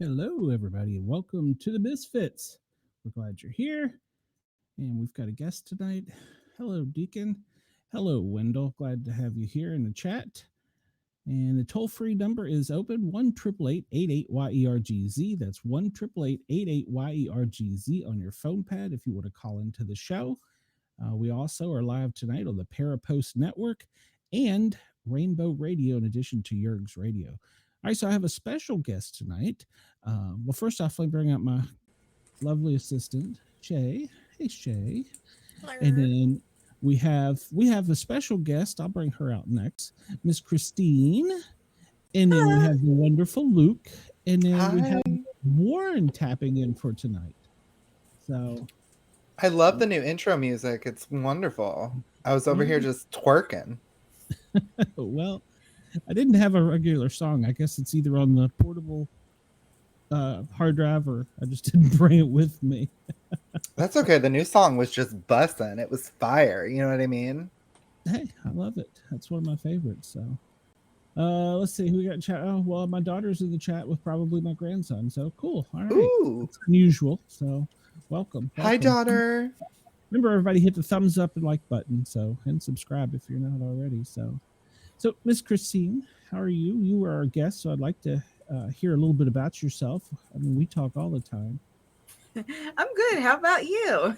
Hello, everybody, and welcome to the Misfits. We're glad you're here, and we've got a guest tonight. Hello, Deacon. Hello, Wendell. Glad to have you here in the chat. And the toll-free number is open, 1-888-88-YERGZ. That's 1-888-88-YERGZ on your phone pad if you want to call into the show. We also are live tonight on the Parapost Network and Rainbow Radio in addition to Yerg's Radio. All right, so I have a special guest tonight. Well, first off, let me bring out my lovely assistant, Shay. Hey, Shay. Hello. And then we have a special guest. I'll bring her out next, Miss Kristine. And then we have the wonderful Luke. And then we have Warren tapping in for tonight. So I love the new intro music. It's wonderful. I was over here just twerking. Well, I didn't have a regular song. I guess it's either on the portable hard drive or I just didn't bring it with me. That's okay. The new song was just bussin'. It was fire. You know what I mean? Hey, I love it. That's one of my favorites. So let's see who we got in chat. Oh, well, my daughter's in the chat with probably my grandson. So cool. All right. Ooh. It's unusual. So welcome. Hi, daughter. Remember, everybody hit the thumbs up and like button. So and subscribe if you're not already. So Miss Kristine, how are you? You were our guest, so I'd like to hear a little bit about yourself. I mean, we talk all the time. I'm good. How about you?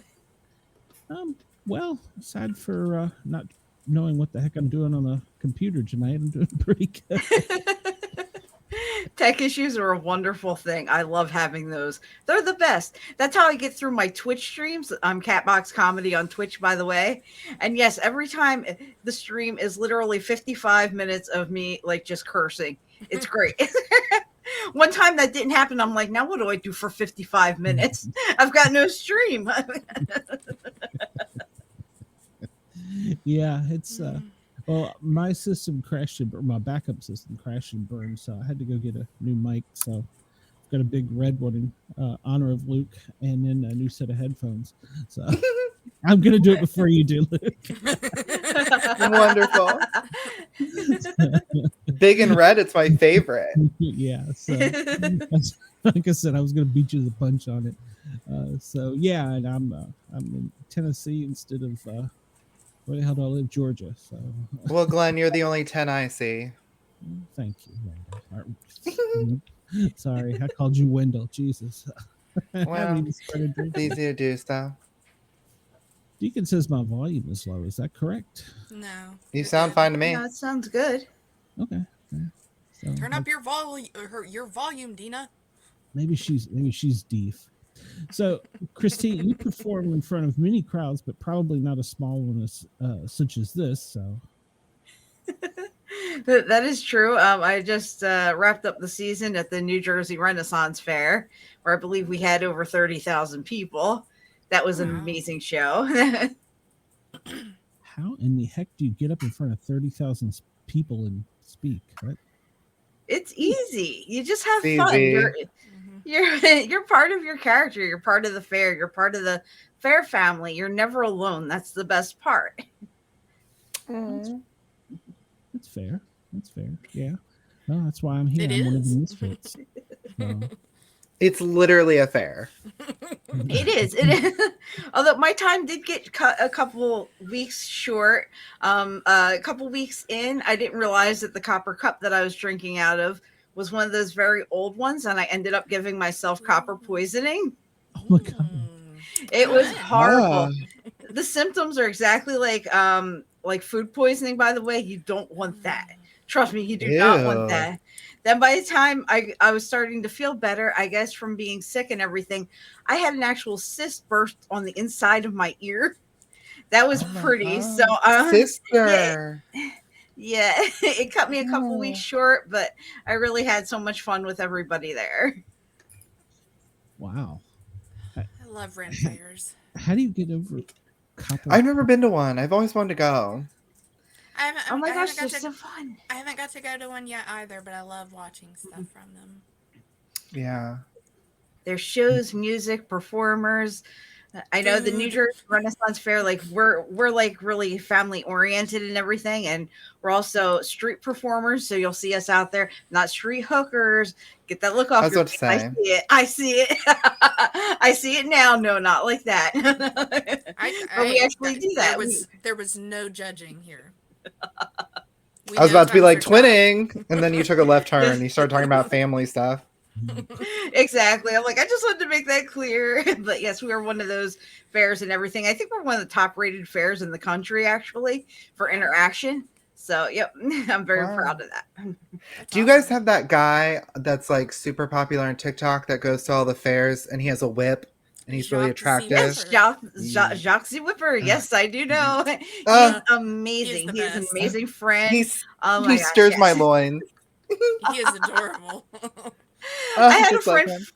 Well, aside for not knowing what the heck I'm doing on the computer tonight, I'm doing pretty good. Tech issues are a wonderful thing. I love having those. They're the best. That's how I get through my Twitch streams. I'm Catbox Comedy on Twitch, by the way. And yes, every time the stream is literally 55 minutes of me like just cursing. It's great. One time that didn't happen. I'm like, now what do I do for 55 minutes? I've got no stream. Yeah, it's well, my system crashed, my backup system crashed and burned, so I had to go get a new mic. So I've got a big red one in honor of Luke, and then a new set of headphones. So I'm gonna do it before you do, Luke. Wonderful. Big and red, it's my favorite. Yeah. So like I said, I was gonna beat you to the punch on it. So yeah, and I'm in Tennessee instead of where the hell do I live? Georgia. So Well, Glenn, you're the only 10 I see. Thank you, Wendell. Sorry, I called you Wendell. Jesus. Well, it's easy to do stuff. Deacon says my volume is low. Is that correct? No. You sound fine to me. Yeah, it sounds good. Okay. So Turn up your volume, Dina. Maybe she's deaf. So, Kristine, you perform in front of many crowds, but probably not a small one such as this. So, that is true. I just wrapped up the season at the New Jersey Renaissance Faire, where I believe we had over 30,000 people. That was an amazing show. How in the heck do you get up in front of 30,000 people and speak? What? It's easy. You just have fun. You're part of your character. You're part of the fair. You're part of the fair family. You're never alone. That's the best part. That's fair. That's fair. Yeah. No, that's why I'm here. I'm one of the misfits. So. It's literally a fair. It is. Although my time did get cut a couple weeks short. A couple weeks in, I didn't realize that the copper cup that I was drinking out of was one of those very old ones, and I ended up giving myself copper poisoning. Oh my God. It was horrible. The symptoms are exactly like food poisoning, by the way. You don't want that. Trust me, you do not want that. Then by the time I was starting to feel better, I guess from being sick and everything, I had an actual cyst burst on the inside of my ear. That was Oh my pretty. So God. yeah, Sister. yeah, it cut me a couple weeks Oh. short, but I really had so much fun with everybody there. Wow. I love Ren fairs. How do you get over copper? I've never been to one. I've always wanted to go. Oh my I gosh, haven't they're got to. so fun. I haven't got to go to one yet either, but I love watching stuff from them. Yeah. There's shows, music, performers. I know the New Food. Jersey Renaissance Fair, like we're like really family oriented and everything, and we're also street performers. So you'll see us out there, not street hookers. Get that look I off was your about to face. I say. see it. I see it. I see it now. No, not like that. But we actually do that. There was no judging here. We I was know about to be times like are tough. twinning, and then you took a left turn. You started talking about family stuff. Exactly. I'm like, I just wanted to make that clear. But yes, we are one of those fairs and everything. I think we're one of the top rated fairs in the country, actually, for interaction. So, yep, I'm very Wow. proud of that. That's Do you guys awesome. have that guy that's like super popular on TikTok that goes to all the fairs and he has a whip and he's really Jacques the attractive? Yes, Whipper. Jacques Whipper. Yes, I do know. He Uh, is amazing. the He is an best. amazing friend. he's Oh my he gosh, stirs my yes. loins. He is adorable. I had a Just like friend. him.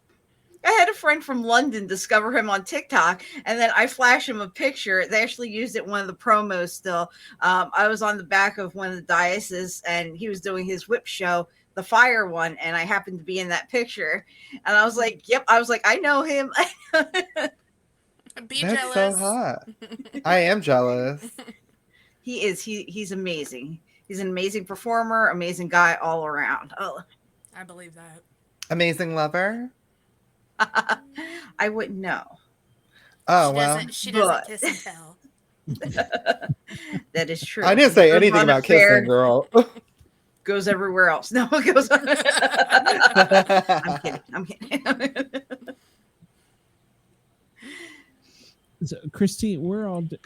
I had a friend from London discover him on TikTok, and then I flashed him a picture. They actually used it in one of the promos still. I was on the back of one of the dioceses, and he was doing his whip show, the fire one, and I happened to be in that picture. And I was like, yep, I was like, I know him. Be That's so jealous. hot. I am jealous. He is. He's amazing. He's an amazing performer, amazing guy all around. Oh, I believe that. Amazing lover. I wouldn't know. Oh She well. doesn't. She doesn't but- kiss and tell. That is true. I didn't say Goes anything on a about fair, kissing, girl. goes everywhere else. No, it goes on. I'm kidding. I'm kidding. So, Kristine, where all do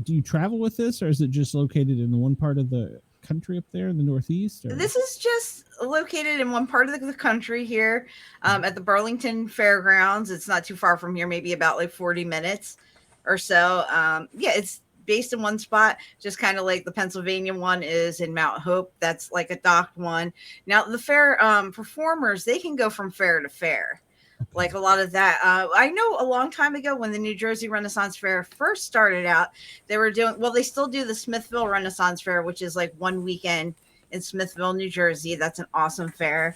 you travel with this, or is it just located in the one part of the country up there in the Northeast? Or? This is just located in one part of the country here, at the Burlington Fairgrounds. It's not too far from here, maybe about like 40 minutes or so. Yeah, it's based in one spot, just kind of like the Pennsylvania one is in Mount Hope. That's like a docked one. Now, the fair performers, they can go from fair to fair. Like a lot of that. I know a long time ago when the New Jersey Renaissance Fair first started out, they were doing, well, they still do the Smithville Renaissance Fair, which is like one weekend in Smithville, New Jersey. That's an awesome fair.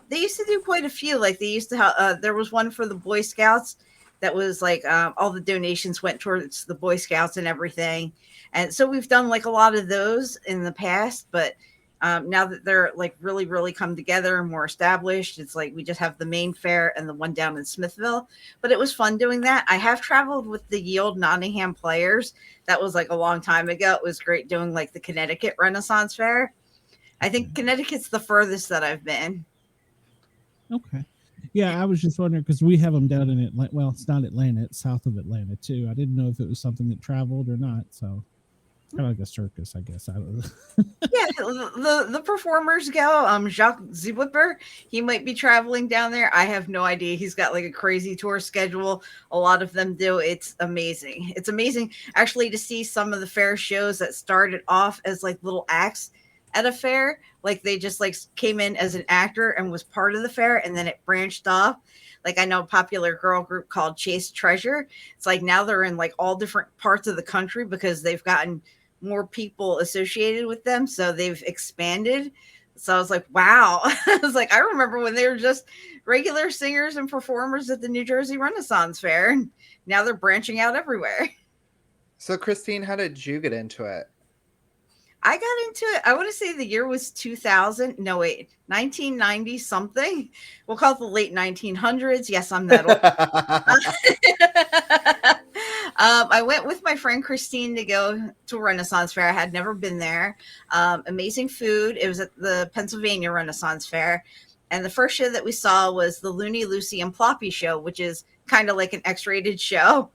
They used to do quite a few. Like they used to have, there was one for the Boy Scouts that was like all the donations went towards the Boy Scouts and everything. And so we've done like a lot of those in the past, but now that they're like really come together and more established, it's like we just have the main fair and the one down in Smithville. But it was fun doing that. I have traveled with the Yield Nottingham Players. That was like a long time ago. It was great doing like the Connecticut Renaissance Fair. I think Connecticut's the furthest that I've been. Okay. Yeah, I was just wondering because we have them down in Atlanta. Well, it's not Atlanta; it's south of Atlanta too. I didn't know if it was something that traveled or not. So, kind of like a circus, I guess. I don't know. Yeah, the performers go. Jacques Zwipper, he might be traveling down there. I have no idea. He's got like a crazy tour schedule. A lot of them do. It's amazing. It's amazing actually to see some of the fair shows that started off as like little acts at a fair. Like they just like came in as an actor and was part of the fair, and then it branched off. Like I know a popular girl group called Chase Treasure. It's like now they're in like all different parts of the country because they've gotten more people associated with them, so they've expanded. So I was like, wow. I was like, I remember when they were just regular singers and performers at the New Jersey Renaissance Fair, and now they're branching out everywhere. So, Kristine, how did you get into it? I got into it, I want to say the year was 2000. No, wait, 1990 something. We'll call it the late 1900s. Yes, I'm that old. I went with my friend Kristine to go to a Renaissance Fair. I had never been there. Amazing food. It was at the Pennsylvania Renaissance Fair. And the first show that we saw was the Looney, Lucy, and Ploppy show, which is kind of like an X-rated show.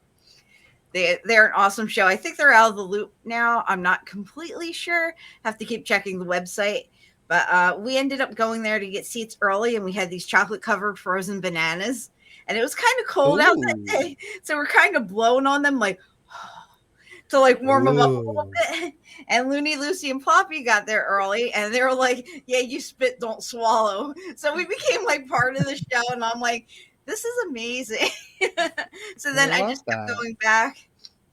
They're an awesome show. I think they're out of the loop now. I'm not completely sure. Have to keep checking the website. But we ended up going there to get seats early, and we had these chocolate-covered frozen bananas. And it was kind of cold out that Ooh. day, so we're kind of blowing on them, like, to like warm them up a little bit. And Looney, Lucy, and Ploppy got there early, and they were like, "Yeah, you spit, don't swallow." So we became like part of the show, and I'm like, "This is amazing." So then I love just kept that. going back.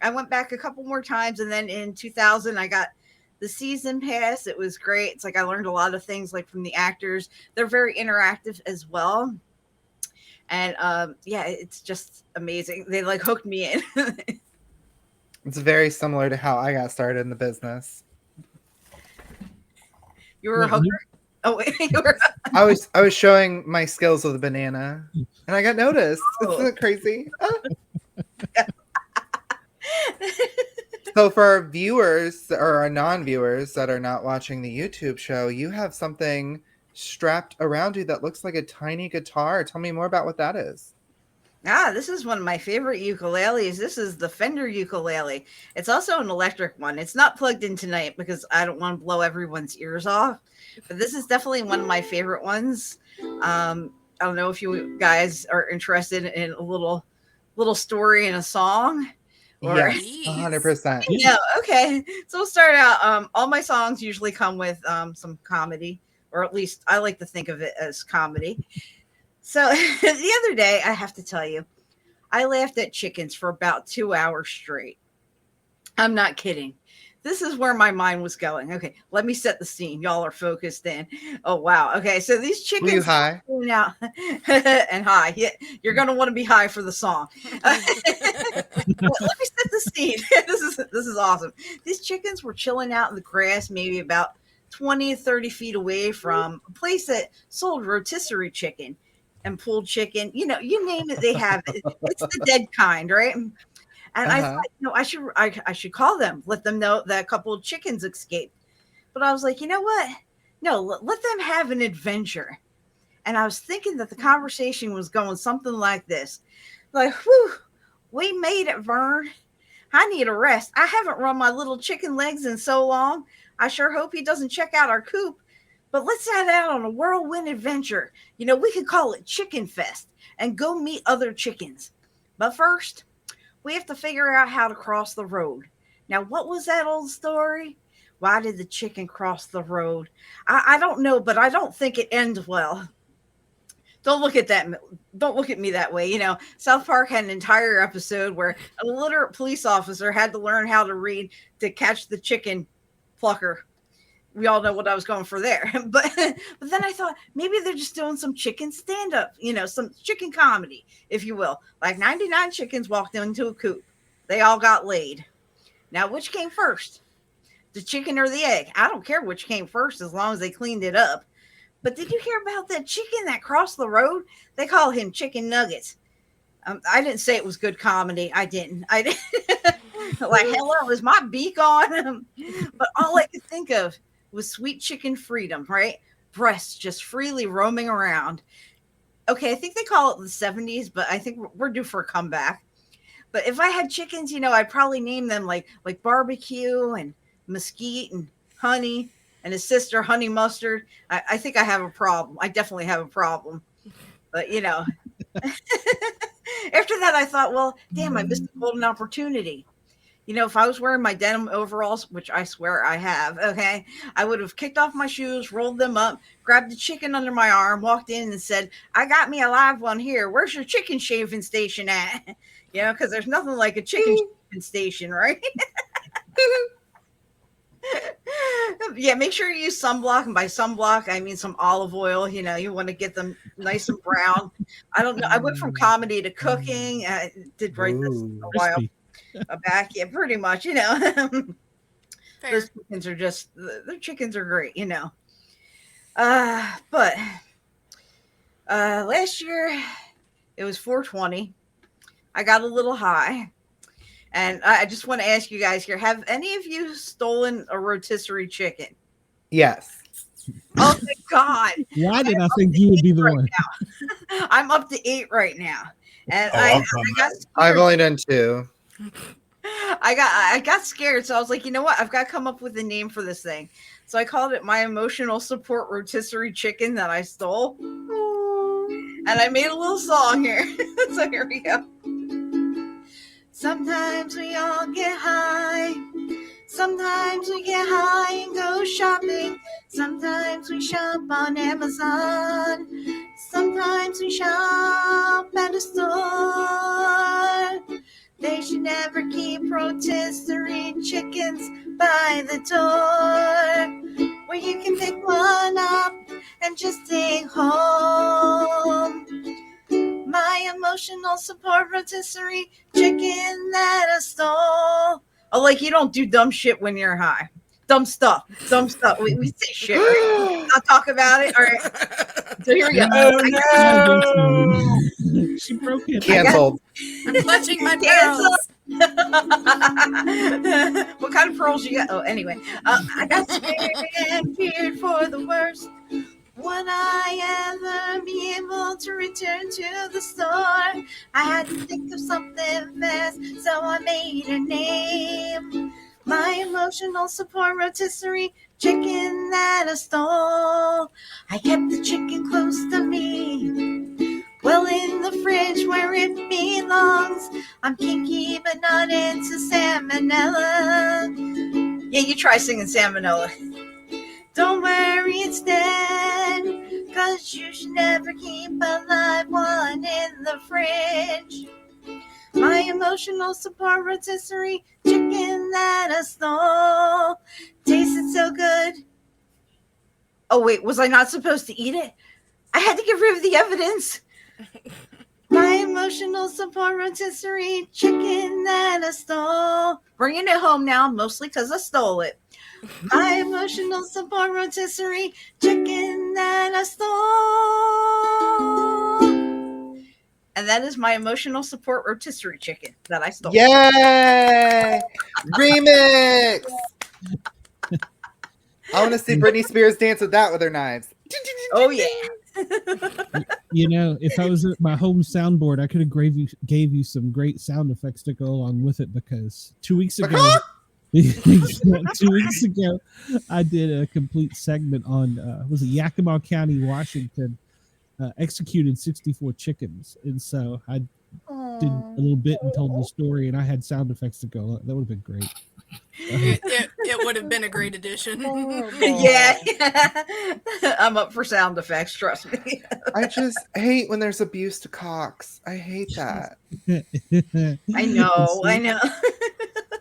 I went back a couple more times, and then in 2000, I got the season pass. It was great. It's like I learned a lot of things, like from the actors. They're very interactive as well. And yeah, it's just amazing. They like hooked me in. It's very similar to how I got started in the business. You were a Wait, hooker? Oh, wait, you were. I was showing my skills with a banana, and I got noticed. Oh. Isn't it crazy? So for our viewers or our non-viewers that are not watching the YouTube show, you have something strapped around you that looks like a tiny guitar. Tell me more about what that is. This is one of my favorite ukuleles. This is the Fender ukulele. It's also an electric one. It's not plugged in tonight because I don't want to blow everyone's ears off. But this is definitely one of my favorite ones. I don't know if you guys are interested in a little story and a song. Or, Yes, Jeez. 100%. yeah, okay. So we'll start out. All my songs usually come with some comedy, or at least I like to think of it as comedy. So the other day, I have to tell you, I laughed at chickens for about 2 hours straight. I'm not kidding. This is where my mind was going. Okay, let me set the scene. Y'all are focused in. Oh, wow. Okay, so these chickens. Were you high? Now and high. Yeah, you're going to want to be high for the song. Let me set the scene. This is awesome. These chickens were chilling out in the grass, maybe about 20 to 30 feet away from a place that sold rotisserie chicken and pulled chicken. You know, you name it, they have it. It's the dead kind, right? And I thought, I should call them, let them know that a couple of chickens escaped. But I was like, you know what? No, let them have an adventure. And I was thinking that the conversation was going something like this. Like, whew, we made it, Vern. I need a rest. I haven't run my little chicken legs in so long. I sure hope he doesn't check out our coop. But let's head out on a whirlwind adventure. You know, we could call it Chicken Fest and go meet other chickens. But first, we have to figure out how to cross the road. Now, what was that old story? Why did the chicken cross the road? I don't know, but I don't think it ends well. Don't look at that. Don't look at me that way. You know, South Park had an entire episode where a literate police officer had to learn how to read to catch the chicken plucker. We all know what I was going for there. But then I thought maybe they're just doing some chicken stand-up, you know, some chicken comedy, if you will. Like 99 chickens walked into a coop. They all got laid. Now, which came first? The chicken or the egg? I don't care which came first as long as they cleaned it up. But did you hear about that chicken that crossed the road? They call him Chicken Nuggets. I didn't say it was good comedy. I didn't. Like, hello, is my beak on? But all I could think of was sweet chicken freedom, right? Breasts just freely roaming around. Okay, I think they call it the 70s, but I think we're due for a comeback. But if I had chickens, you know, I'd probably name them like barbecue and mesquite and honey and his sister honey mustard. I think I have a problem. I definitely have a problem. But, you know, after that, I thought, well, damn, I missed a golden opportunity. You know, if I was wearing my denim overalls, which I swear I have, okay, I would have kicked off my shoes, rolled them up, grabbed the chicken under my arm, walked in and said, I got me a live one here. Where's your chicken shaving station at? You know, because there's nothing like a chicken shaving station, right? Yeah, make sure you use sunblock. And by sunblock, I mean some olive oil. You know, you want to get them nice and brown. I don't know. I went from comedy to cooking. I did write this a while back. Yeah, pretty much, you know. Those chickens are just, their chickens are great, you know. But last year, it was 420. I got a little high. And I just want to ask you guys here, have any of you stolen a rotisserie chicken? Yes. Oh, my God. Why did I think you would be the one? Now. I'm up to 8 right now. And I've only done 2. I got scared. So I was like, you know what? I've got to come up with a name for this thing. So I called it my emotional support rotisserie chicken that I stole. And I made a little song here. So here we go. Sometimes we all get high. Sometimes we get high and go shopping. Sometimes we shop on Amazon. Sometimes we shop at a store. They should never keep rotisserie chickens by the door, where you can pick one up and just take home. My emotional support rotisserie chicken that I stole. Oh, like you don't do dumb shit when you're high. Dumb stuff. We say shit, right? I'll talk about it. All right. So here we go. Oh no! She broke it. Canceled. I'm clutching my pearls. What kind of pearls you got? Oh, anyway. I got scared and feared for the worst. Would I ever be able to return to the store? I had to think of something fast, so I made a name. My emotional support rotisserie chicken that I stole. I kept the chicken close to me, well in the fridge where it belongs. I'm kinky but not into salmonella. Yeah, you try singing salmonella. Don't worry, it's dead, 'cause you should never keep a live one in the fridge. My emotional support rotisserie chicken that I stole tasted so good. Oh, wait, was I not supposed to eat it? I had to get rid of the evidence. My emotional support rotisserie chicken that I stole. Bringing it home now, mostly because I stole it. My emotional support rotisserie chicken that I stole. And that is my emotional support rotisserie chicken that I stole. Yay! Remix! I want to see Britney Spears dance with that with her knives. Oh, yeah. You know, if I was at my home soundboard, I could have gave you some great sound effects to go along with it, because 2 weeks ago, I did a complete segment on was it Yakima County, Washington, executed 64 chickens, and so I did a little bit and told the story, and I had sound effects to go. That would have been great. It would have been a great addition. Yeah. I'm up for sound effects, trust me. I just hate when there's abuse to cocks. I hate that. I know.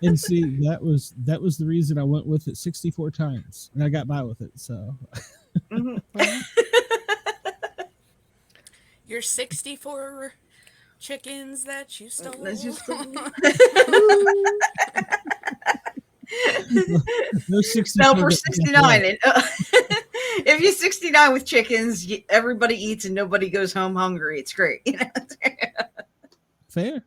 And see, that was the reason I went with it 64 times, and I got by with it. So, Your 64 chickens that you stole. No, 64. No, for 69. If you're 69 with chickens, everybody eats and nobody goes home hungry. It's great. You know? Fair.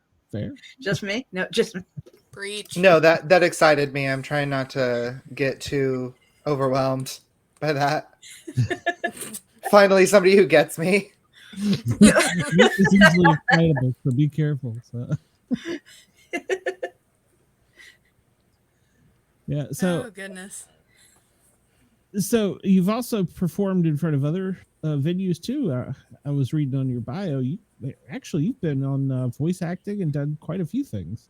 Just me? No, just me. Preach. No, that excited me. I'm trying not to get too overwhelmed by that. Finally, somebody who gets me. This is easily excitable, so be careful. So. Yeah. So. Oh goodness. So you've also performed in front of other venues too. I was reading on your bio. You've been on voice acting and done quite a few things.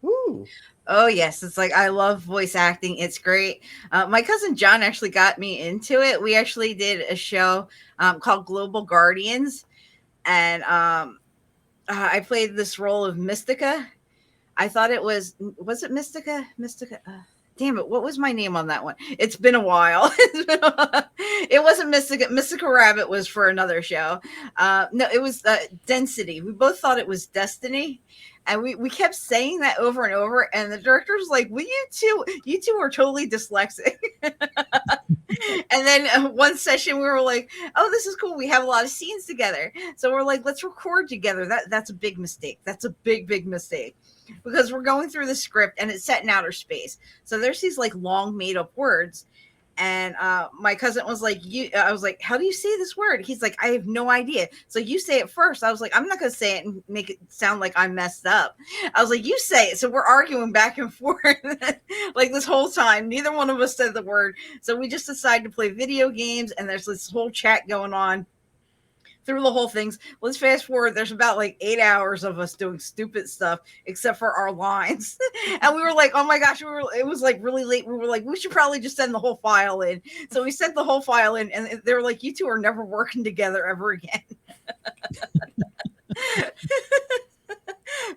Ooh. Oh, yes. It's like, I love voice acting. It's great. My cousin John actually got me into it. We actually did a show called Global Guardians. And I played this role of Mystica. I thought it was it Mystica? Damn it. What was my name on that one? It's been a while. It wasn't Mystica. Mystica Rabbit was for another show. No, it was Density. We both thought it was Destiny. And we kept saying that over and over. And the director was like, well, you two are totally dyslexic. And then one session we were like, oh, this is cool. We have a lot of scenes together. So we're like, let's record together. That's a big mistake. That's a big mistake. Because we're going through the script and it's set in outer space. So there's these like long made up words. And my cousin was like, I was like, how do you say this word? He's like, I have no idea. So you say it first. I was like, I'm not going to say it and make it sound like I messed up. I was like, you say it. So we're arguing back and forth like this whole time. Neither one of us said the word. So we just decided to play video games, and there's this whole chat going on through the whole things. Let's fast forward. There's about like 8 hours of us doing stupid stuff, except for our lines. And we were like, oh my gosh, it was like really late. We were like, we should probably just send the whole file in. So we sent the whole file in, and they were like, you two are never working together ever again.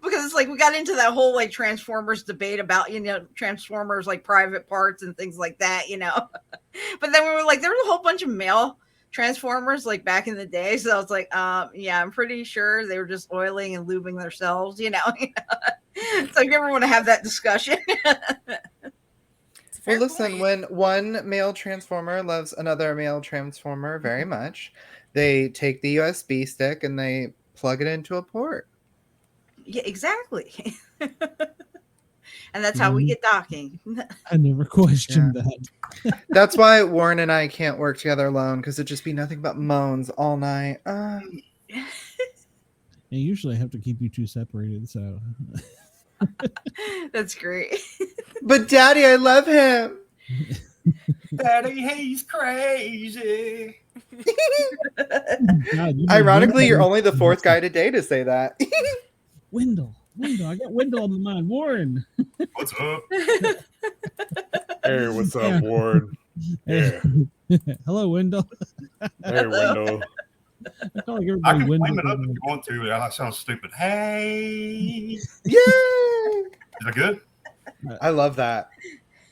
Because it's like we got into that whole like Transformers debate about, Transformers like private parts and things like that, But then we were like, there was a whole bunch of male Transformers like back in the day. So I was like, yeah, I'm pretty sure they were just oiling and lubing themselves, So if you ever want to have that discussion. Well, listen, when one male Transformer loves another male Transformer very much, they take the USB stick and they plug it into a port. Yeah, exactly. And that's how we get docking. I never questioned that. That's why Warren and I can't work together alone, because it'd just be nothing but moans all night. And usually I have to keep you two separated, so. That's great. But Daddy, I love him. Daddy, he's crazy. God, Ironically, you're only the fourth guy today to say that. Wendell, I got Wendell on my mind. Warren. What's up? Hey, what's up, Warren? Yeah. Hello, Wendell. Hey, Wendell. I call like I everybody can Wendell. flame it up if you want to. I sound stupid. Hey. Yay! Is that good? I love that.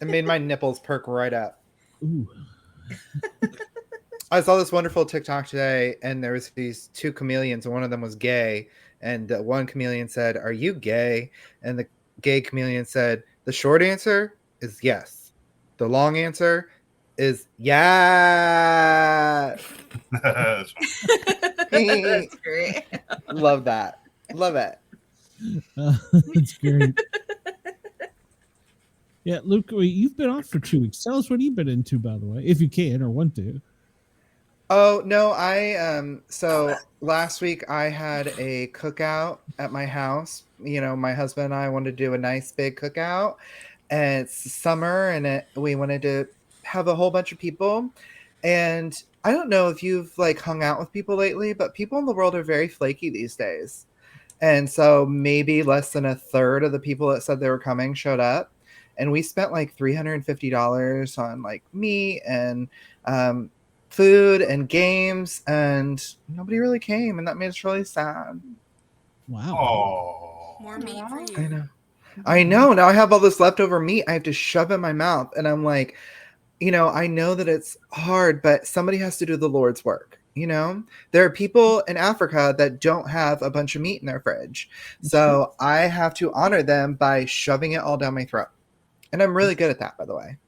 It made my nipples perk right up. Ooh. I saw this wonderful TikTok today, and there was these two chameleons, and one of them was gay. And one chameleon said, "Are you gay?" And the gay chameleon said, "The short answer is yes. The long answer is yeah." That's That's great. Love that. Love it. That's great. Yeah, Luke, you've been off for 2 weeks. Tell us what you've been into, by the way, if you can or want to. Oh, no, so last week I had a cookout at my house. My husband and I wanted to do a nice big cookout, and it's summer, and we wanted to have a whole bunch of people. And I don't know if you've like hung out with people lately, but people in the world are very flaky these days. And so maybe less than a third of the people that said they were coming showed up. And we spent like $350 on like meat and food and games, and nobody really came, and that made us really sad. Wow. Oh. More meat for you. I know. Now I have all this leftover meat I have to shove in my mouth, and I'm like, I know that it's hard, but somebody has to do the Lord's work. There are people in Africa that don't have a bunch of meat in their fridge, so I have to honor them by shoving it all down my throat, and I'm really good at that, by the way.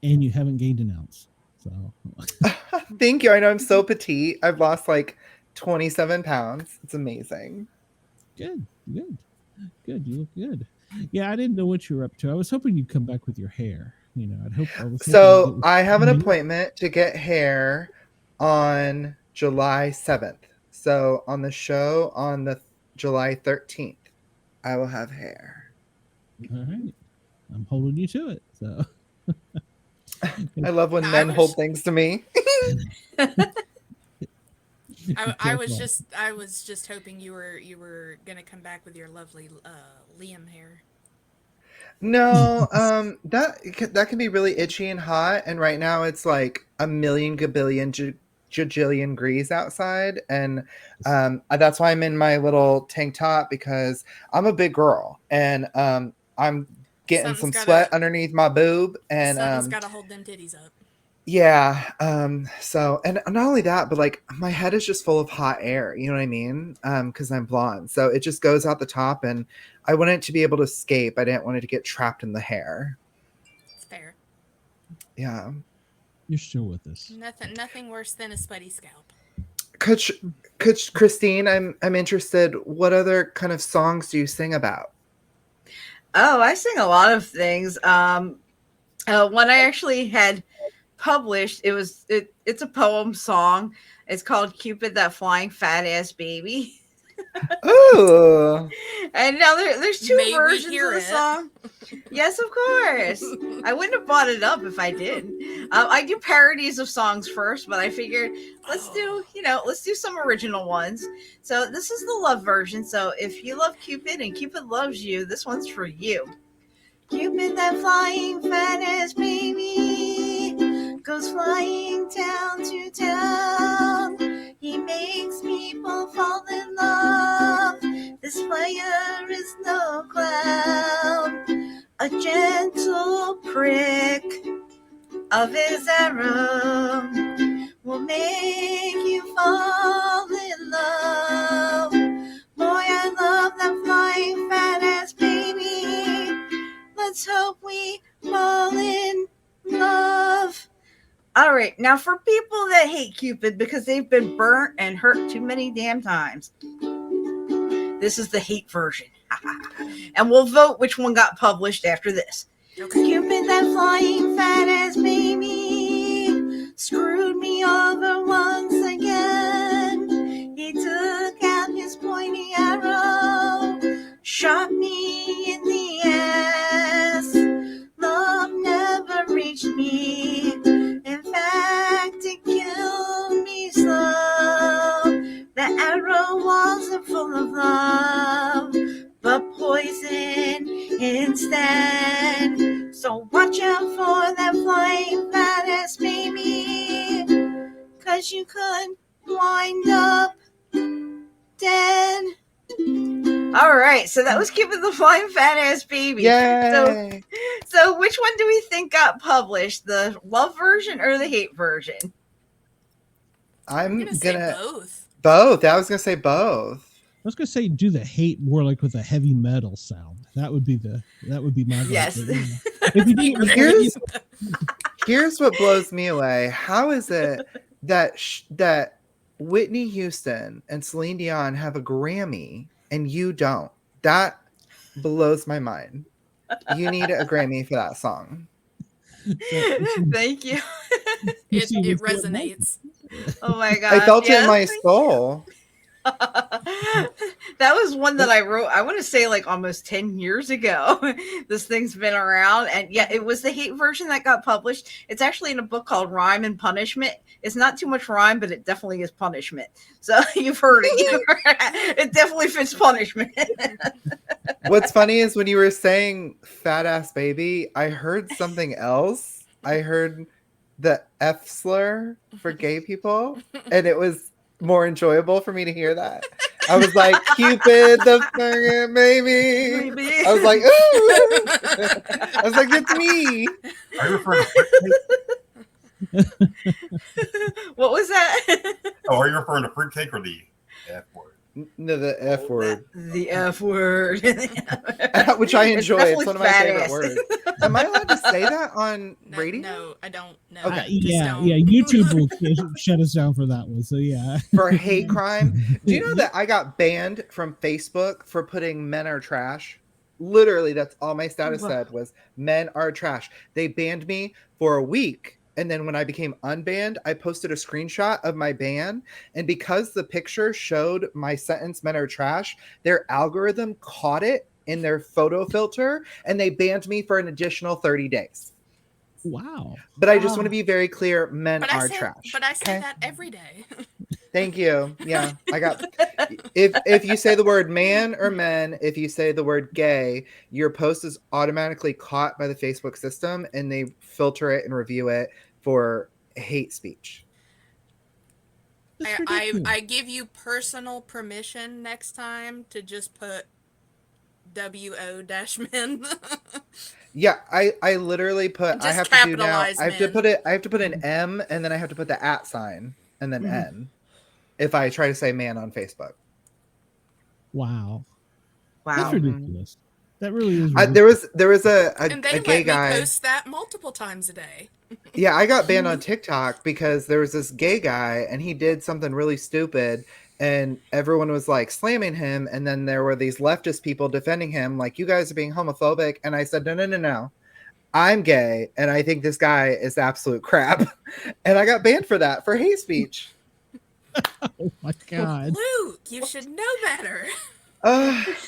And you haven't gained an ounce. So thank you. I know I'm so petite. I've lost like 27 pounds. It's amazing. Good. You look good. Yeah, I didn't know what you were up to. I was hoping you'd come back with your hair. I'd hope. So I have an appointment to get hair on July 7th. So on the show on the July 13th, I will have hair. All right. I'm holding you to it. So I love when men hold things to me. I was just hoping you were gonna come back with your lovely Liam hair. No, that can be really itchy and hot, and right now it's like a million gabillion jajillion degrees outside, and that's why I'm in my little tank top, because I'm a big girl, and I'm getting some sweat underneath my boob, and something's gotta hold them titties up. Yeah. So, and not only that, but like my head is just full of hot air. You know what I mean? Because I'm blonde, so it just goes out the top, and I want it to be able to escape. I didn't want it to get trapped in the hair. It's fair. Yeah. You're still with us. Nothing worse than a sweaty scalp. Coach Kristine, I'm interested. What other kind of songs do you sing about? Oh, I sing a lot of things. One I actually had published, it's a poem song. It's called Cupid That Flying Fat Ass Baby. Ooh. And now there's two May we versions hear of the it? song. Yes, of course. I wouldn't have bought it up if I did. I do parodies of songs first, but I figured let's do some original ones. So this is the love version. So if you love Cupid and Cupid loves you, this one's for you. Cupid, that flying fat ass baby, goes flying town to town. He makes people fall in love. This player is no clown. A gentle prick of his arrow will make you fall in love. Boy, I love that flying fat ass baby. Let's hope we fall in love. All right, now for people that hate Cupid because they've been burnt and hurt too many damn times, this is the hate version. And we'll vote which one got published after this. Okay. Cupid, that flying fat ass baby, screwed me over once again. He took out his pointy arrow, shot me in the ass. Love never reached me. In fact, it killed me slow. The arrow wasn't full of love, but poison instead. So watch out for that flying fat ass baby, 'cause you could wind up dead. All right, so that was Cupid the Flying Fat Ass Baby. Yay! So which one do we think got published, the love version or the hate version? I'm gonna say both. Both. I was gonna say both. I was gonna say do the hate more like with a heavy metal sound. That would be my vote. Yes. But, if you didn't, Here's what blows me away. How is it that Whitney Houston and Celine Dion have a Grammy and you don't? That blows my mind. You need a Grammy for that song. Thank you. It resonates. Oh my god. I felt it in my thank soul. That was one that I wrote, I want to say like almost 10 years ago. This thing's been around, and yeah, it was the hate version that got published. It's actually in a book called Rhyme and Punishment. It's not too much rhyme, but it definitely is punishment. So you've heard it. It definitely fits punishment. What's funny is when you were saying fat ass baby, I heard something else. I heard the F slur for gay people, and it was more enjoyable for me to hear that. I was like, Cupid the fucking baby. I was like, ooh. I was like, it's me. Are you referring to What was that? Oh, are you referring to fruitcake or the F word? No, the F word. The F word. Which I enjoy. It's definitely one of my fat favorite ass. words. Am I allowed to say that on radio? No, I don't know. Okay. yeah. YouTube will shut us down for that one. So yeah. For hate crime. Do you know that I got banned from Facebook for putting men are trash? Literally, that's all my status said was men are trash. They banned me for a week. And then when I became unbanned, I posted a screenshot of my ban. And because the picture showed my sentence, men are trash, their algorithm caught it in their photo filter and they banned me for an additional 30 days. Wow. But I just want to be very clear, men are trash. But I say okay? that every day. Thank you. Yeah, I got. If you say the word man or men, if you say the word gay, your post is automatically caught by the Facebook system, and they filter it and review it for hate speech. I give you personal permission next time to just put WO-men. Yeah, I literally put. Just I have to do now. I capitalize have to men. put it. I have to put an M, and then I have to put the @ sign, and then N. If I try to say man on Facebook. Wow. Wow. That's ridiculous. That really is ridiculous. There was a And they gay let guy. me post that multiple times a day. Yeah, I got banned on TikTok because there was this gay guy and he did something really stupid and everyone was like slamming him. And then there were these leftist people defending him like, you guys are being homophobic. And I said, no. I'm gay and I think this guy is absolute crap. And I got banned for that, for hate speech. Oh my God. Luke, you should know better.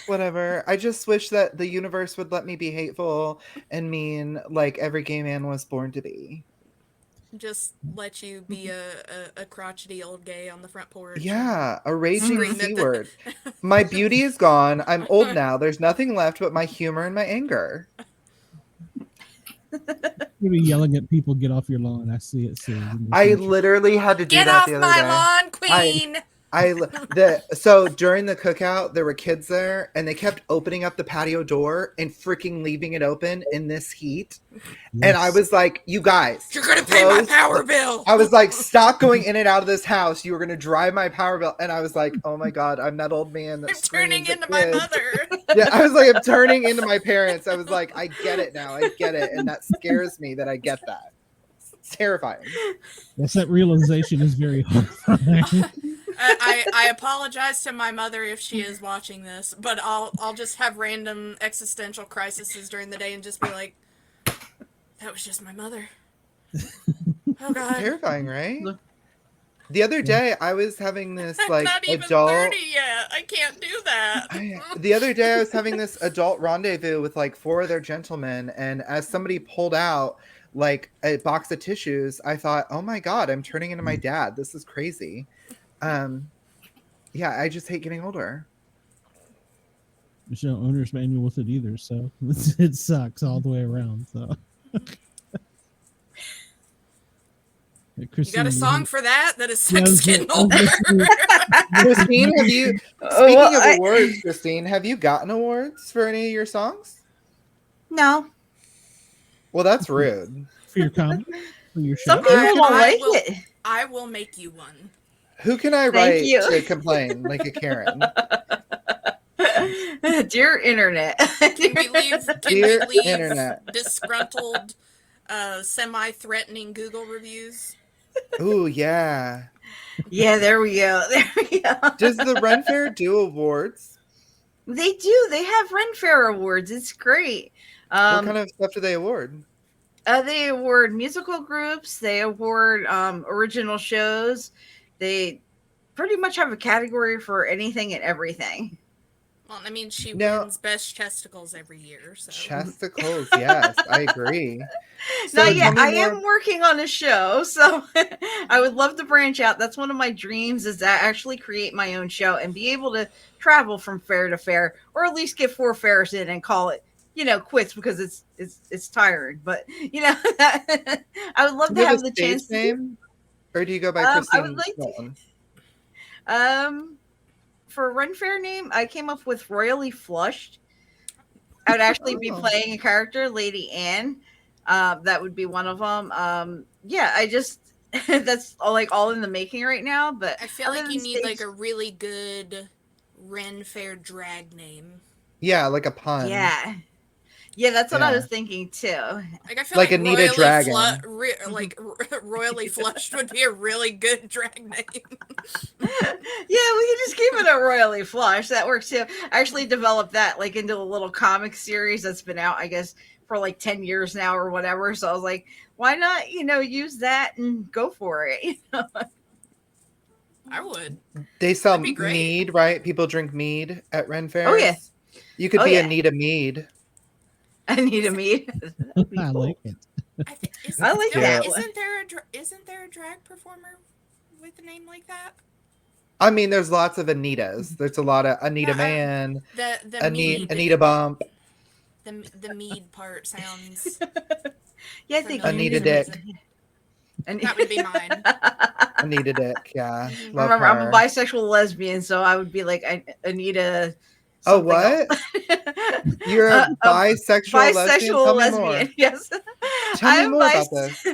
Whatever. I just wish that the universe would let me be hateful and mean like every gay man was born to be. Just let you be a crotchety old gay on the front porch. Yeah, a raging Scream at C the- word. My beauty is gone. I'm old now. There's nothing left but my humor and my anger. Maybe yelling at people, get off your lawn. I see it soon. I literally had to do Get that off the other my day. lawn, queen! So during the cookout, there were kids there, and they kept opening up the patio door and freaking leaving it open in this heat. And I was like, "You guys, You're gonna pay my power bill." I was like, "Stop going in and out of this house. You were gonna drive my power bill." And I was like, "Oh my God, I'm that old man that I'm turning screams at into my kids." mother. Yeah, I was like, I'm turning into my parents. I was like, I get it now. I get it, and that scares me that I get that. It's terrifying. Yes, that realization is very hard. I apologize to my mother if she is watching this, but I'll just have random existential crises during the day and just be like, that was just my mother. Oh God. Terrifying, right? The other day, I was having this I'm like not even adult. 30 yet. I can't do that. The other day, I was having this adult rendezvous with like 4 other gentlemen, and as somebody pulled out like a box of tissues, I thought, "Oh my God, I'm turning into my dad. This is crazy." Yeah, I just hate getting older. There's no owner's manual with it either, so it sucks all the way around. So, You got a song for that? That is sex getting I was older. Kristine, have you? Oh, Speaking well, of awards, Kristine, have you gotten awards for any of your songs? No. Well, that's rude. for your comedy, for your show. Some people don't like will, it. I will make you one. Who can I Thank write you. to complain like a Karen? Dear internet. Can we leave Dear internet. disgruntled, semi-threatening Google reviews? Ooh, yeah. Yeah, there we go. There we go. Does the Ren Fair do awards? They do. They have Ren Fair awards. It's great. What kind of stuff do they award? They award musical groups. They award original shows. They pretty much have a category for anything and everything. Well, I mean, she Now- wins Best Chesticles every year, so. Chesticles, yes, I agree. No, tell yeah, me I more- am working on a show, so I would love to branch out. That's one of my dreams, is to actually create my own show and be able to travel from fair to fair, or at least get 4 fairs in and call it, quits, because it's tiring. But I would love Do to you have a the stage chance. name? Or do you go by I Kristine would like to- Knowlton? For a Ren Fair name, I came up with Royally Flushed. I would actually be Oh. playing a character, Lady Anne. That would be one of them. Yeah, I just that's all in the making right now. But I feel other like you than need like stage- a really good Ren Fair drag name. Yeah, like a pun. Yeah, that's what I Yeah. was thinking too. Like I feel Like like Anita Royally Dragon. Royally Flushed would be a really good drag name. Yeah, we can just keep it a Royally Flush. That works too. I actually developed that into a little comic series that's been out, I guess, for 10 years now or whatever. So I was like, why not, use that and go for it? I would. They sell That'd be great. mead, right? People drink mead at Ren Fair. Oh, yeah. You could Oh, be yeah. Anita Mead. I need a meet. I like it. I like that. Isn't there a drag performer with a name like that? I mean, there's lots of Anitas. There's a lot of Anita Man, The mead. Anita Bump, The mead part sounds. Yeah, I think Anita Anita's Dick. amazing. And That would be mine. Anita Dick. Yeah. Love remember, I'm a her. bisexual lesbian, so I would be like Anita. Oh, something what? else. You're a bisexual lesbian? Tell me more. lesbian. Yes. Tell me more about this.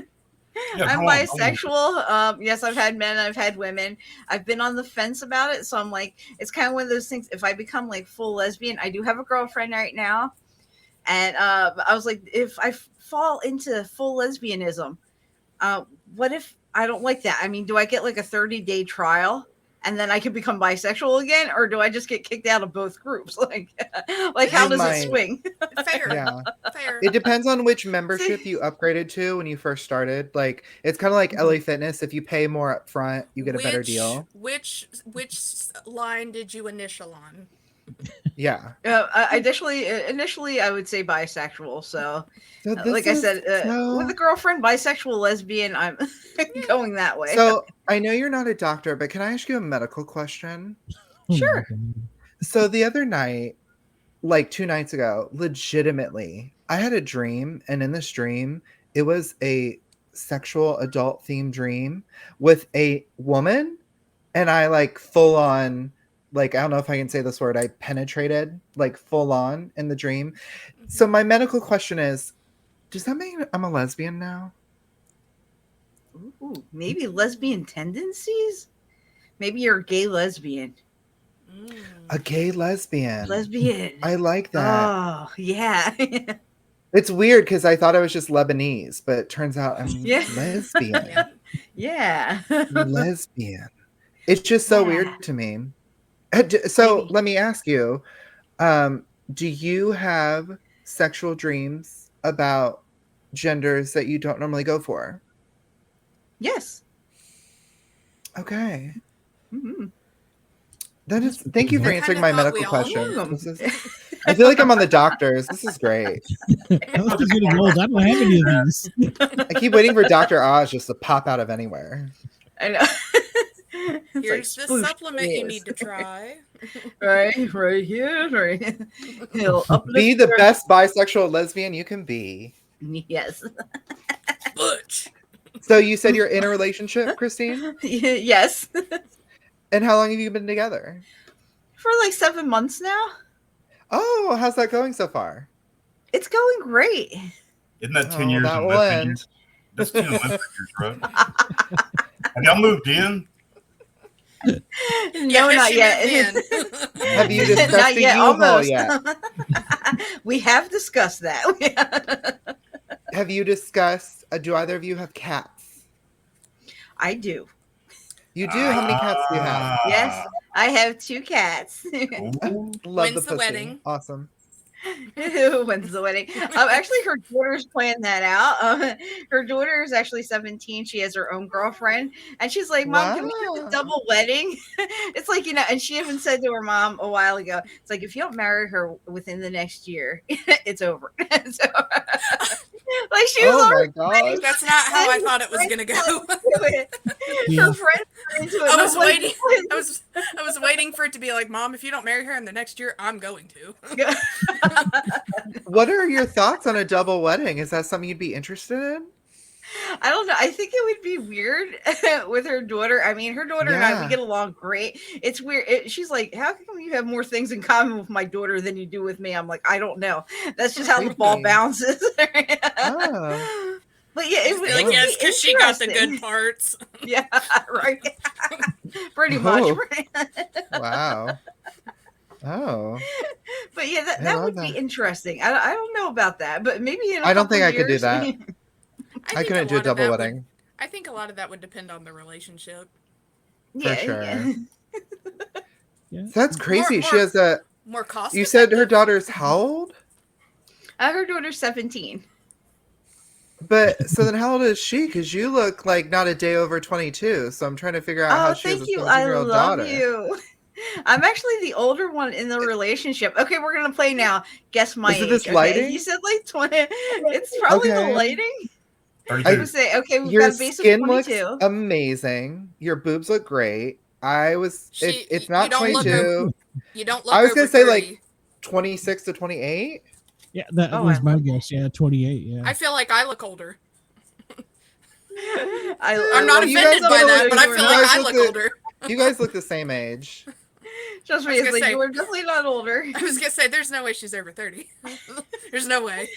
Yeah, I'm go on. bisexual. Yes, I've had men, I've had women. I've been on the fence about it, so I'm like, it's kind of one of those things. If I become full lesbian, I do have a girlfriend right now, and I was like, if I fall into full lesbianism, what if I don't like that? I mean, do I get a 30-day trial and then I can become bisexual again, or do I just get kicked out of both groups? How does it swing? Fair. Yeah. Fair. It depends on which membership you upgraded to when you first started. Like it's kind of like LA Fitness. If you pay more up front, you get a better deal. Which line did you initial on? Yeah. Initially, I would say bisexual. So, So this like I said, so, with a girlfriend, bisexual, lesbian, I'm going that way. so I know you're not a doctor, but can I ask you a medical question? Oh my Sure. God. So the other night, like 2 nights ago, legitimately, I had a dream, and in this dream, it was a sexual adult themed dream with a woman, and I like full on, like, I don't know if I can say this word, I penetrated like full on in the dream. So my medical question is, does that mean I'm a lesbian now? Ooh, maybe lesbian tendencies. Maybe you're a gay lesbian. A gay lesbian. Lesbian. I like that. Oh yeah. It's weird because I thought I was just Lebanese, but it turns out I'm Yeah. lesbian. Yeah. Lesbian. It's just so Yeah. weird to me. So Maybe. let me ask you, do you have sexual dreams about genders that you don't normally go for? Yes. Okay. Mm-hmm. That is. Thank you for I answering kinda my thought we medical all questions. knew. I feel like I'm on the doctors. This is great. I was just getting old. I don't have any of these. I keep waiting for Dr. Oz just to pop out of anywhere. I know. It's Here's like, the spoof, supplement you yes. need to try. right here, right. He'll uplift Be the your- best bisexual lesbian you can be. Yes. Butch. So you said you're in a relationship, Kristine? Yes. And how long have you been together? For like 7 months now. Oh, how's that going so far? It's going great. Isn't that 10 Oh, years that in will lesbian end. years? That's 10 lesbian years, right? Have y'all moved in? No, not she yet. moved in. Have you discussed Not the yet, U-Haul almost. yet? We have discussed that. Have you discussed, do either of you have cats? I do. You do? How many cats do you have? Yes, I have 2 cats. Ooh. Love When's the the pussy. wedding? Awesome. When's the wedding? Actually, her daughter's planned that out. Her daughter is actually 17. She has her own girlfriend, and she's like, "Mom, can we have Wow. a double wedding?" It's like, and she even said to her mom a while ago, "It's like if you don't marry her within the next year, it's over." So, like she was Oh my already gosh. That's not how I thought it was gonna go. Yeah. Her friends are into it. I and was I'm like, waiting. I was waiting for it to be like, Mom, if you don't marry her in the next year, I'm going to. What are your thoughts on a double wedding? Is that something you'd be interested in? I don't know. I think it would be weird with her daughter. I mean, her daughter and I, we Yeah. get along great. It's weird. She's like, how come you have more things in common with my daughter than you do with me? I'm like, I don't know. That's just how the ball Creepy. bounces. Oh. But yeah, I it just would feel like, be yeah, it's because she got the interesting. good parts. Yeah, right. Pretty much. Oh. Right? Wow. Oh. But yeah, I that love would that. be interesting. I don't know about that, but maybe in a I don't couple think I could do years- that. I think couldn't do a lot of double that wedding. I think a lot of that would depend on the relationship. Yeah, sure. yeah. Yeah. That's crazy. She more- has a. More cost. You said her effective. daughter's how old? Her daughter's 17. But so then how old is she? Because you look like not a day over 22. So I'm trying to figure out how Oh, she has a thank you. I 17-year-old love daughter. you. I'm actually the older one in the relationship. Okay, we're gonna play now. Guess my Is it age. this Okay, lighting? he said like 20. It's probably Okay. the lighting. I 32. would say, okay, we've Your got a base of skin looks 22. amazing. Your boobs look great. I was. She- It's you not don't look 22. You don't look. I was gonna over say 30. like 26 to 28. Yeah, that Oh, was I my love guess. Yeah, 28. Yeah. I feel like I look older. I'm I'm not Well, you offended guys by don't that, look- but I you feel guys like I look look at- older. You guys look the same age. Trust me, I was it's gonna like say- you were definitely not older. I was gonna say, there's no way she's over 30. There's no way.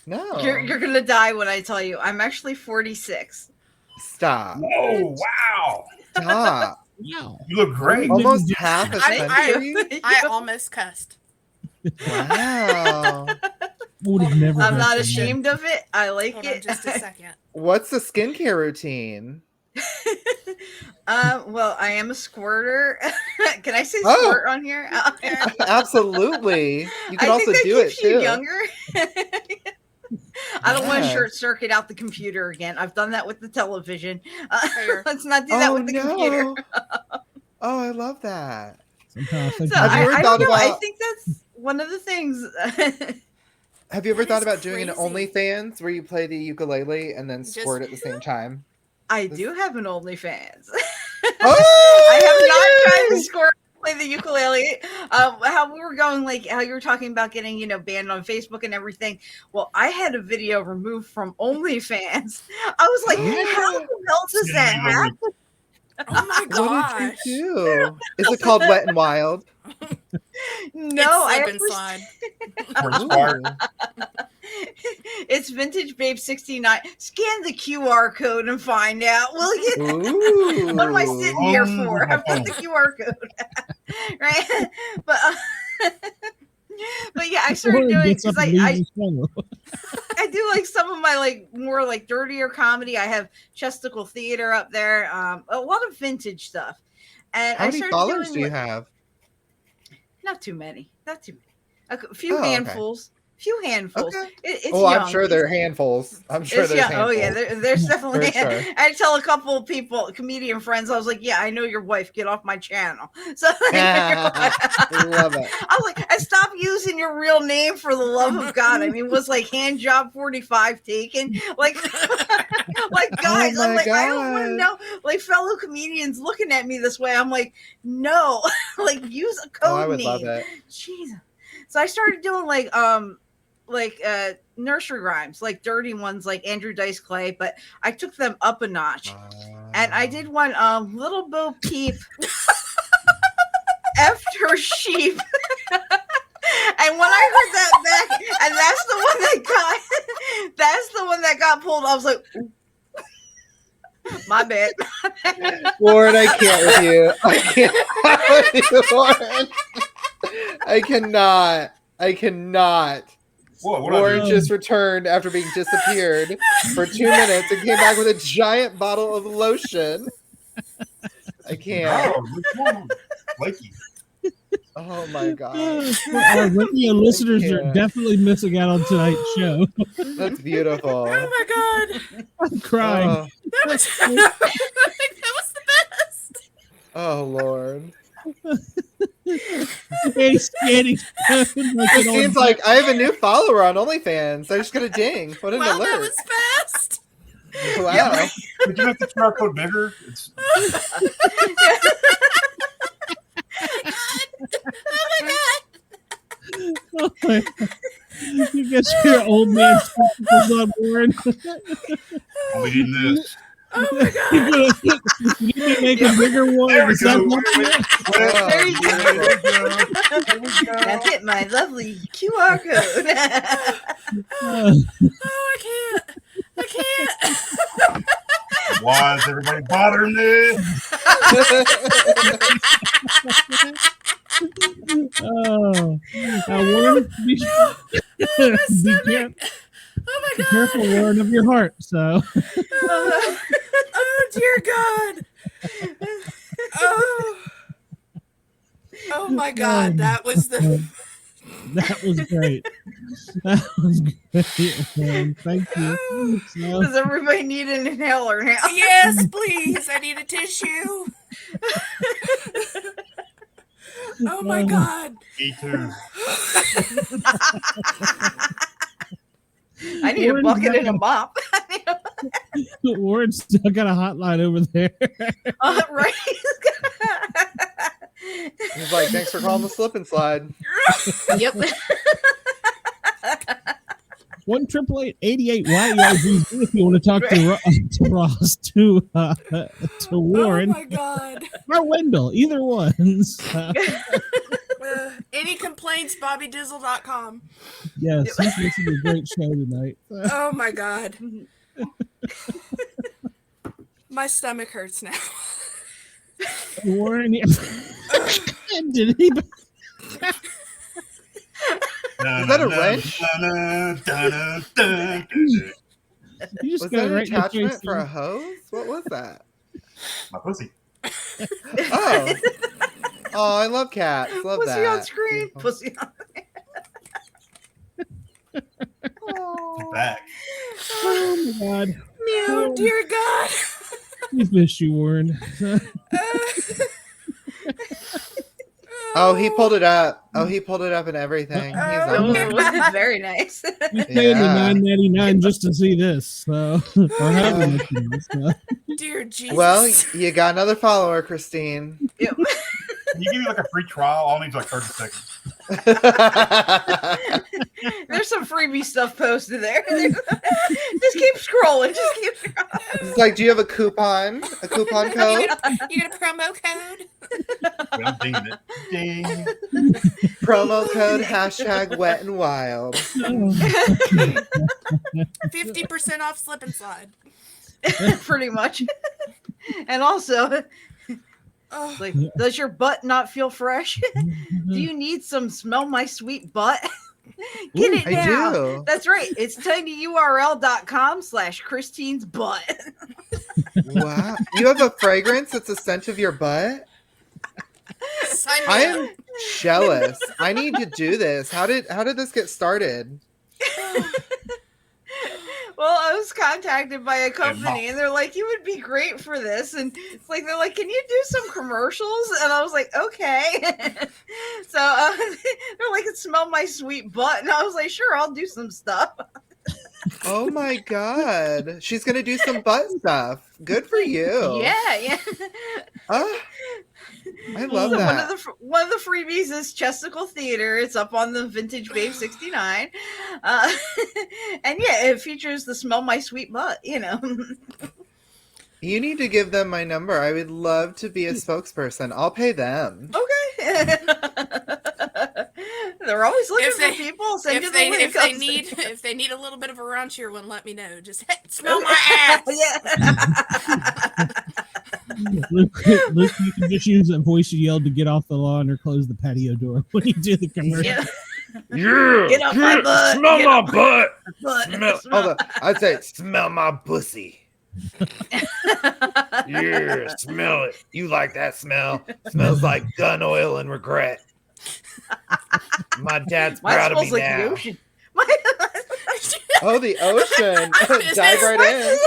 No. You're gonna die when I tell you. I'm actually 46. Stop. Whoa, wow. Stop. Wow. You look great. Almost half a I- century. I almost cussed. Wow. Would have never. I'm not guessed that. ashamed of it. I like Hold on it. just a second. What's the skincare routine? Well, I am a squirter. Can I say Oh. squirt on here? Absolutely. You can I also think that do it keeps you too. younger. I don't want to Yeah. short circuit out the computer again. I've done that with the television. Fair. Let's not do that with the computer. Oh, I love that. Somehow I think So Have you ever I thought don't know. I about- think that's one of the things. Have you ever That thought is about doing an crazy. OnlyFans where you play the ukulele and then Just- squirt at the same time? I do have an OnlyFans. Oh, I have not tried to squirt play the ukulele. How we were going, like how you were talking about getting, banned on Facebook and everything. Well, I had a video removed from OnlyFans. I was like, how the hell does that happen? Oh my What gosh. did you do? Is it called Wet and Wild? No, I Slip and actually- slide. Or squirt. It's Vintage Babe 69. Scan the QR code and find out. Will you? Ooh. What am I sitting here Oh, for? my I've got the QR code, right? But yeah, I started Warren doing gets up because and leaves I his phone. I do like some of my more like dirtier comedy. I have Chesticle Theater up there, a lot of vintage stuff, and How I many started followers doing do you like- have? Not too many. Not too many. A few Oh, okay. handfuls. Few handfuls. Okay. It's Oh, young. I'm sure there are handfuls. I'm sure It's there's young. Oh handfuls. yeah, there's definitely. For sure. I tell a couple of people, comedian friends, I was like, "Yeah, I know your wife. Get off my channel." So Love it. I was like, "I stop using your real name for the love of God." I mean, was like hand job 45 taken? Like, like guys, Oh I'm my like, I don't want to God. know. Like fellow comedians looking at me this way, I'm like, no, like use a code Oh, I would name. love it. Jesus. So I started doing like nursery rhymes, like dirty ones like Andrew Dice Clay, but I took them up a notch. And I did one Little Bo Peep effed her sheep. And when I heard that back, and that's the one that got pulled, I was like, ooh. My bad. Warren, I can't with you. I can't with you, Warren. I cannot. What Warren I do? just returned after being disappeared for 2 minutes and came back with a giant bottle of lotion. I can't. Oh, which one? Flaky. Oh my god. Our radio listeners are can't. definitely missing out on tonight's show. That's beautiful. Oh my god. I'm crying. Oh, That was that was the best. oh Lord. He's scanning like It an seems old- like I have a new follower on OnlyFans. I just got a ding. What an Wow, that alert. was fast. Wow. Did you make the QR code bigger? It's Oh my god. You get your old man spectacles on, Warren. only needing this. Oh my god. You need to make a bigger one. There we Is that go. what- There you go. There we go. There we go. Now hit my lovely QR code. Oh, I can't. I can't. Why is everybody bothering me? Oh, Warren, be Oh my god. careful, Warren, of your heart. So, Oh dear God. Oh. Oh my god, that was the that was great. That was great, Warren. Thank you. So, Does everybody need an inhaler now? yes, please. I need a tissue. Oh my god. Me too. I need a Warren's bucket not and a mop. Warren's still got a hotline over there. Right? He's like, thanks for calling the slip and slide. Yep. 1-888-88 YEIVZ if you want to talk to Ross, to Warren, Oh my god. or Wendell, either one. So, Any complaints, BobbyDizzle.com. yes, this is a great show tonight. Oh my god. My stomach hurts now. Warren, did he? Is that a wrench? You just Was got that it an right in your attachment face. for a hose? What was that? My pussy. Oh. Oh, I love cats. Love Pussy that. on screen. Beautiful. Pussy on. It's back. Oh my God. Oh, dear God. We miss you, Warren. Oh, he pulled it up. Oh, he pulled it up and everything. He's on there. Oh, very nice. You paying the Yeah. $9.99 just to see this, so or however much it is, so. Dear Jesus. Well, you got another follower, Kristine. Yep. Can you give me like a free trial? All needs like 30 seconds. There's some freebie stuff posted there. Just keep scrolling. Just keep scrolling. It's like, do you have a coupon? A coupon code? You got a promo code? Wait, I'm dinging it. Ding. Promo code hashtag wet and wild. 50% off slip and slide. Pretty much. And also, Oh, like, does your butt not feel fresh? Do you need some smell my sweet butt? Get it I now. do. That's right. It's tinyurl.com/Kristine's butt. Wow. You have a fragrance that's a scent of your butt? sign me I up. am jealous. I need to do this. How did this get started? Well, I was contacted by a company and they're like, you would be great for this. And it's like, they're like, can you do some commercials? And I was like, okay. So they're like, smell my sweet butt. And I was like, sure, I'll do some stuff. Oh my God. She's going to do some butt stuff. Good for you. Yeah. Ah, I love So that. one of the freebies is Chesticle Theater. It's up on the Vintage Babe 69. And yeah, it features the Smell My Sweet Butt, you know. You need to give them my number. I would love to be a spokesperson. I'll pay them. Okay. They're always looking If they- for people. Send you If the they, link. if they need a little bit of a raunchier one, let me know. Just hey, smell my ass. Yeah. Luke, you can just use that voice you yelled to get off the lawn or close the patio door when you do the commercial. Yeah. Yeah, Get off my butt. smell Get my off butt. But Hold on. I'd say, smell my pussy. Yeah, smell it. You like that smell? Smells like gun oil and regret. My dad's mine proud of me smells like now. the ocean. Oh, the ocean. Is Dive that- right in.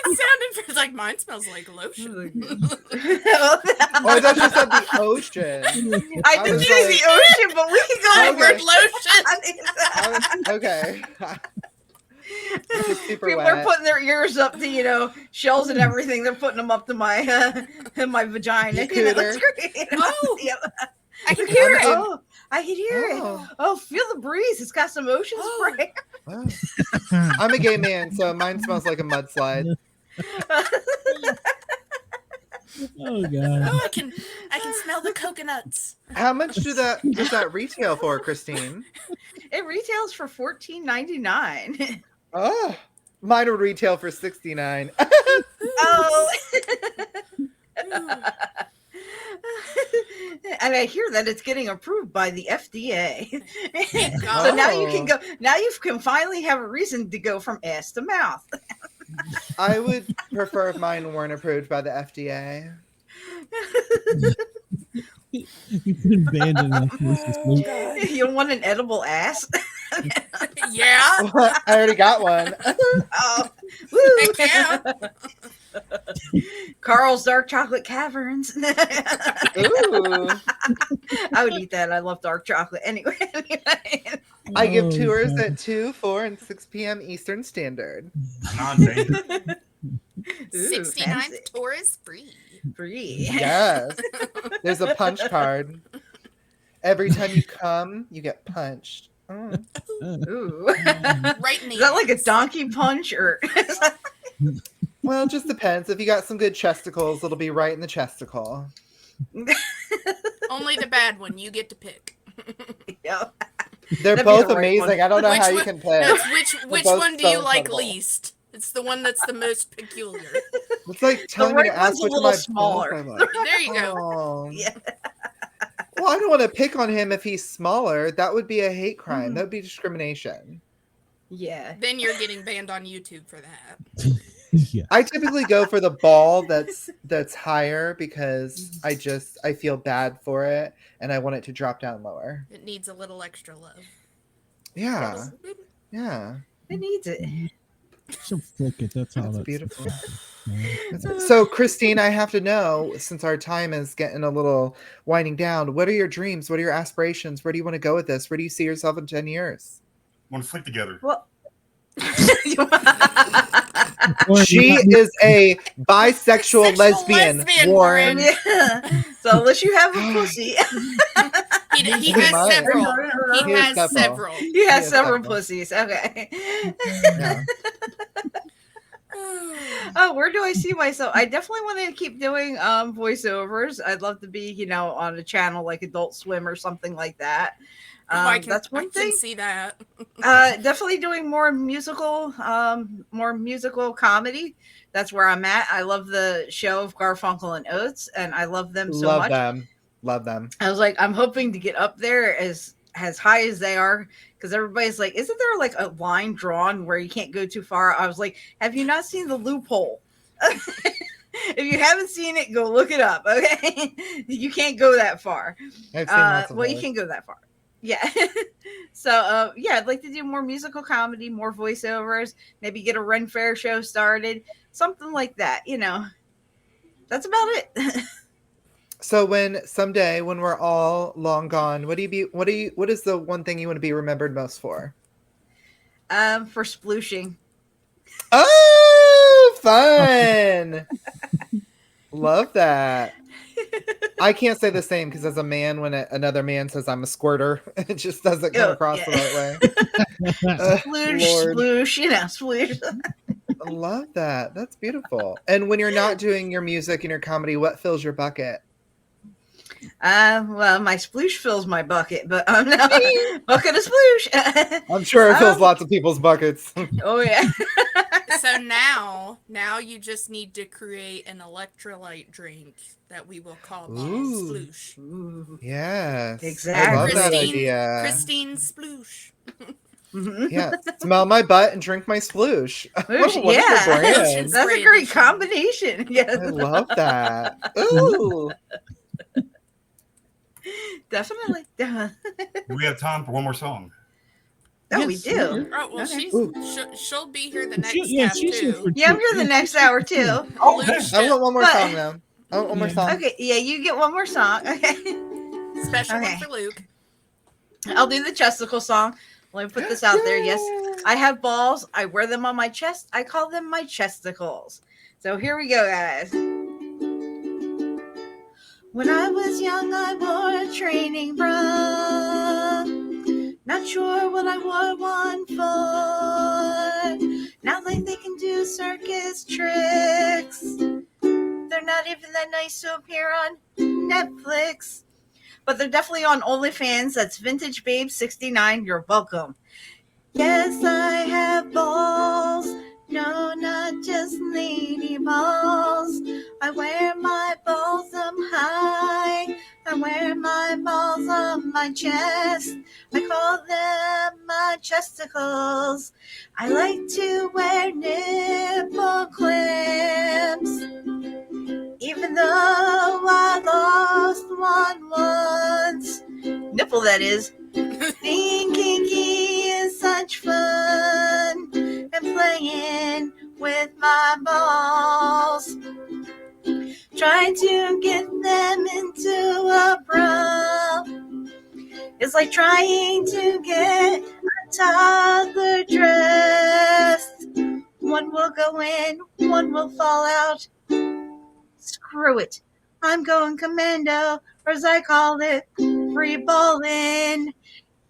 It sounded like mine smells like lotion. Oh, I thought you said the ocean. I I did was say like- the ocean, but we can go Okay. with word lotion. Okay. It's just super People wet. are putting their ears up to, you know, shells and everything. They're putting them up to my my vagina. Your You know, cooter. it's great. Oh. Yep. I can hear it. Oh, I can hear Oh. it. Oh, feel the breeze. It's got some ocean Oh. spray. Oh. I'm a gay man, so mine smells like a mudslide. Oh God. Oh, I can smell the coconuts. How much does that retail for, Kristine? It retails for $14.99. Oh, mine would retail for $69. Oh. And I hear that it's getting approved by the FDA. So now you can go. Now you can finally have a reason to go from ass to mouth. I would prefer if mine weren't approved by the FDA. You could have banned it enough voices, Luke. You don't want an edible ass? Yeah. I already got one. Oh, Heck yeah. Carl's Dark Chocolate Caverns. Ooh. I would eat that. I love dark chocolate. Anyway. I give Oh, tours God. at 2, 4, and 6 p.m. Eastern Standard. Non-dangerous. Ooh, 69 fancy. tour is free. Free. Yes. There's a punch card. Every time you come, you get punched. Mm. Ooh. Right in the Is that like a ass. donkey punch or? Well, it just depends. If you got some good chesticles, it'll be right in the chesticle. Only the bad one. You get to pick. Yeah. They're That'd be both the right amazing. one. I don't know Which how you one- can pick. No, which both one do you so like incredible. least? It's the one that's the most peculiar. It's like telling me right to ask one's a which of little my smaller. balls I like. There you go. Oh. Yeah. Well, I don't want to pick on him if he's smaller. That would be a hate crime. Mhm. That would be discrimination. Yeah. Then you're getting banned on YouTube for that. Yeah. I typically go for the ball that's higher because I feel bad for it and I want it to drop down lower. It needs a little extra love. Yeah. Yeah. It needs it. So flick it. That's all. That's That's beautiful. Yeah. So, Kristine, I have to know, since our time is getting a little winding down, what are your dreams? What are your aspirations? Where do you want to go with this? Where do you see yourself in 10 years? Want to sleep together? Well, She is a bisexual lesbian, Warren. yeah. So unless you have a pussy, He Pretty has much. several. He He has has several. several. you have Yes, several definitely. pussies. Okay. Yeah. Oh, where do I see myself? I definitely want to keep doing voiceovers. I'd love to be, on a channel like Adult Swim or something like that. That's I one can thing. see that. Definitely doing more musical comedy. That's where I'm at. I love the show of Garfunkel and Oates, and I love them so Love much. them. Love them. I was like, I'm hoping to get up there as high as they are, because everybody's like, isn't there like a line drawn where you can't go too far? I was like, have you not seen The Loophole? If you haven't seen it, go look it up. Okay, you can't go that far. I've seen lots of Well, you those. can go that far. Yeah. So yeah, I'd like to do more musical comedy, more voiceovers, maybe get a Ren Fair show started, something like that. That's about it. So someday when we're all long gone, what is the one thing you want to be remembered most for? For splooshing. Oh, fun. Love that. I can't say the same because as a man, when another man says I'm a squirter, it just doesn't come Oh, across yeah. the right way. Sploosh, Lord. sploosh, sploosh. I love that. That's beautiful. And when you're not doing your music and your comedy, what fills your bucket? Well, my sploosh fills my bucket, but I'm not bucket of sploosh. I'm sure it fills lots of people's buckets. Oh yeah. So now you just need to create an electrolyte drink that we will call Ball Sploosh. Ooh. Yes. Exactly. I love that Kristine- idea. Kristine Sploosh. Mhm. Yeah. Smell my butt and drink my sploosh. What a wonderful Yeah. brand. That's a great combination. Yes. I love that. Ooh. Definitely. Do we have time for one more song? Oh, we Yes, do. Oh well, Okay. she'll be here the next half she's here too. for Yeah, I'm here the next hour too. Oh, Sploosh I want one more But- song though. I want one more Yeah. song. Okay, yeah, you get one more song. Okay. special Okay. one for Luke. I'll do the chesticle song. Let me put this out there. Yes, I have balls. I wear them on my chest. I call them my chesticles. So here we go, guys. When I was young, I wore a training bra. Not sure what I wore one for. Now they can do circus tricks. They're not even that nice to appear on Netflix. But they're definitely on OnlyFans. That's Vintage Babe 69. You're welcome. Yes, I have balls. No, not just lady balls. I wear my balls up high. I wear my balls on my chest. I call them my chesticles. I like to wear nipple clamps. Even though I lost one once. Nipple, that is. Being kinky is such fun. And playing with my balls. Trying to get them into a bra. It's like trying to get a toddler dressed. One will go in, one will fall out. Screw it. I'm going commando, or as I call it, free balling.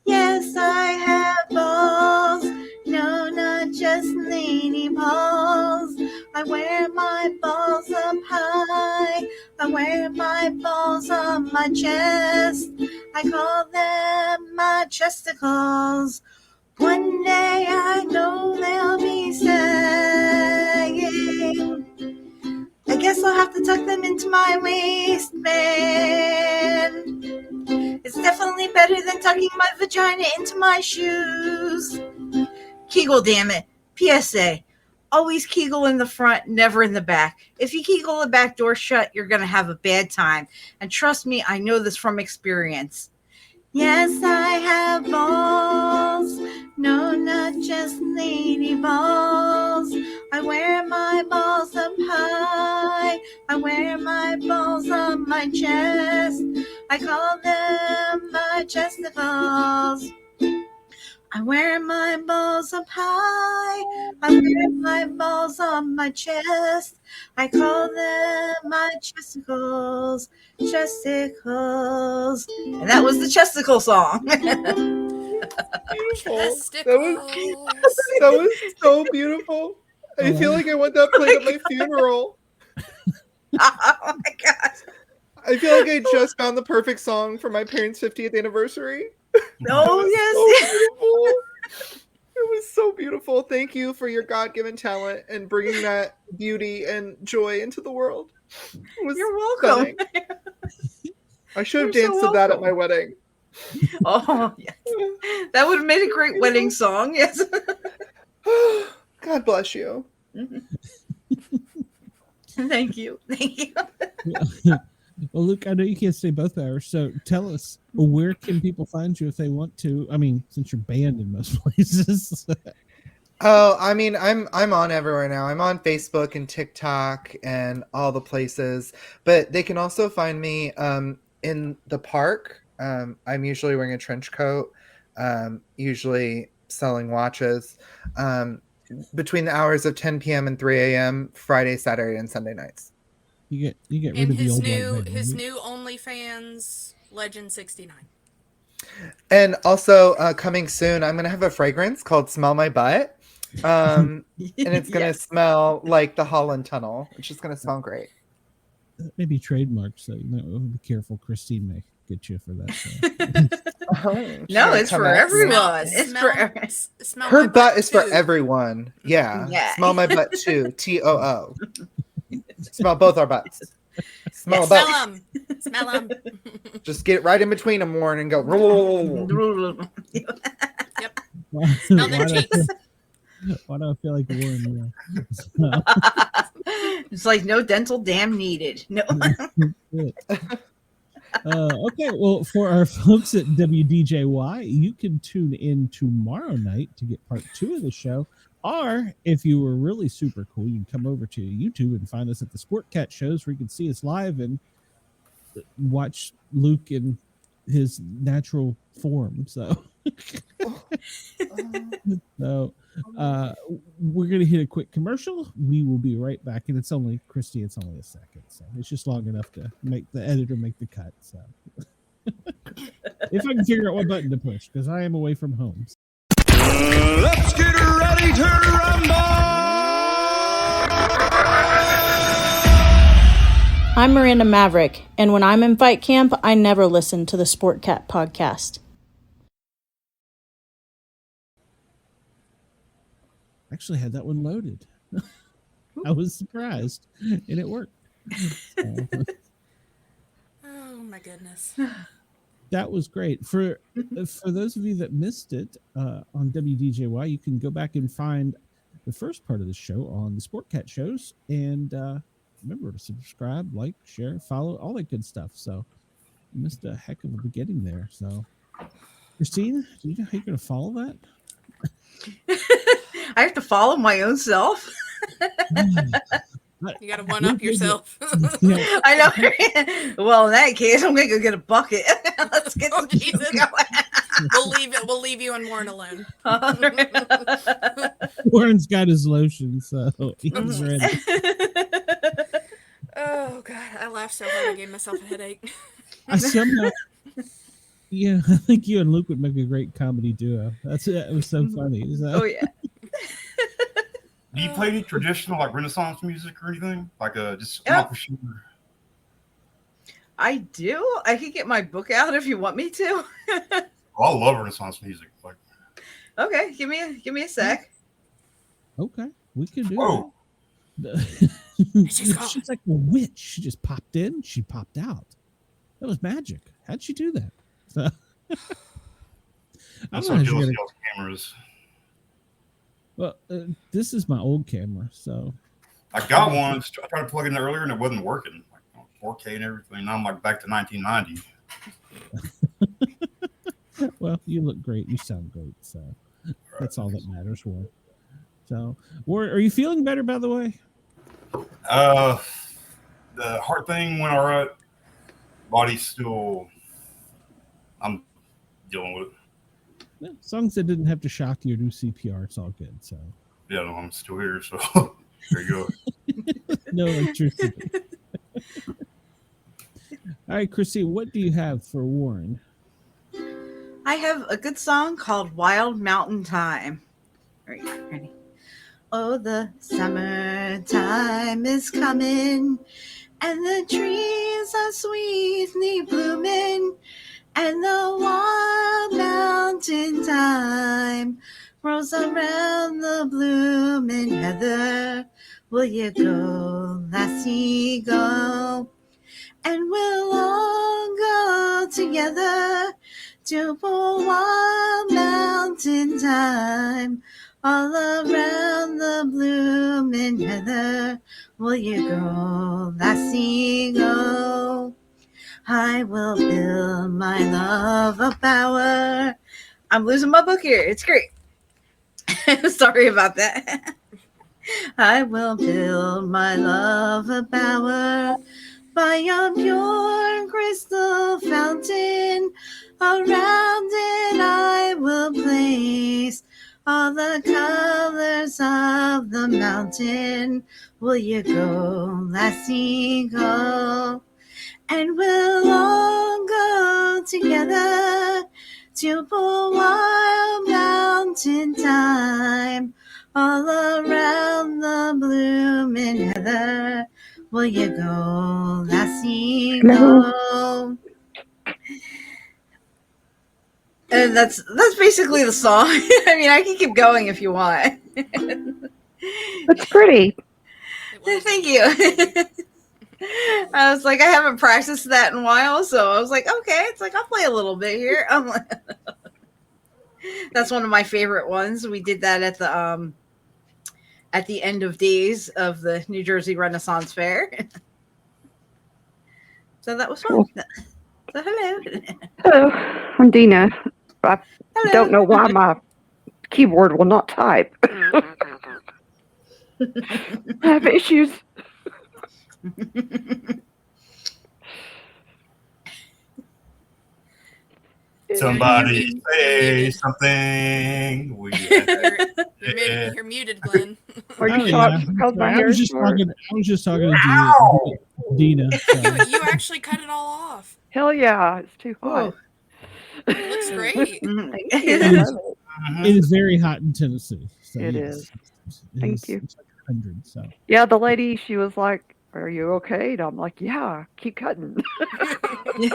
Yes, I have balls. No, not just lady balls. I wear my balls up high. I wear my balls on my chest. I call them my chesticles. One day I know they'll be sagging. I guess I'll have to tuck them into my waistband. It's definitely better than tucking my vagina into my shoes. Kegel, damn it. PSA. Always kegel in the front, never in the back. If you kegel the back door shut, you're going to have a bad time. And trust me, I know this from experience. Yes, I have balls. No, not just lady balls. I wear my balls up high. I wear my balls on my chest. I call them my chesticles. I wear my balls up high. I wear my balls on my chest. I call them my chesticles. Chesticles. And that was the chesticle song. Beautiful. That was so beautiful. I feel like I want that played at my funeral. Oh my God. I feel like I just found the perfect song for my parents' 50th anniversary. Oh, yes. It was so beautiful. Thank you for your God-given talent and bringing that beauty and joy into the world. You're welcome. Stunning. I should have danced to that at my wedding. Oh, yes. That would have made a great wedding song. Yes. God bless you. Thank you. Thank you. Well, Luke, I know you can't stay both hours, so tell us, where can people find you if they want to? I mean, since you're banned in most places. Oh, I mean, I'm on everywhere now. I'm on Facebook and TikTok and all the places. But they can also find me in the park. I'm usually wearing a trench coat, usually selling watches, between the hours of 10 p.m. and 3 a.m. Friday, Saturday, and Sunday nights. You get rid And of the old his new OnlyFans Legend 69. And also coming soon, I'm gonna have a fragrance called "Smell My Butt," and it's gonna smell like the Holland Tunnel. It's just gonna smell great. Maybe trademark, so you might be careful. Christine may get you for that. No, it's for everyone. It's for smell her my butt is for too. everyone. Yeah. Yeah. Smell my butt too. TOO. Smell both our butts. Smell Smell both. them. Smell them. Just get right in between them, Warren, and go. Yep. Smell their cheeks. Why do I feel like Warren? It's like no dental dam needed. No. Okay, well, for our folks at WDJY, you can tune in tomorrow night to get part 2 of the show. Or if you were really super cool, you can come over to YouTube and find us at the Sportcat shows where you can see us live and watch Luke in his natural form. So, we're going to hit a quick commercial. We will be right back. And it's only, Christy, it's only a second. So it's just long enough to make the editor make the cut. So if I can figure out what button to push, because I am away from home. Let's get ready to rumble! I'm Miranda Maverick, and when I'm in fight camp, I never listen to the Sportcat podcast. Actually had that one loaded. I was surprised, and it worked. Oh my goodness. That was great. For those of you that missed it on WDJY, you can go back and find the first part of the show on the Sportcat shows. And remember to subscribe, like, share, follow, all that good stuff. So you missed a heck of a beginning there. So, Christine, do you know how you're going to follow that? I have to follow my own self. You got to one up yourself. I know. Well, in that case, I'm gonna go get a bucket. Let's get some Jesus. going. We'll leave you and Warren alone. Warren's got his lotion, so he's ready. Oh God, I laughed so hard I gave myself a headache. I somehow, yeah, I think you and Luke would make a great comedy duo. It was so funny. So. Oh yeah. Do you play any traditional like Renaissance music or anything? Like just come off a shooter? I do. I could get my book out if you want me to. Oh, I love Renaissance music. Like, okay, give me a sec. Okay, we can do whoa. that. She's like a witch. She just popped in. She popped out. That was magic. How'd she do that? So, I'm so jealous of y'all's cameras. Well, this is my old camera, so I got one. I tried to plug it in earlier and it wasn't working. Like 4K and everything. Now I'm like back to 1990. well, you look great. You sound great. So that's all that matters. For. So, are you feeling better? By the way, the heart thing went all right. Body's still. I'm dealing with it. Yeah, as long as it didn't have to shock you or do CPR, it's all good. So Yeah, no, I'm still here. So there you go. no electricity. All right, Kristine, what do you have for Warren? I have a good song called Wild Mountain Time. All right, ready? Oh, the summertime is coming, and the trees are sweetly blooming, and the wild mountain thyme rolls around the blooming heather. Will you go, lassie, go? And we'll all go together to a wild mountain thyme all around the blooming heather. Will you go, lassie, go? I will build my love a bower. I'm losing my book here. It's great. Sorry about that. I will build my love a bower by a pure crystal fountain. Around it I will place all the colors of the mountain. Will you go, lassie, go? And we'll all go together to a wild mountain time all around the blooming heather. Will you go, lassie, go? And that's basically the song. I mean, I can keep going if you want. That's pretty. Thank you. I was like, I haven't practiced that in a while, so I was like, okay, it's like I'll play a little bit here. I'm like, that's one of my favorite ones. We did that at the end of days of the New Jersey Renaissance Fair. So that was fun. So hello. Hello, I'm Dina. I Hello. don't know why my keyboard will not type. I have issues. Somebody say something. You're muted, Glenn. Are you Oh, shocked yeah. because my I hair was is just short? talking to Dina. So. You actually cut it all off. Hell yeah, it's too hot. It looks great. Thank you. It I is- love it. It is very hot in Tennessee. So It yes, is. it Thank is- you. It's like 100. So Yeah, the lady, she was like, "Are you okay?" And I'm like, "Yeah, keep cutting." Yeah,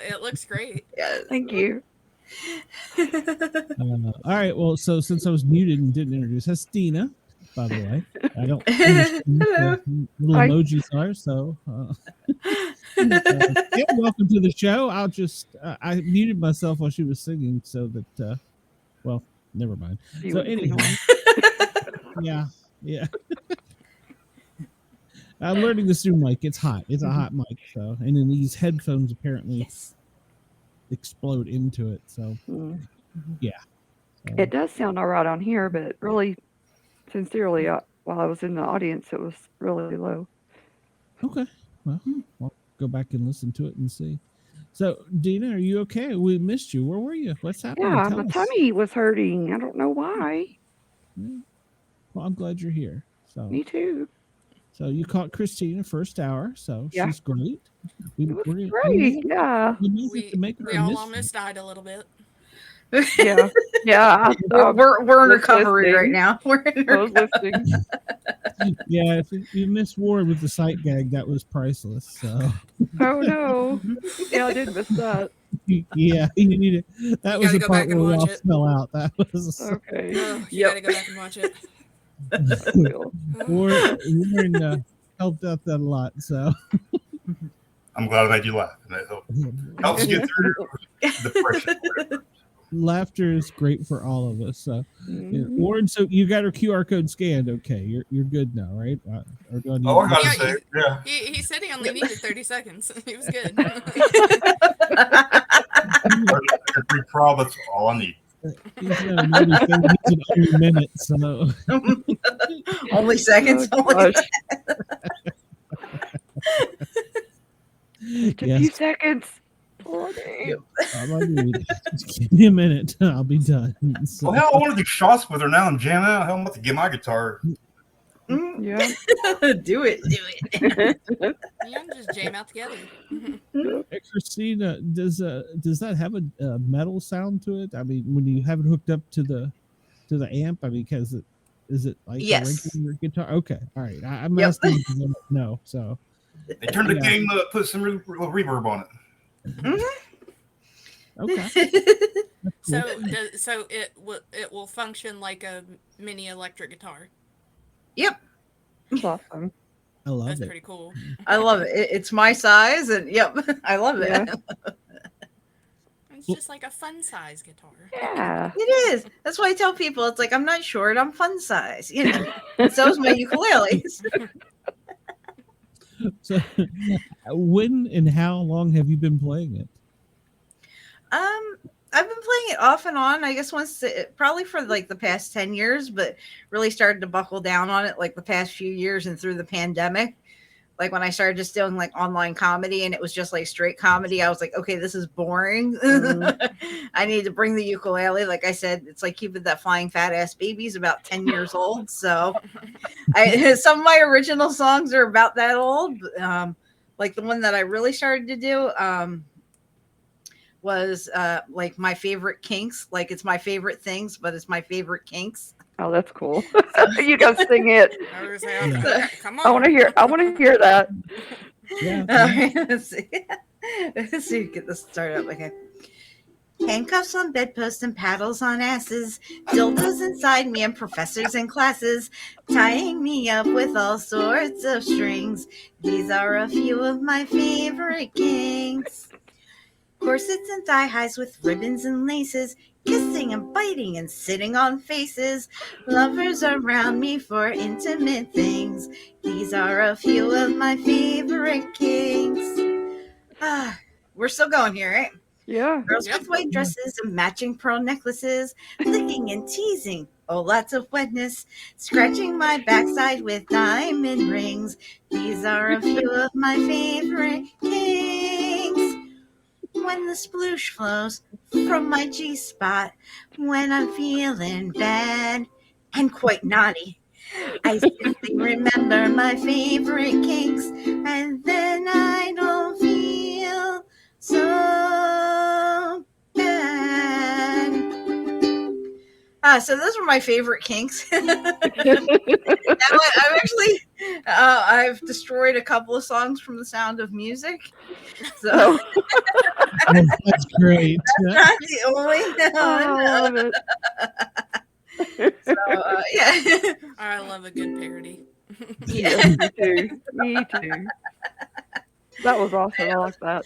it looks great. Thank you. all right. Well, so since I was muted and didn't introduce, that's Dina. By the way, I don't understand what the little Hi. emojis are. So yeah, welcome to the show. I'll just I muted myself while she was singing so that well, never mind. You So wouldn't be anyhow, annoying. yeah. I'm learning this new mic. It's hot. It's a hot mic. So, and then these headphones apparently explode into it. So, Mm. yeah. So, It does sound all right on here, but really, sincerely, while I was in the audience, it was really low. okay. Well, I'll go back and listen to it and see. So, Dina, are you okay? We missed you. Where were you? What's happening? Yeah, Tell my us. tummy was hurting. I don't know why. Yeah. Well, I'm glad you're here. So, Me too. so you caught Kristine first hour. So Yeah. she's great. It was great. Yeah. We all almost died a little bit. Yeah. Yeah. We're in was recovery right listening. now. We're in I was recovery. listening. Yeah, if you missed Ward with the sight gag, that was priceless. So Oh no. Yeah, I did miss that. yeah, you need it. That You was gotta the go part back and where we watch all it. fell out. That was Okay. Oh, you gotta go back and watch it. I will. Warren helped out that a lot. So I'm glad I made you laugh. And that helps get through depression. laughter is great for all of us. So, Mhm. Warren, so you got our QR code scanned. Okay, you're good now, right? Or do I need Oh, I gotta Yeah, say, yeah. He said he only needed 30 seconds. He was good. Free trial, that's all I need. He's got another thing. He's an only minute, so Only seconds. Oh, Only gosh. Just a few yes. seconds. Bloody. Just give me a minute. I'll be done. So, Well, hell, I want to do shots with her now and jam out. Hell, I'm about to get my guitar. Yeah. do it. Yeah, just jam out together. hey, Christina, does that have a metal sound to it? I mean, when you have it hooked up to the amp, I mean, because is it like Yes. a regular guitar? Okay, all right. I'm Yep. asking because I don't know. So They turned the Yeah. game up, put some reverb on it. okay. So it will function like a mini electric guitar. Yep. That's awesome. I love That's it. pretty cool. I love it. It's my size, and yep, I love it. Yeah. It's just like a fun size guitar. Yeah. It is. That's why I tell people it's like I'm not short, I'm fun size. You know. And so is my ukuleles. So, when and how long have you been playing it? I've been playing it off and on. I guess probably for like the past 10 years, but really started to buckle down on it like the past few years and through the pandemic. Like when I started just doing like online comedy and it was just like straight comedy, I was like, okay, this is boring. I need to bring the ukulele. Like I said, it's like keeping that flying fat ass baby's about 10 years old. So some of my original songs are about that old. Like the one that I really started to do was like my favorite kinks. Like it's my favorite things, but it's my favorite kinks. Oh, that's cool. You gotta sing it. I was saying, Yeah. come on. I want to hear that. Yeah. All right, let's see. Let's see. Get this started up. Okay. Handcuffs on bedposts and paddles on asses, dildos inside me and professors in classes, tying me up with all sorts of strings. These are a few of my favorite kinks. Corsets and thigh highs with ribbons and laces, kissing and biting and sitting on faces. Lovers around me for intimate things. These are a few of my favorite kinks. We're still going here, right? Yeah. Girls with white dresses and matching pearl necklaces, licking and teasing, oh, lots of wetness, scratching my backside with diamond rings. These are a few of my favorite kinks. When the sploosh flows from my G-spot, when I'm feeling bad and quite naughty, I simply remember my favorite kinks, and then I don't feel so bad. So those were my favorite kinks. I've destroyed a couple of songs from The Sound of Music. So That's great. not the only one. I love it. So, yeah. I love a good parody. Yeah. Me too. Me too. That was awesome. I like that.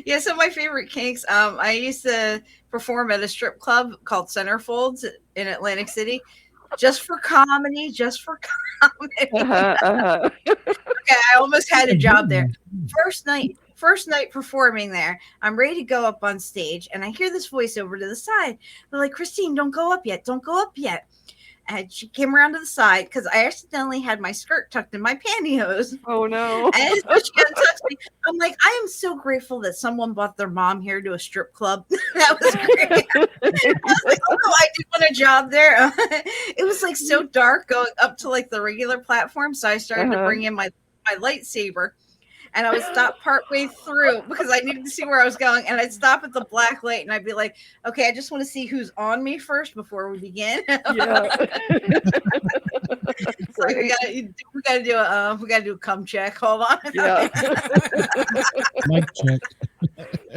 Yeah, so my favorite kinks. I used to perform at a strip club called Centerfolds in Atlantic City, just for comedy. Okay, I almost had a job there. First night performing there, I'm ready to go up on stage, and I hear this voice over to the side. They're like, "Kristine, don't go up yet. Don't go up yet." And she came around to the side because I accidentally had my skirt tucked in my pantyhose. Oh no. And so she untouched me. I'm like, I am so grateful that someone brought their mom here to a strip club. That was great. I was like, oh no, I did want a job there. It was like so dark going up to like the regular platform. So I started to bring in my lightsaber. And I would stop partway through because I needed to see where I was going. And I'd stop at the black light and I'd be like, okay, I just want to see who's on me first before we begin. Yeah. So we gotta do a cum check. Hold on. Yeah. Mic check.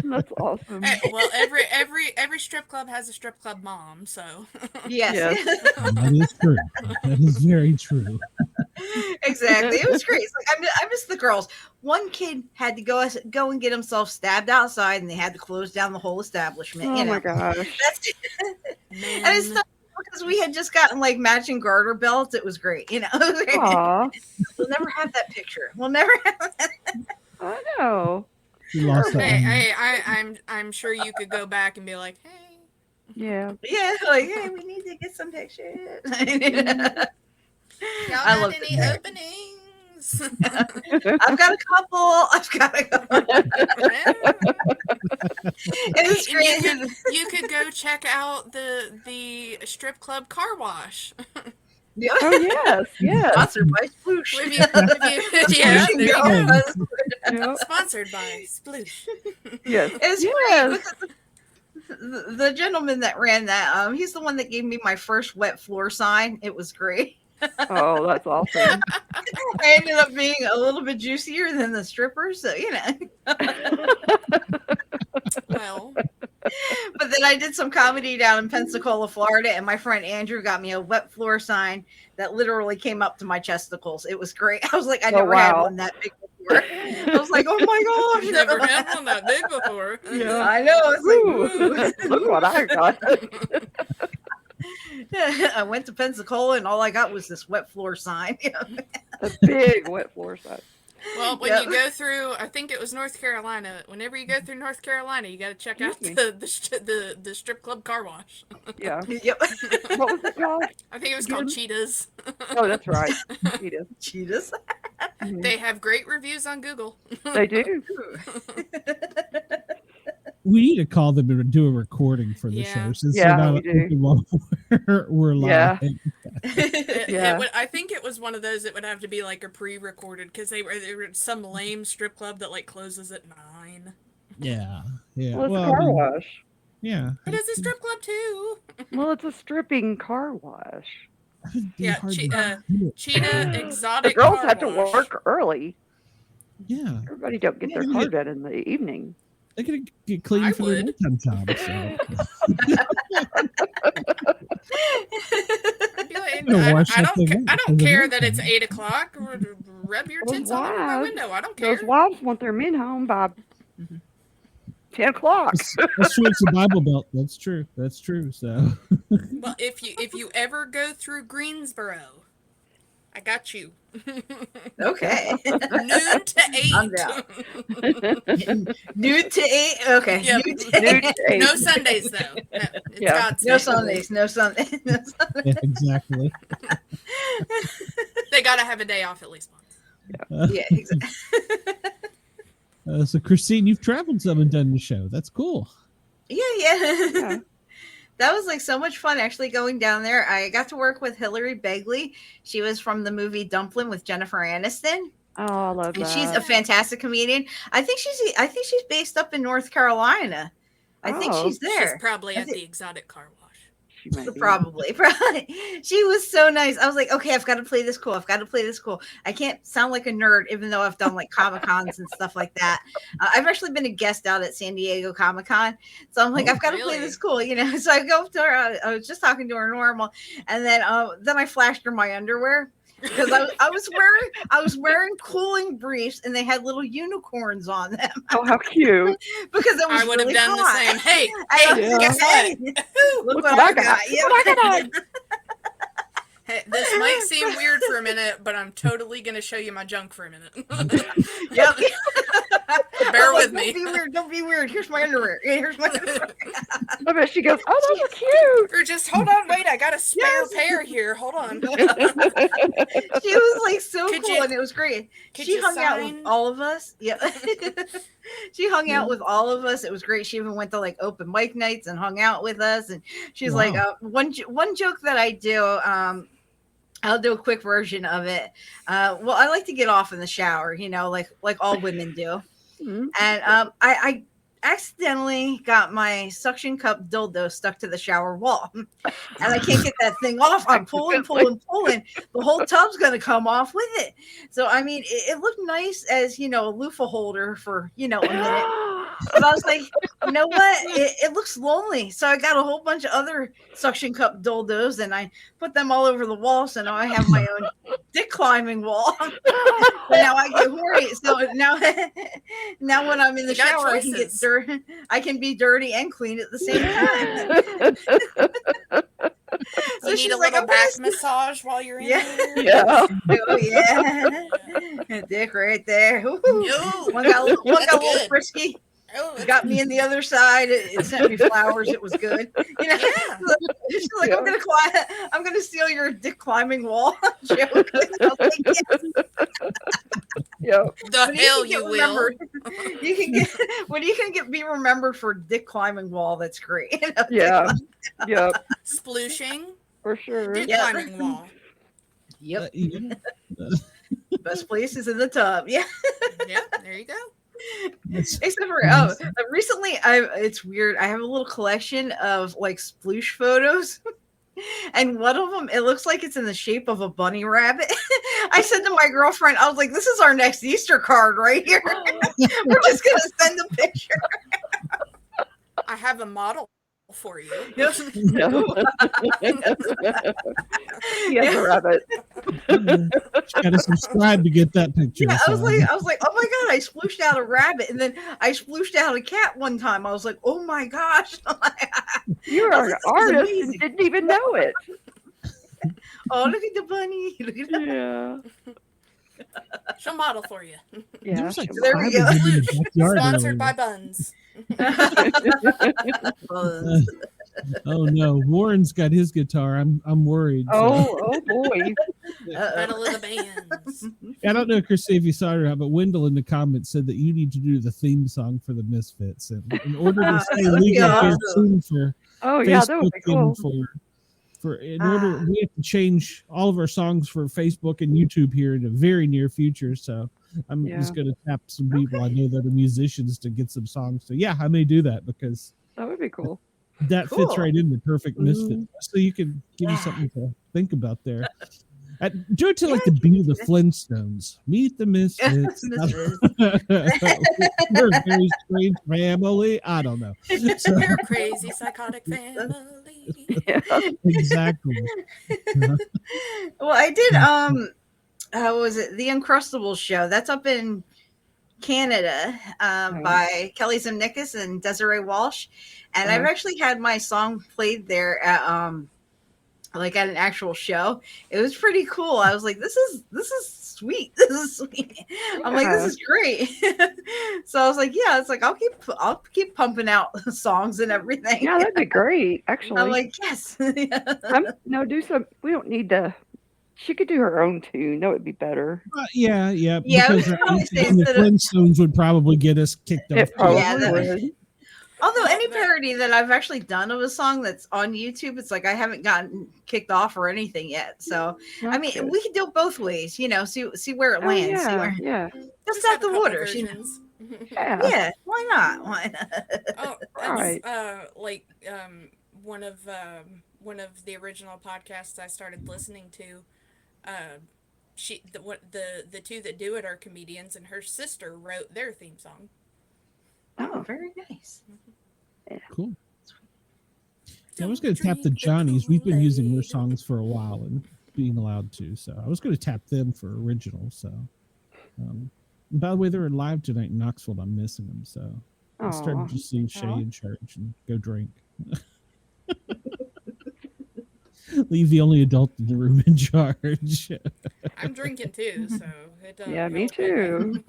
That's awesome. Well, every strip club has a strip club mom, so Yes. Yes. That is true. That is very true. Exactly. It was great. It's like I miss the girls. One kid had to go and get himself stabbed outside, and they had to close down the whole establishment. Oh you know? my gosh. That's and it's not because we had just gotten like matching garter belts. It was great. You know. Aw, We'll never have that picture. We'll never have that. I know. You lost that one. Hey, I'm sure you could go back and be like, hey. Yeah. Yeah, like, hey, we need to get some pictures. Y'all I got love any that. openings? I've got a couple. It was great. You could go check out the strip club car wash. Yeah. Oh yes, yes. Sponsored by Sploosh. Yeah, there you go. Yep. Sponsored by Sploosh. Yes. It's Yes. great. The gentleman that ran that, he's the one that gave me my first wet floor sign. It was great. Oh, that's awesome. I ended up being a little bit juicier than the strippers, so you know. Well, But then I did some comedy down in Pensacola, Florida, and my friend Andrew got me a wet floor sign that literally came up to my chesticles. It was great. I was like, I never had wow. one that big before. I was like, oh my gosh. never had one that big before. Yeah. I know. It's like, Look what I got. I went to Pensacola and all I got was this wet floor sign. A big wet floor sign. Well, when Yep. you go through, I think it was North Carolina. Whenever you go through North Carolina, you got to check out the strip club car wash. Yeah. Yep. What was it called? I think it was called Cheetahs. Oh, that's right. Cheetahs. Cheetahs. Mhm. They have great reviews on Google. They do. We need to call them and do a recording for the Yeah. show. Since Yeah, they're not we do. open while we're live. Yeah. It would, I think it was one of those that would have to be like a pre-recorded because they were some lame strip club that like closes at 9. Yeah. Yeah. Well, it's Well, a I car mean, wash. yeah. It is a strip club too. Well, it's a stripping car wash. It'd be Yeah, hard to do it. Cheetah The exotic. girls car have to wash. work early. Yeah. Everybody don't get Yeah, their you car get- done in the evening. They could get clean I for their would. nighttime job. So. I'd be like, gonna wash I that thing don't, up I for don't the care night that it's time. 8 o'clock. Rub your Those tits all over my wives- window. I don't care. Those wives want their men home by 10 o'clock. That's true. It's a Bible Belt. That's true. That's true. So. Well, if you ever go through Greensboro, I got you. Okay. Noon to 8. I'm down. Nude to 8. Okay. Yep. Nude to Nude 8. to 8. No Sundays though. No, it's Yeah. God's No day. Sundays. No Sundays. No Sundays. Yeah, exactly. They gotta have a day off at least once. Yeah, exactly. So, Kristine, you've traveled some and done the show. That's cool. Yeah. Yeah. That was like so much fun actually going down there. I got to work with Hillary Begley. She was from the movie Dumpling with Jennifer Aniston. Oh, I love And that. she's a fantastic comedian. I think she's based up in North Carolina. I think Oh. she's there. She's probably I at thi- the exotic car wash. She might be. Probably. She was so nice. I was like, okay, I've got to play this cool. I can't sound like a nerd, even though I've done like Comic Cons and stuff like that. I've actually been a guest out at San Diego Comic Con. So I'm like, Oh, I've got to play really? this cool, you know? So I go up to her. I was just talking to her normal. And then I flashed her my underwear. Because I was wearing cooling briefs and they had little unicorns on them Oh, how cute. because it was I would really have done hot. the same. Hey, I hey, was guess like, what? hey, look what I got. Yeah. Look what I got. Hey, this might seem weird for a minute, but I'm totally gonna show you my junk for a minute. Yep. Bear I'm with like, me. Don't be weird. Here's my underwear. Yeah, here's my underwear. I bet she goes, oh, those are cute. Or just hold on, wait, I got a spare Yes. pair here. Hold on. She was like so Could cool you- and it was great. could She you hung out with sign? all of us. Yep. She hung out with all of us. It was great. She even went to like open mic nights and hung out with us. And she's like, Wow. one joke that I do, I'll do a quick version of it. Well, I like to get off in the shower, you know, like all women do. Mhm. And I accidentally got my suction cup dildo stuck to the shower wall. And I can't get that thing off. I'm pulling. The whole tub's going to come off with it. So, I mean, it looked nice as, you know, a loofah holder for, you know, a minute. But I was like, you know what? It looks lonely. So I got a whole bunch of other suction cup dildos and I put them all over the wall. So now I have my own dick climbing wall. So now I get horny. So now when I'm in the shower, I can get dirty. I can be dirty and clean at the same time. So you need a little back massage while you're in there. Yeah. Oh yeah. Dick right there. One got a little frisky. Got me in the other side. It sent me flowers. It was good. You know, she's like, I'm gonna steal your dick climbing wall joke. Like, yes. Yeah. The hell you will. You can get when you can be remembered for dick climbing wall. That's great. You know, Yeah. Yeah. Splooshing. For sure. Dick climbing wall. Yep. Best place is in the tub. Yeah. Yeah. There you go. Except for recently it's weird. I have a little collection of like sploosh photos. And one of them, it looks like it's in the shape of a bunny rabbit. I said to my girlfriend, I was like, this is our next Easter card right here. We're just going to send a picture. I have a model for you. Yes. Yes, a rabbit. Got to subscribe to get that picture. Yeah, I was like, oh my God, I splooshed out a rabbit. And then I splooshed out a cat one time. I was like, oh my gosh. You're an artist and didn't even know it. Oh, look at the bunny. Look at that. Yeah. She'll model for you. Yeah. Like There we go. Sponsored by Buns. Oh no, Warren's got his guitar. I'm worried. Oh boy. Battle of the Bands. I don't know, Christy, if you saw it or not, but Wendell in the comments said that you need to do the theme song for the Misfits, and in order to stay legal here soon for yeah, that would be cool. In order, we have to change all of our songs for Facebook and YouTube here in the very near future. So I'm just going to tap some people I know that are musicians to get some songs. So yeah, I may do that because that would be cool. That fits right in the perfect Misfit. So you can give you something to think about there. Do it to like the beat of the Flintstones. Meet the Misfits. We're a very strange family. I don't know. So, we're a crazy psychotic family. Exactly. Well, I did how was it? The Uncrustables show. That's up in Canada by Kelly Zemnikas and Desiree Walsh. And I've actually had my song played there at like at an actual show. It was pretty cool. I was like, this is sweet. This is sweet. I'm like, this is great. So I was like, yeah, it's like I'll keep pumping out songs and everything. Yeah, that'd be great. Actually, I'm like, yes. No, do some. We don't need to. She could do her own tune. That would be better. Yeah. Because the Flintstones would probably get us kicked off. It probably would. Although any parody that I've actually done of a song that's on YouTube, it's like I haven't gotten kicked off or anything yet. So I mean, we can do it both ways, you know. See where it lands. Test out the waters, you know. Yeah, why not? Why not? Right. Like one of the original podcasts I started listening to, the two that do it are comedians, and her sister wrote their theme song. Oh, very nice. Yeah. Cool. I was going to tap the Johnnies. We've been using their songs for a while and being allowed to. So I was going to tap them for original. So, by the way, they're live tonight in Knoxville. I'm missing them. So I started to see Shay in church and go drink. Leave the only adult in the room in charge. I'm drinking too, so it doesn't. Yeah, me too.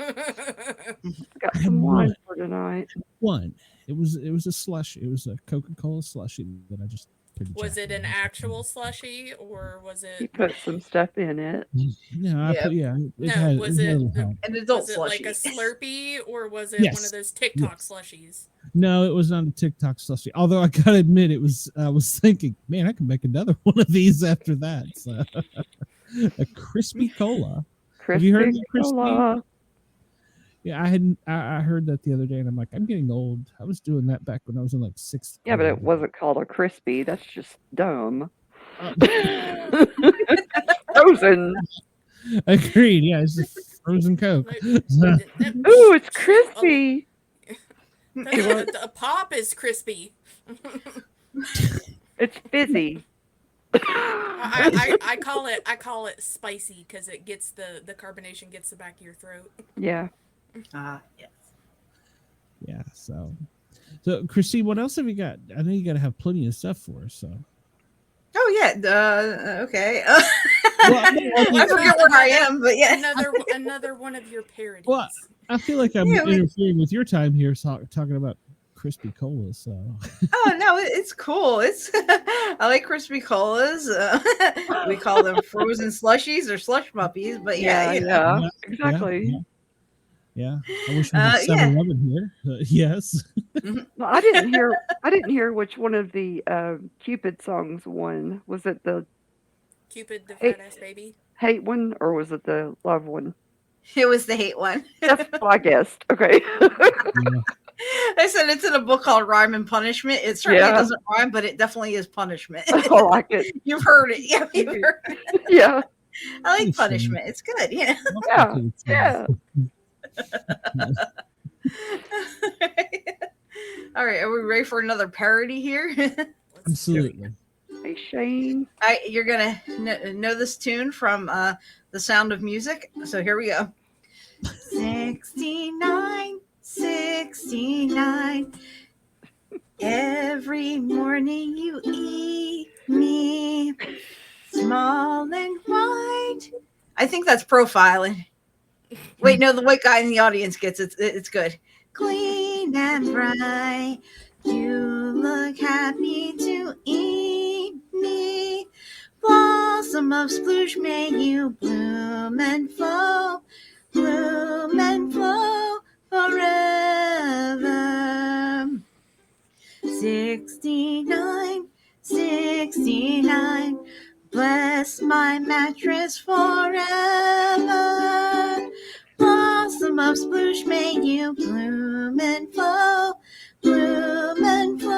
Got some wine for tonight. It was a slushie. It was a Coca-Cola slushie that I just. Was it an actual slushie or was it? You put some stuff in it. No, was it an adult slushie? Like a Slurpee or was it one of those TikTok slushies? No, it was not a TikTok slushie. Although I gotta admit, I was thinking, man, I can make another one of these after that. So, a crispy cola. Have you heard of crispy cola? Yeah, I heard that the other day, and I'm like, I'm getting old. I was doing that back when I was in like 6th grade. Yeah, but it wasn't called a crispy. That's just dumb. Frozen. Agreed. Yeah, it's just frozen Coke. Ooh, it's crispy. The pop is crispy. It's fizzy. I call it spicy because it gets the carbonation gets the back of your throat. Yeah. Yes. Yeah. So Kristine, what else have you got? I know you got to have plenty of stuff for us. So. Oh yeah. Okay. Well, I forget where I am, but yeah. Another one of your parodies. Well, I feel like I'm interfering with your time here, talking about crispy colas. So. Oh no, it's cool. It's I like crispy colas. We call them frozen slushies or slush puppies, but yeah. Exactly. Yeah. I wish we had 7-Eleven here. Yes. Well, I didn't hear which one of the Cupid songs won. Was it the Cupid the fat ass baby? Hate one, or was it the love one? It was the hate one. That's what I guessed. Okay. I said it's in a book called Rhyme and Punishment. It certainly doesn't rhyme, but it definitely is punishment. I like it. You've heard it. Yeah, you've heard it. Yeah. I like punishment. It's good. Yeah. Yeah. All right. Are we ready for another parody here? Absolutely. Hey, Shane. You're going to know this tune from The Sound of Music. So here we go. 69, 69. Every morning you eat me, small and white. I think that's profiling. Wait, no, the white guy in the audience gets it. It's good. Clean and bright, you look happy to eat me. Blossom of sploosh, may you bloom and flow forever. 69, 69, bless my mattress forever. Blossom of sploosh, may you bloom and flow forever.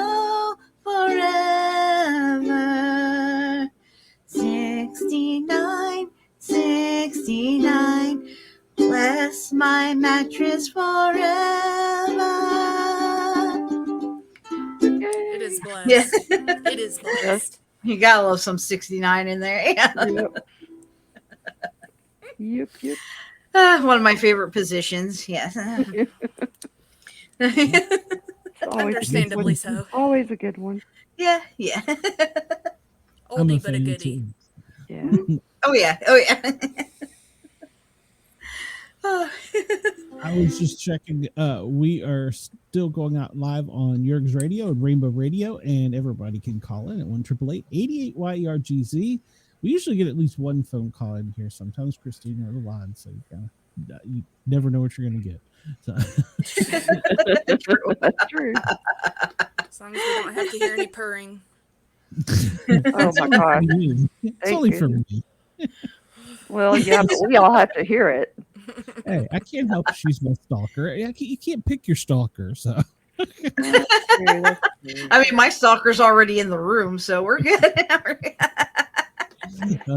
69, 69, bless my mattress forever. It is blessed. Yeah. It is blessed. You gotta love some 69 in there. Yeah. Yep. One of my favorite positions. Yes. Understandably so. Always a good one. Yeah. Oldie but a goodie. Yeah. Oh yeah. I was just checking. We are still going out live on Yerg's Radio and Rainbow Radio, and everybody can call in at 1-888-88-YERGZ. We usually get at least one phone call in here. Sometimes Kristine or Lon, so you never know what you're going to get. So. That's true. As long as we don't have to hear any purring. Oh my God. It's only for me. Well, yeah, but we all have to hear it. Hey, I can't help if she's my stalker. You can't pick your stalker, so. I mean, my stalker's already in the room, so we're good.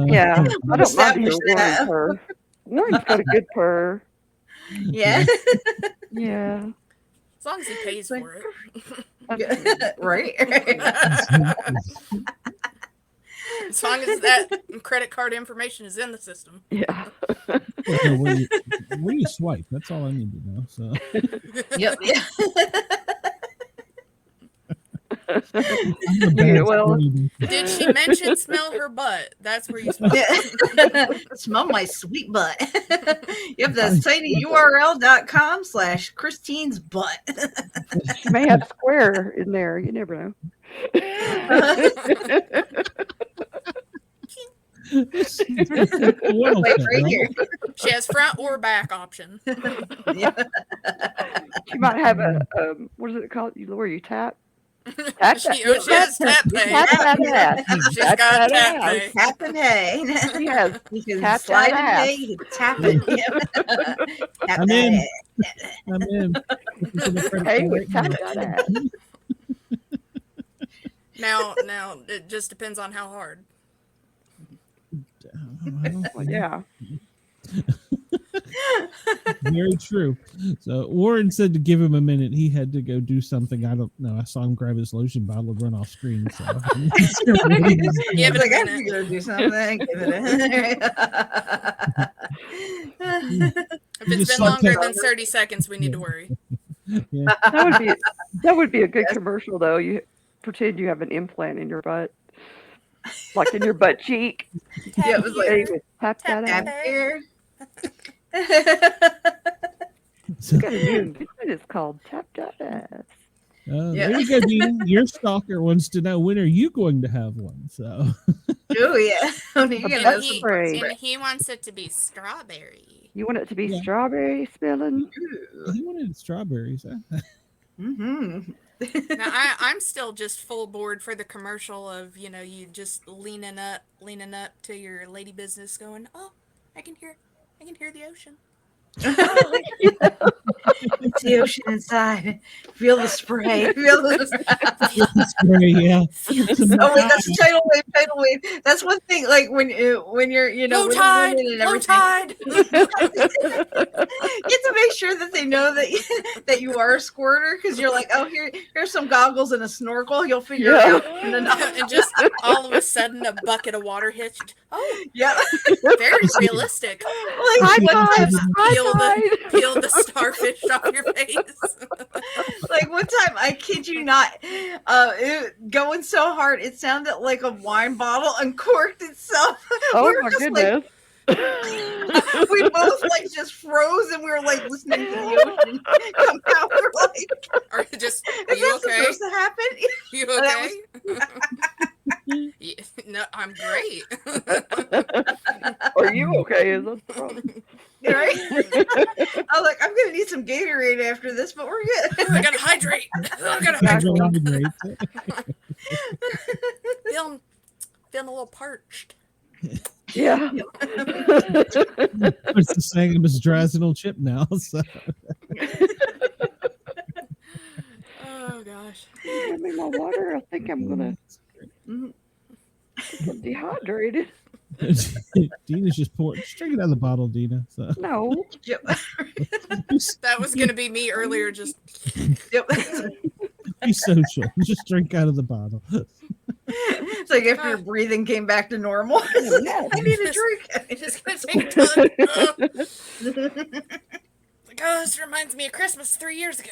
Yeah, I don't mind your Warren's purr. Warren's got a good purr. Yeah. Yeah. As long as he pays for it. Right. As long as that credit card information is in the system. Yeah. Where you swipe, that's all I need to know. So. Yep. Yeah. Well, did she mention smell her butt? That's where you smell. Yeah. Smell my sweet butt. Yep, that's tinyurl.com/Kristine's butt. She may have square in there. You never know. Wait, right here. She has front or back option. Yeah. She might have a what is it called? Where you tap? Tap She has tap pay. Tap that ass. She's got tap pay. Tap and hey. She has. You can Tap slide that and ass. hey, you can tap it. Tap I'm that in. ass. I'm in. Hey, we tap that ass. Now, it just depends on how hard. Well, yeah. Very true. So Warren said to give him a minute. He had to go do something. I don't know. I saw him grab his lotion bottle and run off screen. So Yeah, but I have to go do something. Give it a If it's been longer than 30 seconds, we need to worry. Yeah. That would be a good commercial though. You pretend you have an implant in your butt, like in your butt cheek. Yeah, it was like tap that tap out. here. So, Got a new invention. It's called tap that ass. Yeah. There you go, Dina. Your stalker wants to know, when are you going to have one? So Oh yeah. You're gonna have some Spray. And he wants it to be strawberry. You want it to be Yeah. strawberry smelling? he wanted strawberries. Huh? Mm-hmm. Now I'm still just full board for the commercial of, you know, you just leaning up to your lady business going, oh, I can hear the ocean. It's the ocean inside. Feel the spray. Feel the Spray, yeah. Oh wait, that's tidal wave. That's one thing. Like when you're, you know, Low with tide, women and low everything, tide. you have to make sure that they know that you are a squirter, because you're like, oh, here's some goggles and a snorkel. You'll figure it out. And just all of a sudden a bucket of water hit. Oh, Yeah. very realistic. Like one time, Peel the starfish off your face. like one time, I kid you not, going so hard, it sounded like a wine bottle uncorked itself. Oh We were my just goodness. we both like just froze, and we were like listening to the ocean come out. We're like, Are you just, are is you that okay? supposed to happen? You That okay? Yeah, no, I'm great. Are you okay? Is that the problem? Right? I was like, I'm gonna need some Gatorade after this, but we're good. I gotta hydrate. I gotta Exactly. hydrate. Great. Feeling a little parched. Yeah. It's the saying, I'm as dry as an old chip now. So Oh gosh. Give me my water. I think I'm gonna get dehydrated. Dina's just pouring. Just drink it out of the bottle, Dina. So No. Yep. That was gonna be me earlier. Just Yep. be social. Just drink out of the bottle. It's like after your breathing came back to normal. I need a drink. it's just gonna take time. Like, oh, this reminds me of Christmas 3 years ago.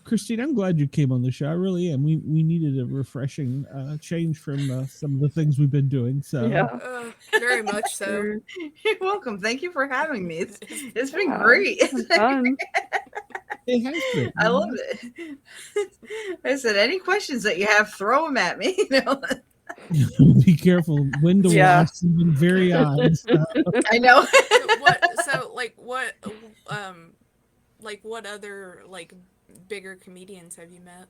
Kristine, I'm glad you came on the show. I really am. We needed a refreshing change from some of the things we've been doing. So Yeah. Very much so. You're welcome. Thank you for having me. It's been Yeah, great. it's fun. it has been. I love it. I said, any questions that you have, throw them at me. You know? Be careful. Wind to Yeah. wasp and very eyes. I know. What other like bigger comedians have you met?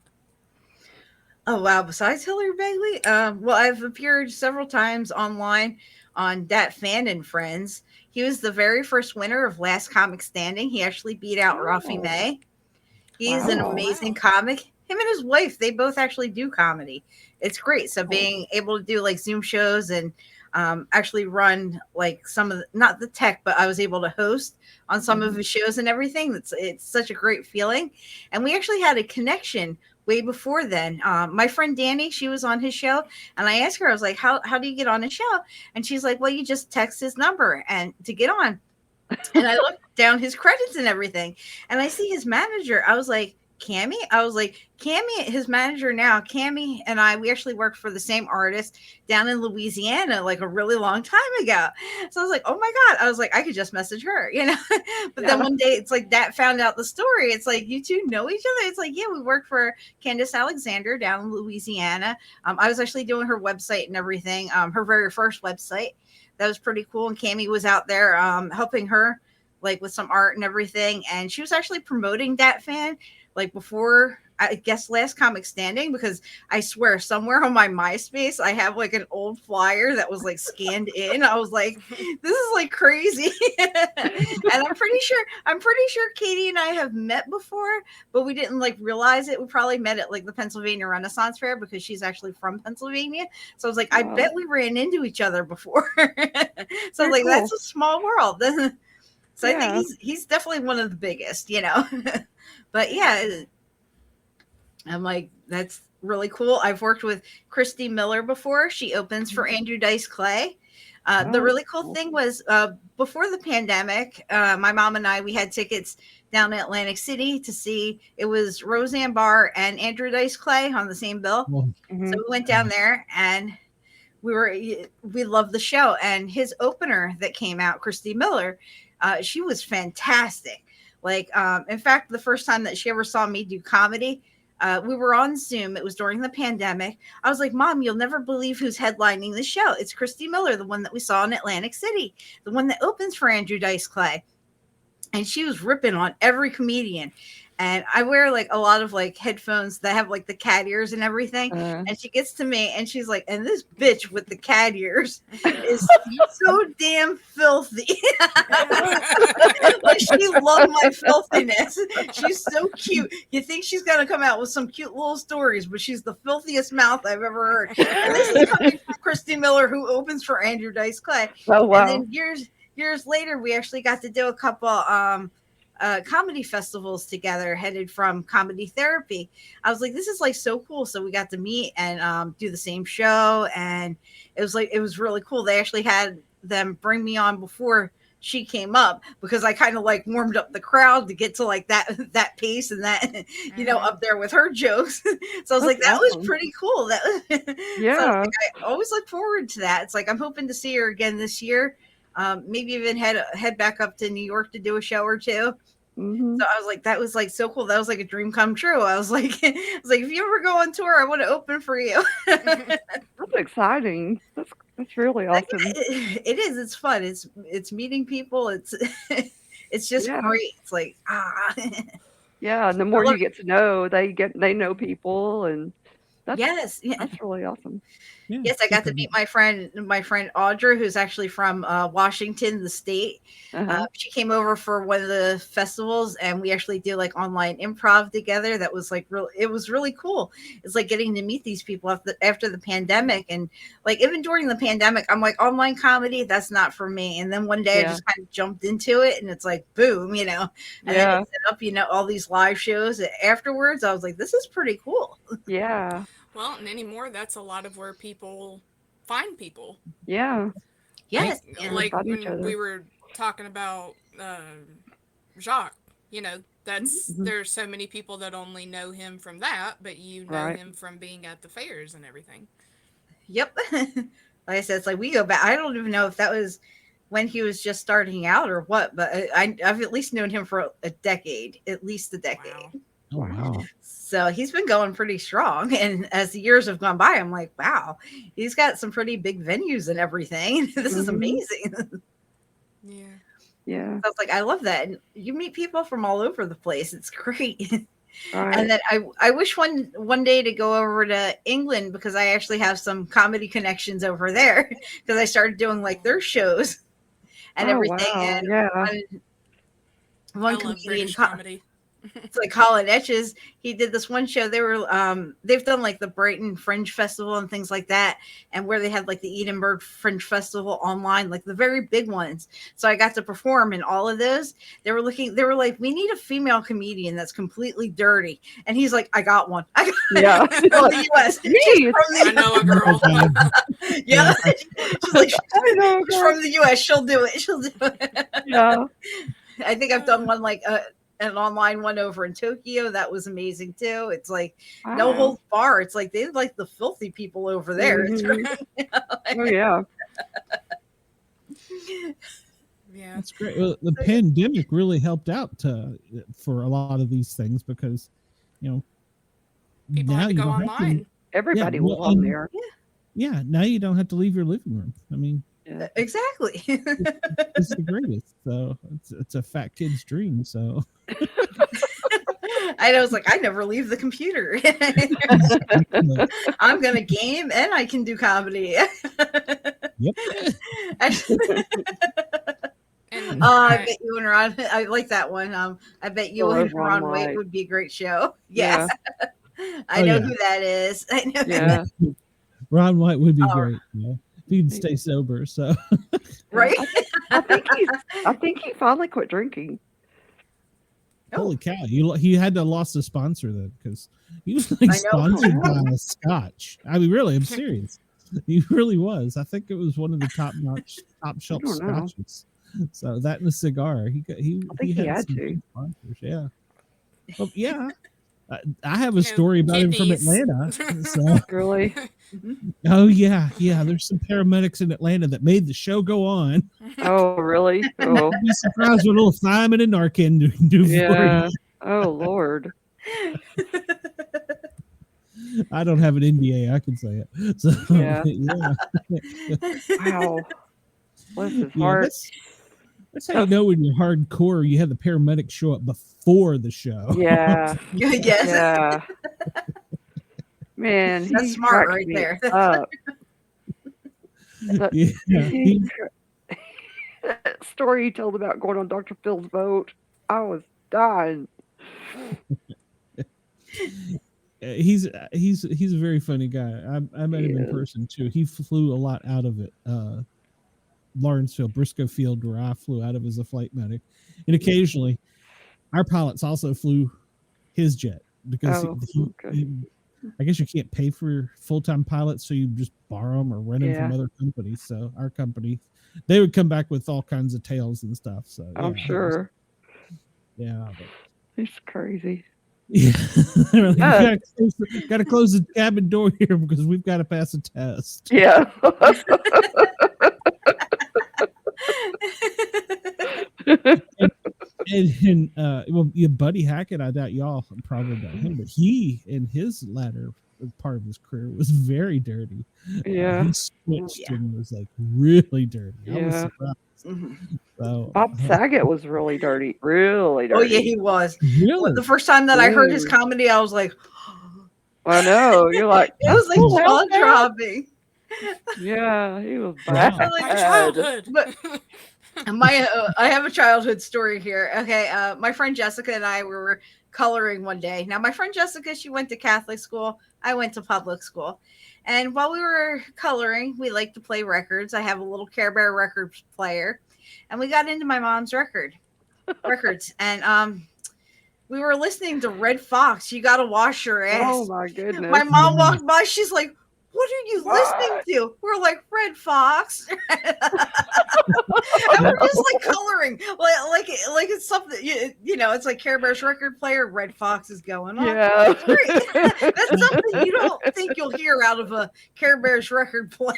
Oh wow! Besides Hillary Bailey, well, I've appeared several times online on Dat Fan and Friends. He was the very first winner of Last Comic Standing. He actually beat out Rafi May. He's an amazing comic. Him and his wife, they both actually do comedy. It's great. So being able to do like Zoom shows and actually run like some of not the tech, but I was able to host on some of his shows and everything. It's such a great feeling. And we actually had a connection way before then. My friend Danny, she was on his show, and I asked her, I was like, how do you get on his show? And she's like, well, you just text his number and to get on. And I looked down his credits and everything, and I see his manager. I was like, Cammy? I was like, Cammy, his manager now, Cammy and I, we actually worked for the same artist down in Louisiana like a really long time ago. So I was like, oh my God. I was like, I could just message her, you know? But then one day it's like that found out the story. It's like, you two know each other? It's like, yeah, we worked for Candace Alexander down in Louisiana. I was actually doing her website and everything, her very first website. That was pretty cool. And Cammy was out there helping her like with some art and everything. And she was actually promoting Dat Fan like before, I guess last comic standing, because I swear somewhere on my MySpace I have like an old flyer that was like scanned in. I was like, this is like crazy. And I'm pretty sure Katie and I have met before, but we didn't like realize it. We probably met at like the Pennsylvania Renaissance Fair because she's actually from Pennsylvania. So I was like, I bet we ran into each other before. So like, that's a small world. So I think he's definitely one of the biggest, you know. But yeah, I'm like, that's really cool. I've worked with Kristine Miller before. She opens for Andrew Dice Clay. The really cool thing was before the pandemic, my mom and I, we had tickets down in Atlantic City to see, it was Roseanne Barr and Andrew Dice Clay on the same bill. So we went down there and we loved the show. And his opener that came out, Kristine Miller, she was fantastic. Like, in fact, the first time that she ever saw me do comedy, we were on Zoom. It was during the pandemic. I was like, Mom, you'll never believe who's headlining the show. It's Kristine Miller, the one that we saw in Atlantic City, the one that opens for Andrew Dice Clay. And she was ripping on every comedian. And I wear like a lot of like headphones that have like the cat ears and everything. And she gets to me and she's like, and this bitch with the cat ears is so damn filthy. Like, she loved my filthiness. She's so cute. You think she's going to come out with some cute little stories, but she's the filthiest mouth I've ever heard. And this is coming from Kristine Miller, who opens for Andrew Dice Clay. Oh, wow. And then years later, we actually got to do a couple comedy festivals together, headed from Comedy Therapy. I was like, this is like so cool. So we got to meet and do the same show, and it was really cool. They actually had them bring me on before she came up, because I kind of like warmed up the crowd to get to like that pace and that, you know, up there with her jokes. So I was like, that was pretty cool. That so I always look forward to that. It's like, I'm hoping to see her again this year. Maybe even head back up to New York to do a show or two. So I was like, that was like so cool. That was like a dream come true. I was like, if you ever go on tour, I want to open for you. That's exciting. That's really awesome. It is. It's fun. It's meeting people. It's just great. It's like yeah. And the more you get to know, they know people, and that's really awesome. Yeah, yes, I got to meet my friend Audra, who's actually from Washington, the state. She came over for one of the festivals, and we actually did like online improv together. That was like it was really cool. It's like getting to meet these people after the pandemic, and like even during the pandemic, I'm like, online comedy, that's not for me. And then one day I just kind of jumped into it, and it's like boom, you know. And then I set up, you know, all these live shows. Afterwards, I was like, this is pretty cool. Yeah. Well, and anymore, that's a lot of where people find people. Yeah. Yes. Like when we were talking about Jacques, you know, that's there's so many people that only know him from that, but you know him from being at the fairs and everything. Yep. Like I said, it's like we go back. I don't even know if that was when he was just starting out or what, but I've at least known him for at least a decade. Wow. Oh, wow. So he's been going pretty strong. And as the years have gone by, I'm like, wow, he's got some pretty big venues and everything. This is amazing. Yeah. So I was like, I love that. And you meet people from all over the place. It's great. And then I wish one day to go over to England, because I actually have some comedy connections over there, because I started doing like their shows and everything. Wow. And one comedian comedy. It's like Colin Etches. He did this one show. They've done like the Brighton Fringe Festival and things like that, and where they had like the Edinburgh Fringe Festival online, like the very big ones. So I got to perform in all of those. They were like, we need a female comedian that's completely dirty, and he's like, I got one. From the US. I know a girl. Yeah. She's like, she's from the US. She'll do it. Yeah. I think I've done one like an online one over in Tokyo. That was amazing too. It's like no holds bar. It's like they like the filthy people over there. It's great. Oh yeah. Yeah, that's great. Well, the pandemic really helped out for a lot of these things, because you know people had to go online. Everybody was on there. Yeah, now you don't have to leave your living room. I mean, exactly. It's the greatest. So it's a fat kid's dream. So I was like, I never leave the computer. I'm gonna game and I can do comedy. Yep. And I bet you and Ron. I like that one. I bet you I and love Ron Ron White. White would be a great show. Yeah. Yeah, I Oh, know yeah. who that is. I know. Yeah. Ron White would be Oh. great. You know, if he can stay sober. So Right? I think he finally quit drinking. holy cow, he had to lost a sponsor then because he was like I know. sponsored by a Scotch. I mean, really, I'm serious. He really was. I think it was one of the top shelf I don't know. scotches. So that and a cigar. He I think he had some to. good sponsors. Yeah. Well, yeah. I have a No, story about him from kidneys. Atlanta. So, Really? oh yeah. There's some paramedics in Atlanta that made the show go on. Oh, really? Oh, You'd be surprised what little Simon and Narcan do for yeah. you. Oh, Lord. I don't have an NDA. I can say it. So Yeah. yeah. Wow. Bless his Yeah, heart. that's how you know when you're hardcore. You have the paramedics show up before the show. Yeah. Yes. Yeah. Man, That's he smart cracked right me there. up. Yeah. That story he told about going on Dr. Phil's boat, I was dying. He's a very funny guy. I met him in He is. person too. He flew a lot out of it. Lawrenceville, Briscoe Field, where I flew out of as a flight medic, and occasionally our pilots also flew his jet because Oh, okay. I guess you can't pay for full-time pilots, so you just borrow them or rent them from Yeah. other companies. So our company, they would come back with all kinds of tales and stuff. So I'm yeah, sure. yeah. But, He's crazy. yeah. They're like, Yeah. got to close the cabin door here because we've got to pass a test. Yeah. And well, yeah, Buddy Hackett, I doubt y'all probably know him, but he in his latter part of his career was very dirty. Yeah. He switched and was like really dirty. I was Yeah. surprised. Mhm. So Bob Saget was really dirty. Really dirty. Oh yeah, he was. really, The first time that I heard his Really? comedy, I was like, I know. You're like, it was like "Oh, hell jaw dropping. yeah, he was Wow. bad. Like, My childhood. But I have a childhood story here. Okay, my friend Jessica and I were coloring one day. Now, my friend Jessica, she went to Catholic school. I went to public school. And while we were coloring, we like to play records. I have a little Care Bear records player, and we got into my mom's records, and we were listening to Red Fox. You got to wash your ass. Oh my goodness. My mom walked by. She's like, "What are you listening to?" We're like, "Red Fox." And we're just like coloring, like it's something, you know, it's like Care Bear's record player. Red Fox is going on. Yeah. It's great. That's something you don't think you'll hear out of a Care Bear's record player.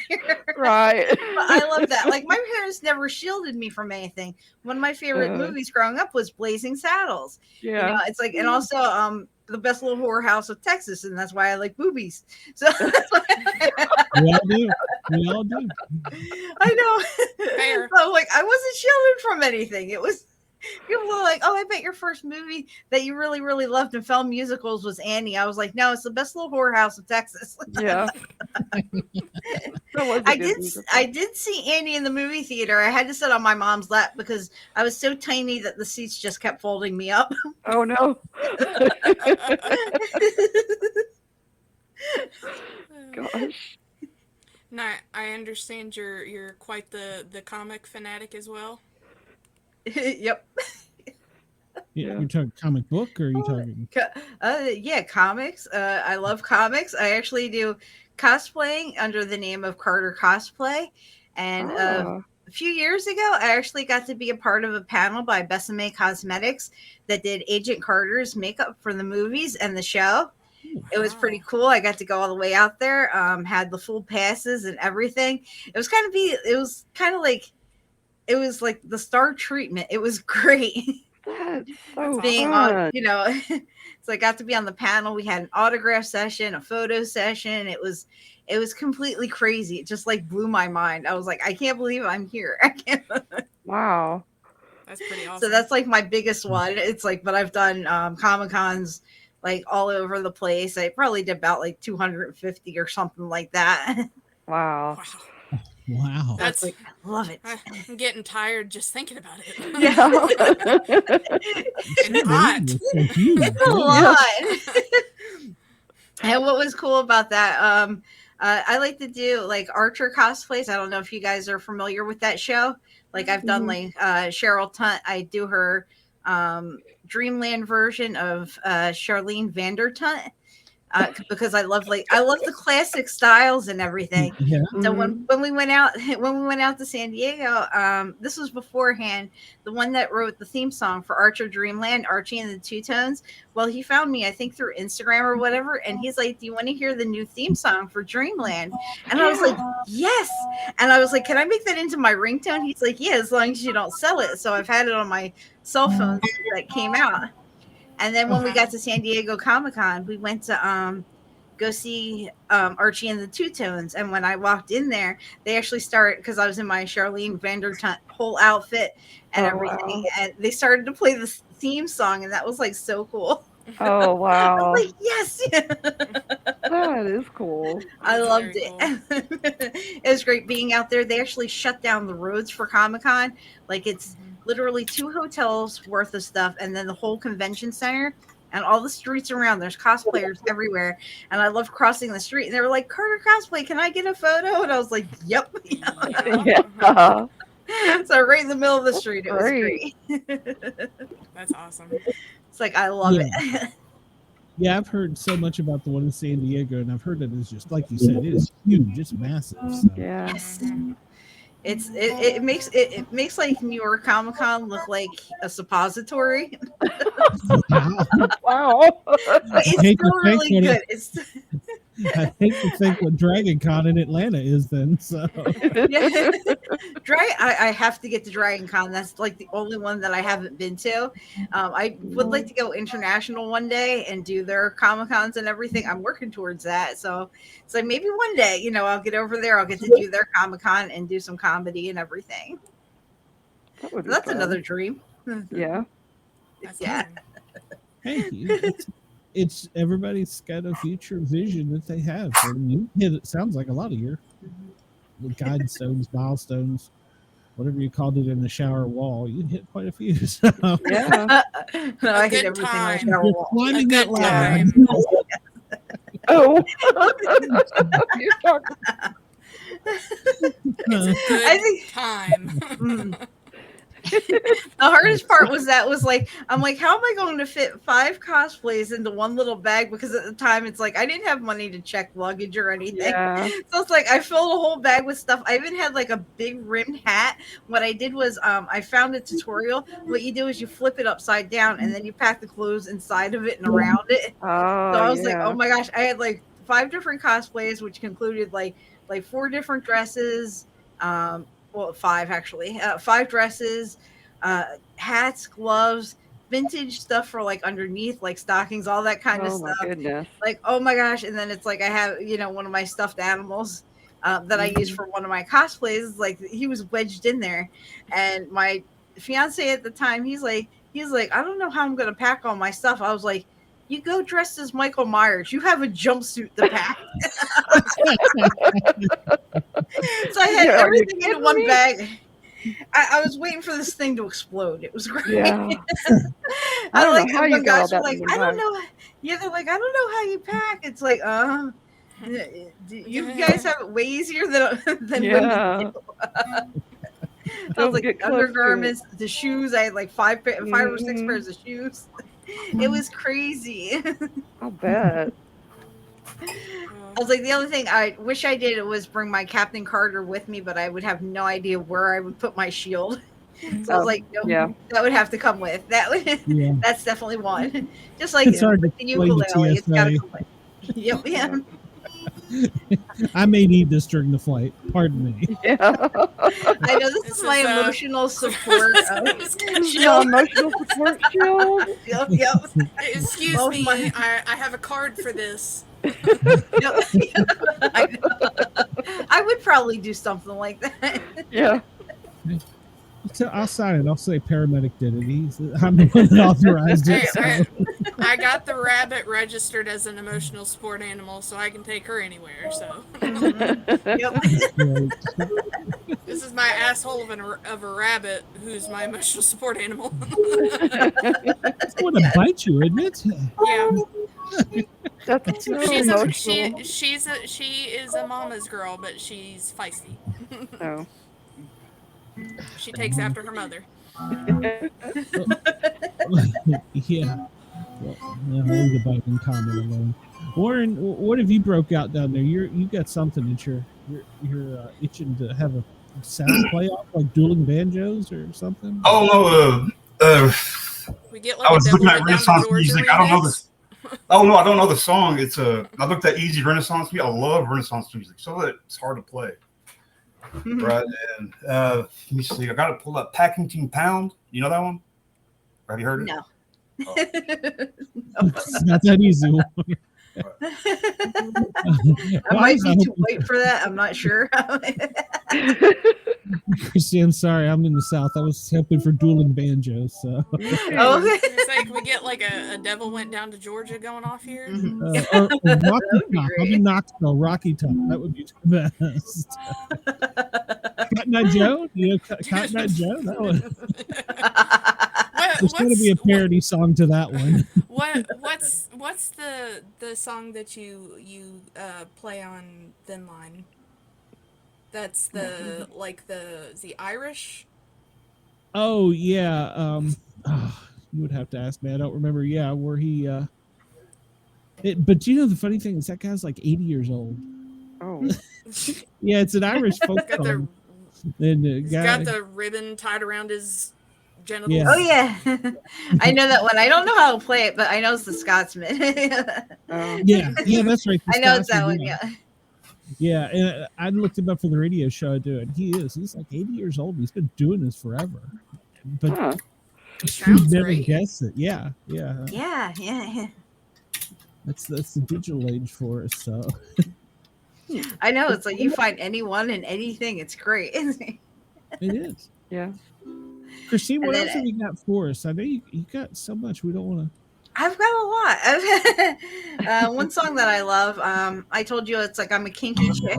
Right. But I love that. Like, my parents never shielded me from anything. One of my favorite movies growing up was Blazing Saddles. Yeah. You know, it's like, and also The Best Little Whorehouse of Texas, and that's why I like boobies. So that's why we all do. We all do. I know. Fair. So like, I wasn't shielded from anything. It was, people were like, "Oh, I bet your first movie that you really, really loved in film musicals was Annie." I was like, "No, it's The Best Little Whorehouse of Texas." Yeah. That was a I good did. musical. I did see Annie in the movie theater. I had to sit on my mom's lap because I was so tiny that the seats just kept folding me up. Oh no. Gosh. Now, I understand you're quite the comic fanatic as well. Yep. Yeah. You're talking comic book, or are you talking? Yeah, comics. I love comics. I actually do cosplaying under the name of Carter Cosplay, and Ah. a few years ago, I actually got to be a part of a panel by Besame Cosmetics that did Agent Carter's makeup for the movies and the show. It was pretty cool. I got to go all the way out there, had the full passes and everything. It was kind of like the star treatment. It was great. That's so Being fun. on, you know, so I got to be on the panel. We had an autograph session, a photo session. It was completely crazy. It just like blew my mind. I was like, I can't believe I'm here. I can't. Wow. That's pretty awesome. So that's like my biggest one. It's like, but I've done Comic-Cons like all over the place. I probably did about like 250 or something like that. Wow. Wow. That's like, I love it. I'm getting tired just thinking about it. Yeah. It's hot. It's a lot. And what was cool about that, I like to do like Archer cosplays. I don't know if you guys are familiar with that show. Like I've done like Cheryl Tunt. I do her Dreamland version of Charlene Vandertunt. Because I love the classic styles and everything. Yeah. So when we went out to San Diego, this was beforehand. The one that wrote the theme song for Archer Dreamland, Archie and the Two Tones. Well, he found me, I think, through Instagram or whatever, and he's like, "Do you want to hear the new theme song for Dreamland?" And I was like, "Yes." And I was like, "Can I make that into my ringtone?" He's like, "Yeah, as long as you don't sell it." So I've had it on my cell phone that came out. And then when we got to San Diego Comic-Con, we went to go see Archie and the Two Tones. And when I walked in there, they actually started, because I was in my Charlene Vandertunt whole outfit and everything, and they started to play the theme song, and that was like so cool. Oh, wow. I was like, yes. That is cool. I That's loved very it. It was great being out there. They actually shut down the roads for Comic-Con. Like it's literally 2 hotels worth of stuff, and then the whole convention center and all the streets around. There's cosplayers everywhere, and I love crossing the street. And they were like, "Carter cosplay, can I get a photo?" And I was like, "Yep." Yeah. So right in the middle of the street, it was great. That's awesome. It's like I love it. Yeah, I've heard so much about the one in San Diego, and I've heard it is just like you said, it is huge, it's massive. So. Yeah. Yes. It makes like New York Comic Con look like a suppository. Wow. It's still really good. I hate to think what Dragon Con in Atlanta is then. So Yeah. I have to get to Dragon Con. That's like the only one that I haven't been to. I would like to go international one day and do their Comic Cons and everything. I'm working towards that. So it's like maybe one day, I'll get over there. I'll get to do their Comic Con and do some comedy and everything. That's another dream. Yeah. That's Yeah. hey, it's everybody's got a future vision that they have. And you hit it sounds like a lot of your guidestones, milestones, whatever you called it in the shower wall. You hit quite a few. So Yeah. No, I hit good everything time. in the shower you're wall. climbing A that good ladder. time. Oh. You're talking. Good I think- time. The hardest part was I'm like, how am I going to fit 5 cosplays into one little bag? Because at the time it's like I didn't have money to check luggage or anything. Yeah. So it's like I filled a whole bag with stuff. I even had like a big rimmed hat. What I did was I found a tutorial. What you do is you flip it upside down and then you pack the clothes inside of it and around it. Oh, So I was like, yeah. oh my gosh, I had like 5 different cosplays, which concluded like 4 different dresses. 5 actually. 5 dresses, hats, gloves, vintage stuff for like underneath, like stockings, all that kind of Oh, my stuff. goodness. Like, oh my gosh. And then it's like I have, one of my stuffed animals that I use for one of my cosplays. Like he was wedged in there. And my fiance at the time, he's like, I don't know how I'm gonna pack all my stuff. I was like, you go dressed as Michael Myers. You have a jumpsuit to pack. So I had everything in one bag. I was waiting for this thing to explode. It was great. Yeah. I don't like know how you got all that like, in your I don't bag. know. Yeah, they're like, I don't know how you pack. It's like, you guys have it way easier than Yeah. women do. I was Don't like get close to undergarments, the shoes. I had like 5 or 6 Mhm. pairs of shoes. It was crazy. I'll bet. I was like, the other thing I wish I did was bring my Captain Carter with me, but I would have no idea where I would put my shield. So I was like, nope, yeah. that would have to come with. That would, Yeah. that's definitely one. Just like It's hard to the explain to ukulele, it's got to TSA. come with. Yep, yeah. I may need this during the flight. Pardon me. Yeah. I know this This is my is, emotional support. Yeah, emotional support shield. Yep. Excuse Oh, me, my- I have a card for this. Yep. I would probably do something like that. Yeah. So I'll sign it. I'll say paramedic did it. I'm the one that authorized it. Hey, So. I got the rabbit registered as an emotional support animal, so I can take her anywhere. So Yep. this is my asshole of a rabbit, who's my emotional support animal. It's going to bite you, isn't it? Yeah. That's so emotional. She is a mama's girl, but she's feisty. Oh. She takes after her mother. Yeah. Well, leave the biting comment alone. Warren, what have you broke out down there? You got something that you're itching to have a sound play off, like dueling banjos or something? Oh no, We get like I was a looking devil at went down to Renaissance Georgia music. I don't know remix. this. Oh no, I don't know the song. It's I looked at easy Renaissance music. I love Renaissance music, so it's hard to play. Right, and let me see. I got to pull up Packington Pound. You know that one? Have you heard it? No. Oh. It's not that easy. I might be too late for that. I'm not sure. Kristine, I'm sorry. I'm in the South. I was hoping for dueling banjos. So. Oh, It's like we get like a devil went down to Georgia going off here. Or Rocky Top. I'll be Knoxville, Rocky Top. That would be the best. Cotton Eye Joe? You know Cotton Eye Joe? That one. There's going to be a parody song to that one. What's the song that you play on Thin Line? That's the Irish. Oh yeah. You would have to ask me. I don't remember. Yeah, where he. But you know the funny thing is that guy's like 80 years old. Oh. Yeah, it's an Irish folk song. And He's got the ribbon tied around his genitals. Yeah. Oh yeah, I know that one. I don't know how to play it, but I know it's the Scotsman. Yeah, that's right. I know it's that one. Yeah. Yeah, and I looked him up for the radio show I do, and he's like 80 years old. He's been doing this forever, but you'd never guess it. Yeah. That's the digital age for us. So I know it's like you find anyone and anything. It's great. it is. Yeah. Kristine, what else have you got for us? I know you got so much. We don't want to. I've got a lot. One song that I love. I told you it's like I'm a kinky chick.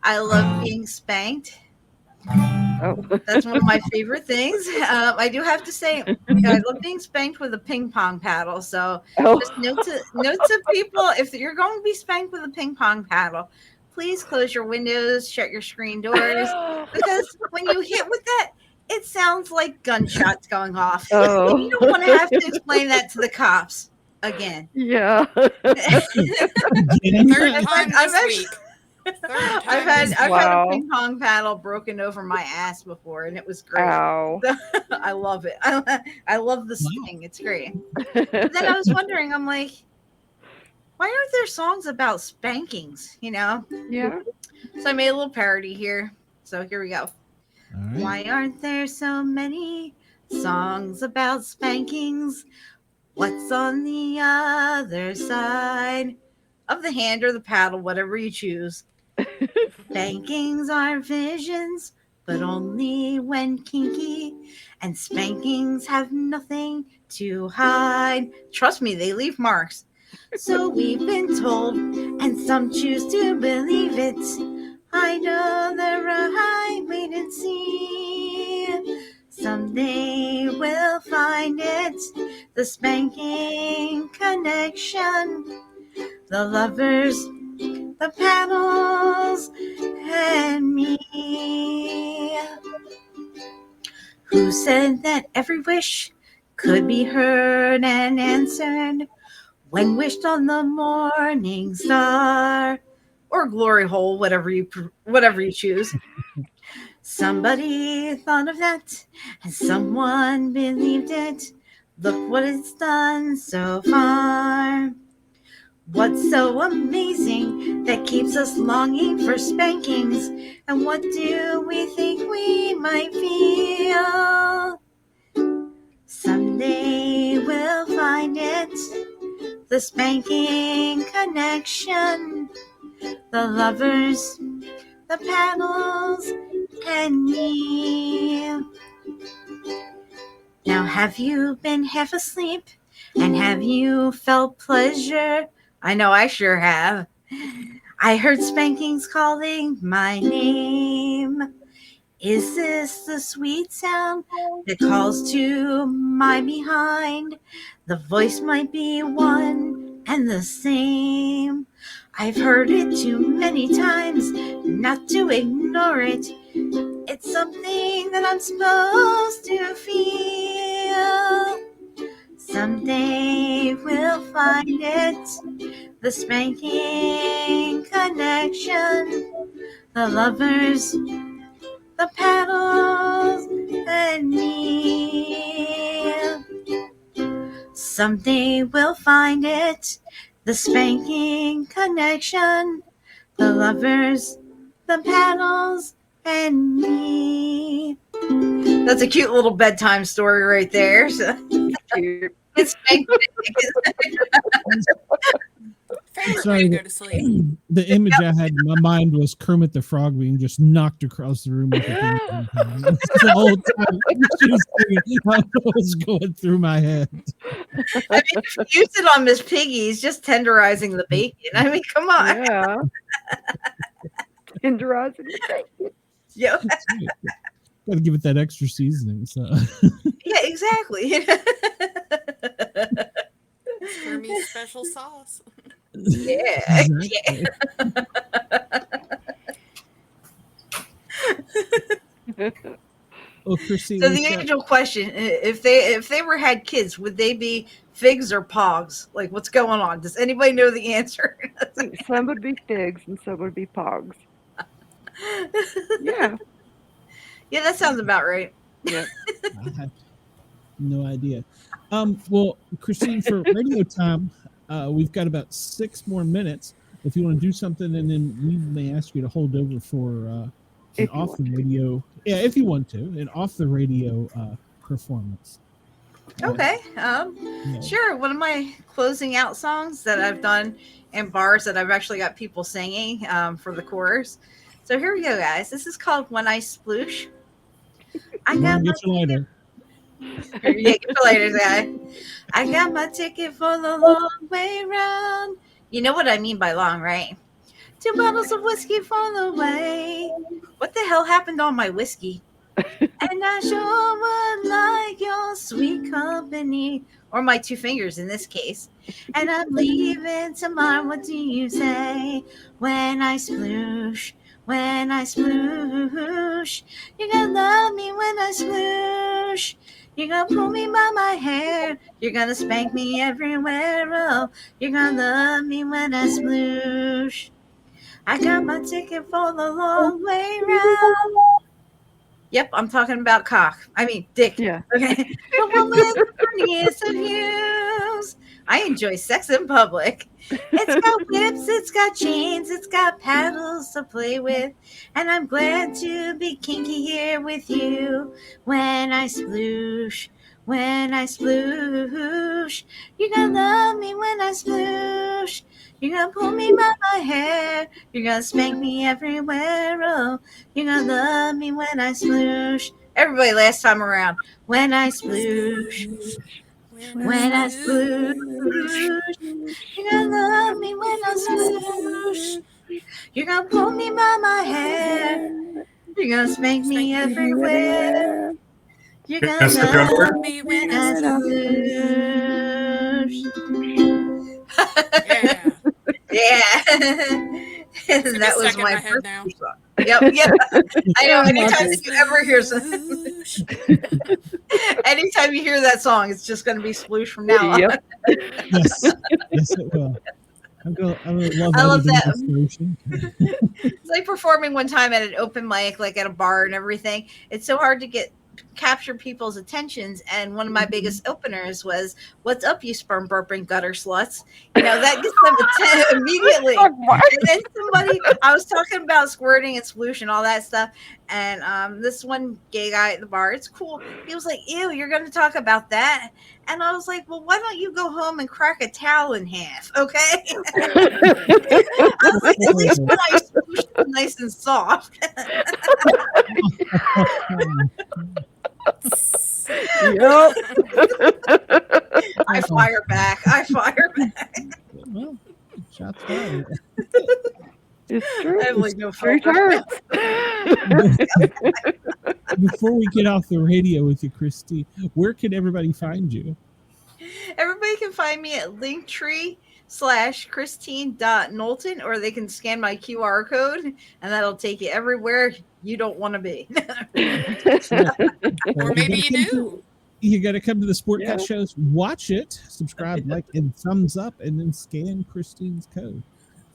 I love being spanked. Oh. That's one of my favorite things. I do have to say, I love being spanked with a ping pong paddle. So just note to people, if you're going to be spanked with a ping pong paddle, please close your windows, shut your screen doors, because when you hit with that, it sounds like gunshots going off. Oh. You don't want to have to explain that to the cops again. Yeah. I've had a ping pong paddle broken over my ass before, and it was great. Ow. I love it. I love the sting. It's great. But then I was wondering, I'm like, why aren't there songs about spankings? You know? Yeah. So I made a little parody here. So here we go. Right. Why aren't there so many songs about spankings? What's on the other side of the hand or the paddle, whatever you choose? Spankings are visions, but only when kinky. And spankings have nothing to hide. Trust me, they leave marks. So we've been told, and some choose to believe it. I know the right way to see. Someday we'll find it. The spanking connection. The lovers, the paddles, and me. Who said that every wish could be heard and answered when wished on the morning star? Or glory hole, whatever you choose. Somebody thought of that, and someone believed it. Look what it's done so far. What's so amazing that keeps us longing for spankings? And what do we think we might feel? Someday we'll find it. The spanking connection. The lovers, the paddles, and me. Now have you been half asleep? And have you felt pleasure? I know I sure have. I heard spankings calling my name. Is this the sweet sound that calls to my behind? The voice might be one and the same. I've heard it too many times not to ignore it. It's something that I'm supposed to feel. Someday we'll find it, the spanking connection, the lovers, the paddles, and me. Someday we'll find it, the spanking connection, the lovers, the paddles, and me. That's a cute little bedtime story right there. So. It's Sorry, way to go to sleep. the image I had in my mind was Kermit the Frog being just knocked across the room with a ping pong ball. The whole time she was singing, I was going through my head. I mean, if you use it on Miss Piggy, he's just tenderizing the bacon. I mean, come on. Yeah. Tenderizing the bacon. Yeah. Got to give it that extra seasoning. So. Yeah, exactly. Kermit's special sauce. Yeah. Exactly. Well, Kristine, So the age-old question: if they were had kids, would they be figs or pogs? Like, what's going on? Does anybody know the answer? Some would be figs and some would be pogs. Yeah. Yeah, that sounds about right. Yeah. I have no idea. Well, Kristine, for radio time, we've got about 6 more minutes. If you want to do something, and then we may ask you to hold over for an off the radio. Yeah, if you want to, an off the radio performance. Okay. Sure. One of my closing out songs that I've done in bars that I've actually got people singing for the chorus. So here we go, guys. This is called When I Sploosh. Get your lighter. Yeah, get your lighter, guy. I got my ticket for the long way round. You know what I mean by long, right? 2 bottles of whiskey for the way. What the hell happened on my whiskey? And I sure would like your sweet company. Or my 2 fingers in this case. And I'm leaving tomorrow. What do you say? When I sploosh. When I sploosh. You're gonna love me when I sploosh. You're gonna pull me by my hair. You're gonna spank me everywhere. Oh, you're gonna love me when I sploosh. I got my ticket for the long way round. Yep, I'm talking about cock. I mean, dick. Yeah. Okay. The woman's funniest of views. I enjoy sex in public. It's got whips, it's got chains, it's got paddles to play with. And I'm glad to be kinky here with you. When I sploosh, when I sploosh. You're gonna love me when I sploosh. You're gonna pull me by my hair. You're gonna spank me everywhere. Oh, you're gonna love me when I sploosh. Everybody, last time around. When I sploosh. When I sploosh. You're gonna love me when I sploosh. You're gonna pull me by my hair. You're gonna spank me everywhere. You're gonna love me when I sploosh. Yeah. That was my first song. Yep. I know. Anytime you ever hear anytime you hear that song, it's just going to be sploosh from now on. Yep. Yes, it will. I love that. It's like performing one time at an open mic, like at a bar and everything. It's so hard to capture people's attentions, and one of my biggest openers was "What's up, you sperm burping gutter sluts?" You know, that gets them attention immediately. And then I was talking about squirting and sploosh and all that stuff, and this one gay guy at the bar, it's cool. He was like, "Ew, you're going to talk about that?" And I was like, "Well, why don't you go home and crack a towel in half, okay?" I was like, "At least when I sploosh, it's nice and soft." Yep. I fire back. Well, shots fired. It's true. I have like no Three filter. turns. Before we get off the radio with you, Kristine, where can everybody find you? Everybody can find me at linktree/Kristine.Knowlton, or they can scan my QR code and that'll take you everywhere you don't want to be. Or maybe you do. You got to come to the Sportcat Yeah. shows, watch it, subscribe, like, and thumbs up, and then scan Kristine's code.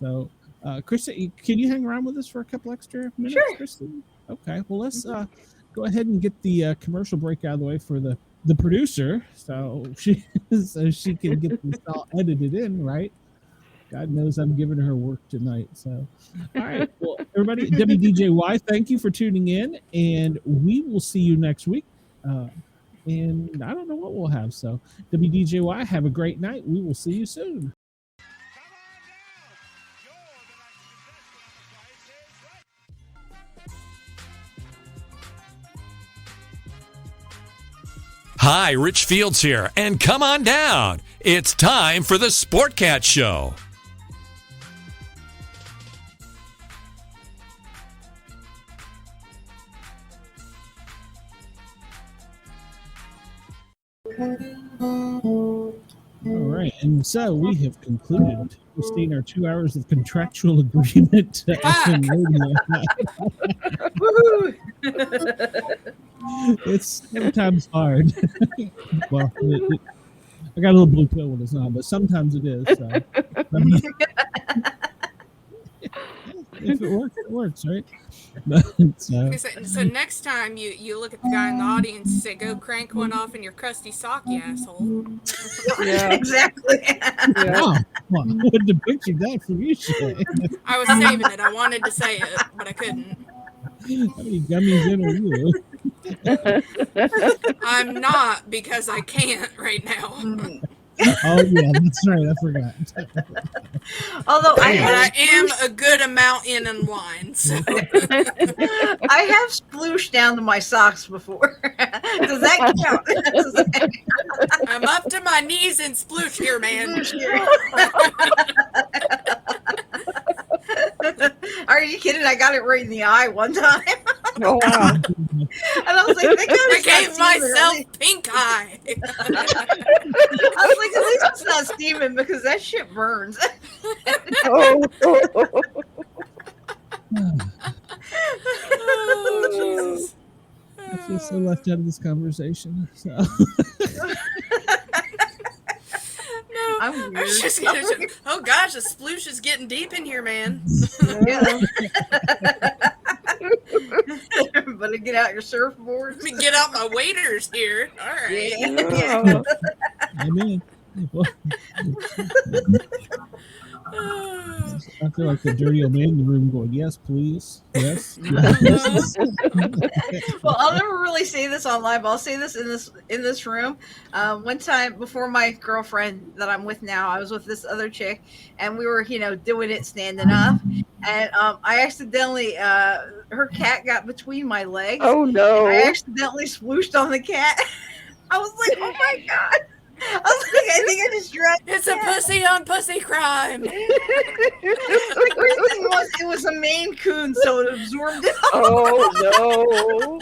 So, Kristine, can you hang around with us for a couple extra minutes, Sure. Kristine? Okay. Well, let's go ahead and get the commercial break out of the way for the producer, so she can get this all edited in, right? God knows I'm giving her work tonight. So, all right. Well, everybody, WDJY, thank you for tuning in, and we will see you next week. And I don't know what we'll have. So, WDJY, have a great night. We will see you soon. Hi, Rich Fields here, and come on down. It's time for the Sportcat Show. All right, and so we have concluded, Kristine, our 2 hours of contractual agreement to FM radio. Woohoo! It's sometimes hard. Well, I got a little blue pill when it's not, but sometimes it is. So. If it works, it works, right? So next time you look at the guy in the audience and say, "Go crank one off in your crusty sock, you asshole." Yeah. Exactly. Yeah. Oh, well, I wouldn't have pictured that from you, Shay. I was saving it. I wanted to say it, but I couldn't. How many gummies in are you? I'm not, because I can't right now. Oh, yeah, that's right. I forgot. Although But I am a good amount in line. So. I have splooshed down to my socks before. Does that count? I'm up to my knees in sploosh here, man. Are you kidding? I got it right in the eye one time. Oh, wow. And I was like, I gave myself pink eye. I was like, at least it's not steaming because that shit burns. Oh. Oh, Jesus. I feel so left out of this conversation. So. No, I'm I was weird. just gonna say, oh gosh, the sploosh is getting deep in here, man. Yeah. Better get out your surfboards. Let me get out my waders here. All right. Yeah. Amen. Well, I feel like the dirty old man in the room going, yes, please. Yes. Yes. Well, I'll never really say this on live. I'll say this in this room. One time before my girlfriend that I'm with now, I was with this other chick, and we were, doing it standing up, and I accidentally, her cat got between my legs. Oh, no. I accidentally swooshed on the cat. I was like, oh my god. I was like, I think I just dragged. It's a pussy on pussy crime. The great thing was it was a Maine Coon, so it absorbed it. Oh, no.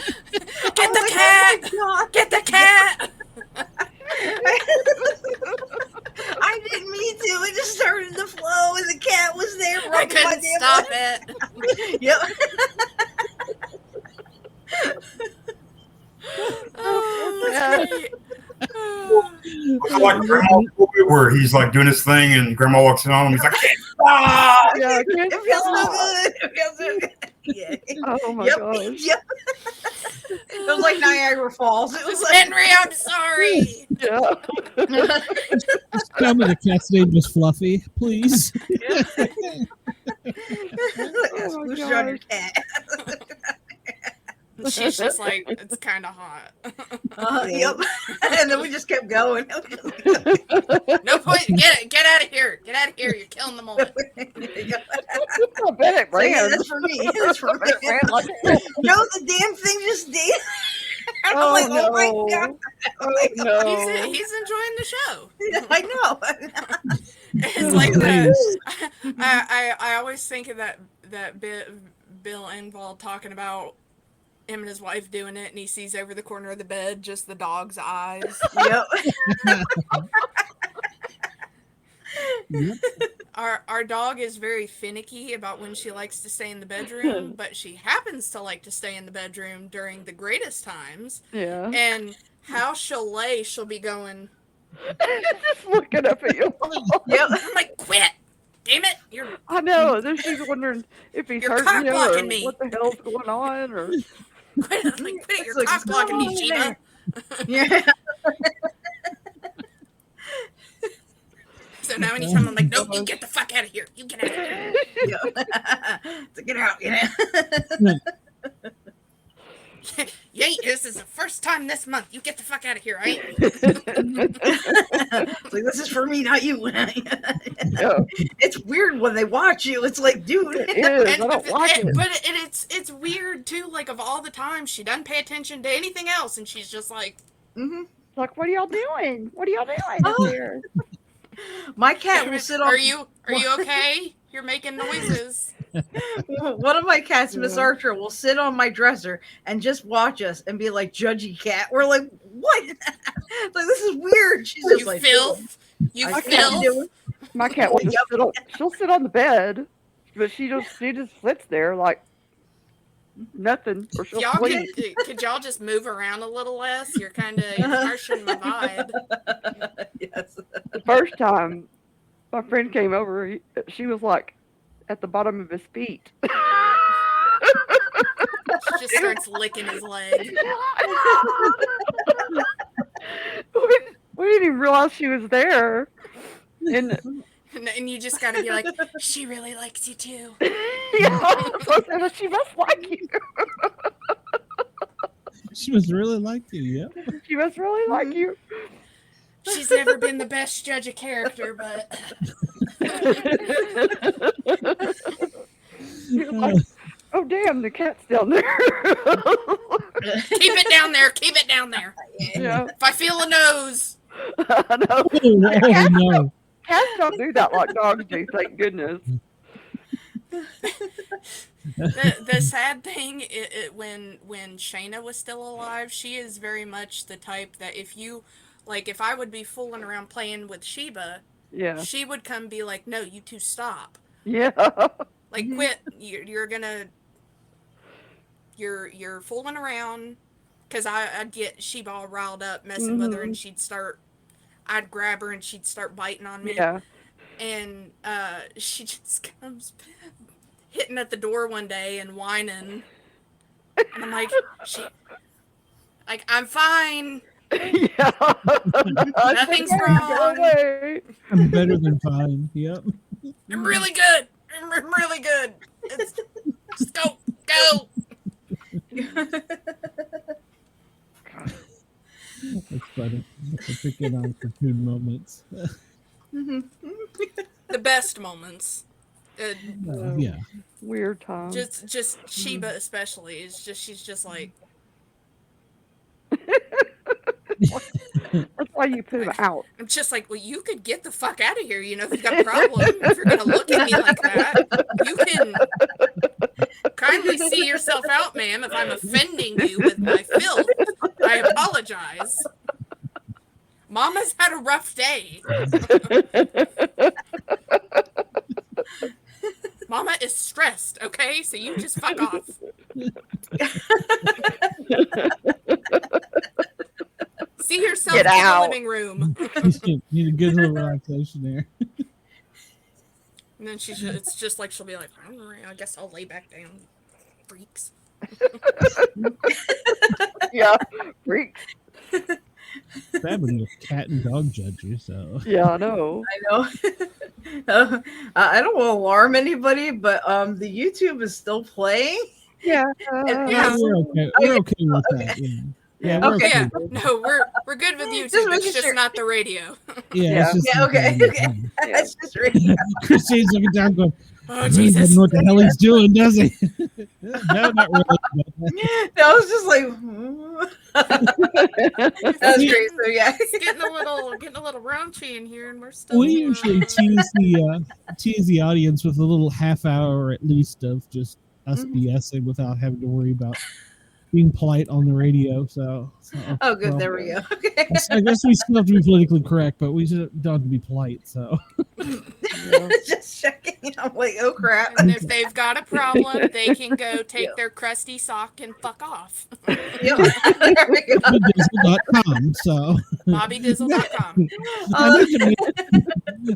Get the cat! Get the cat! I didn't mean to. It just started to flow, and the cat was there. I couldn't stop it. Yep. Oh, that's great. It's like Grandma where he's like doing his thing and Grandma walks in on him. He's like, Ah! Yeah, I It can't feels so stop. good. It feels so good. Yeah. Oh, my Yep. gosh. Yep. It was like Niagara Falls. It was like Henry, I'm sorry. Yeah. Just tell me the cat's name was Fluffy, please. Swoosh on your cat. She's just like, it's kind of hot. Yep. And then we just kept going. No point. Get out of here. Get out of here. You're killing the moment. I bet it So, yeah, ran. that's for me. That's for me. It ran like No, the damn thing just did. I'm Oh, like, no. oh my god. Oh, no. He's enjoying the show. I know. It's like that. I always think of that bit Bill Engvall talking about him and his wife doing it, and he sees over the corner of the bed just the dog's eyes. Yep. Yep. Our dog is very finicky about when she likes to stay in the bedroom, but she happens to like to stay in the bedroom during the greatest times. Yeah. And how she'll lay, she'll be going, Just looking up at you. Yep. I'm like, quit! Damn it! I know. Then she's wondering if he's You're hurting you or cock-blocking me. what the hell's going on. Or Quit! I'm like, quit! You're It's like, cock blocking me, Sheba. Yeah. So now anytime I'm like, nope, you get the fuck out of here. You get out of here. To get out, you know. You ain't. This is the first time this month. You get the fuck out of here. I ain't. It's like, this is for me, not you. It's weird when they watch you. It's like, dude. it is. I don't like it. But it's weird too. Like of all the time, she doesn't pay attention to anything else, and she's just like, Like, what are y'all doing? What are y'all doing up here? My cat will sit on. Are you okay? You're making noises. One of my cats, Miss Archer, will sit on my dresser and just watch us and be like, "Judgy cat." We're like, "What?" Like, this is weird. She's just You like, filth. You I can't filth. do it. My cat will just sit on. She'll sit on the bed, but she just sits there like nothing, or she'll Y'all sleep. could y'all just move around a little less? You're kind of harshing my vibe. Yes. The first time my friend came over, she was like at the bottom of his feet. She just starts licking his leg. We didn't even realize she was there. And And you just gotta be like, she really likes you too. yeah, so she must like you. She must really like you. Yep. She must really like you. She's never been the best judge of character, but You're like, oh damn, the cat's down there. keep it down there. Keep it down there. Yeah. If I feel a nose, I know. Oh, no. Cats don't do that like dogs do, thank goodness. the sad thing, when Shayna was still alive, she is very much the type that if I would be fooling around playing with Sheba, Yeah. she would come be like, no, you two stop. Yeah. Like, quit. You're fooling around. Because I'd get Sheba all riled up, messing with her, and I'd grab her and she'd start biting on me. Yeah. And she just comes hitting at the door one day and whining. And I'm like, I'm fine. Yeah. Nothing's wrong. I'm better than fine. Yep. I'm really good. I'm really good. Just go. That's funny. That's picking on cartoon moments. The best moments. Yeah. Weird time. Just Sheba especially. She's just like, That's why you put him out. I'm just like, well, you could get the fuck out of here, if you've got a problem. If you're gonna look at me like that, you can kindly see yourself out, ma'am. If I'm offending you with my filth, I apologize. Mama's had a rough day. Mama is stressed, okay? So you just fuck off. See yourself Get in out. the living room. Need a good little relaxation there. And then it's just like she'll be like, I guess I'll lay back down, freaks. Yeah, freaks. Bad when you're cat and dog judge you, so. Yeah, I know. I don't want to alarm anybody, but the YouTube is still playing. Yeah. Yeah. We're okay. We're okay with that. Yeah. We're Okay. Yeah, no, we're good with YouTube. Just making It's just sure. not the radio. Yeah. It's just Yeah, okay. like, Okay. That's just radio. Christine's looking down going, Oh, He Jesus. doesn't know what the hell he's doing, does he? No, not really. No, I was just like, that was great. So yeah, It's getting a little raunchy in here, and we're still. We usually tease the audience with a little half hour at least of just us BSing without having to worry about being polite on the radio. So oh, good. well, There we go. Okay. I guess we still have to be politically correct, but we don't have to be polite. So Just checking. I'm like, oh crap. And if they've got a problem, they can go take their crusty sock and fuck off. Yep. There we go. BobbyDizzle.com. So BobbyDizzle.com.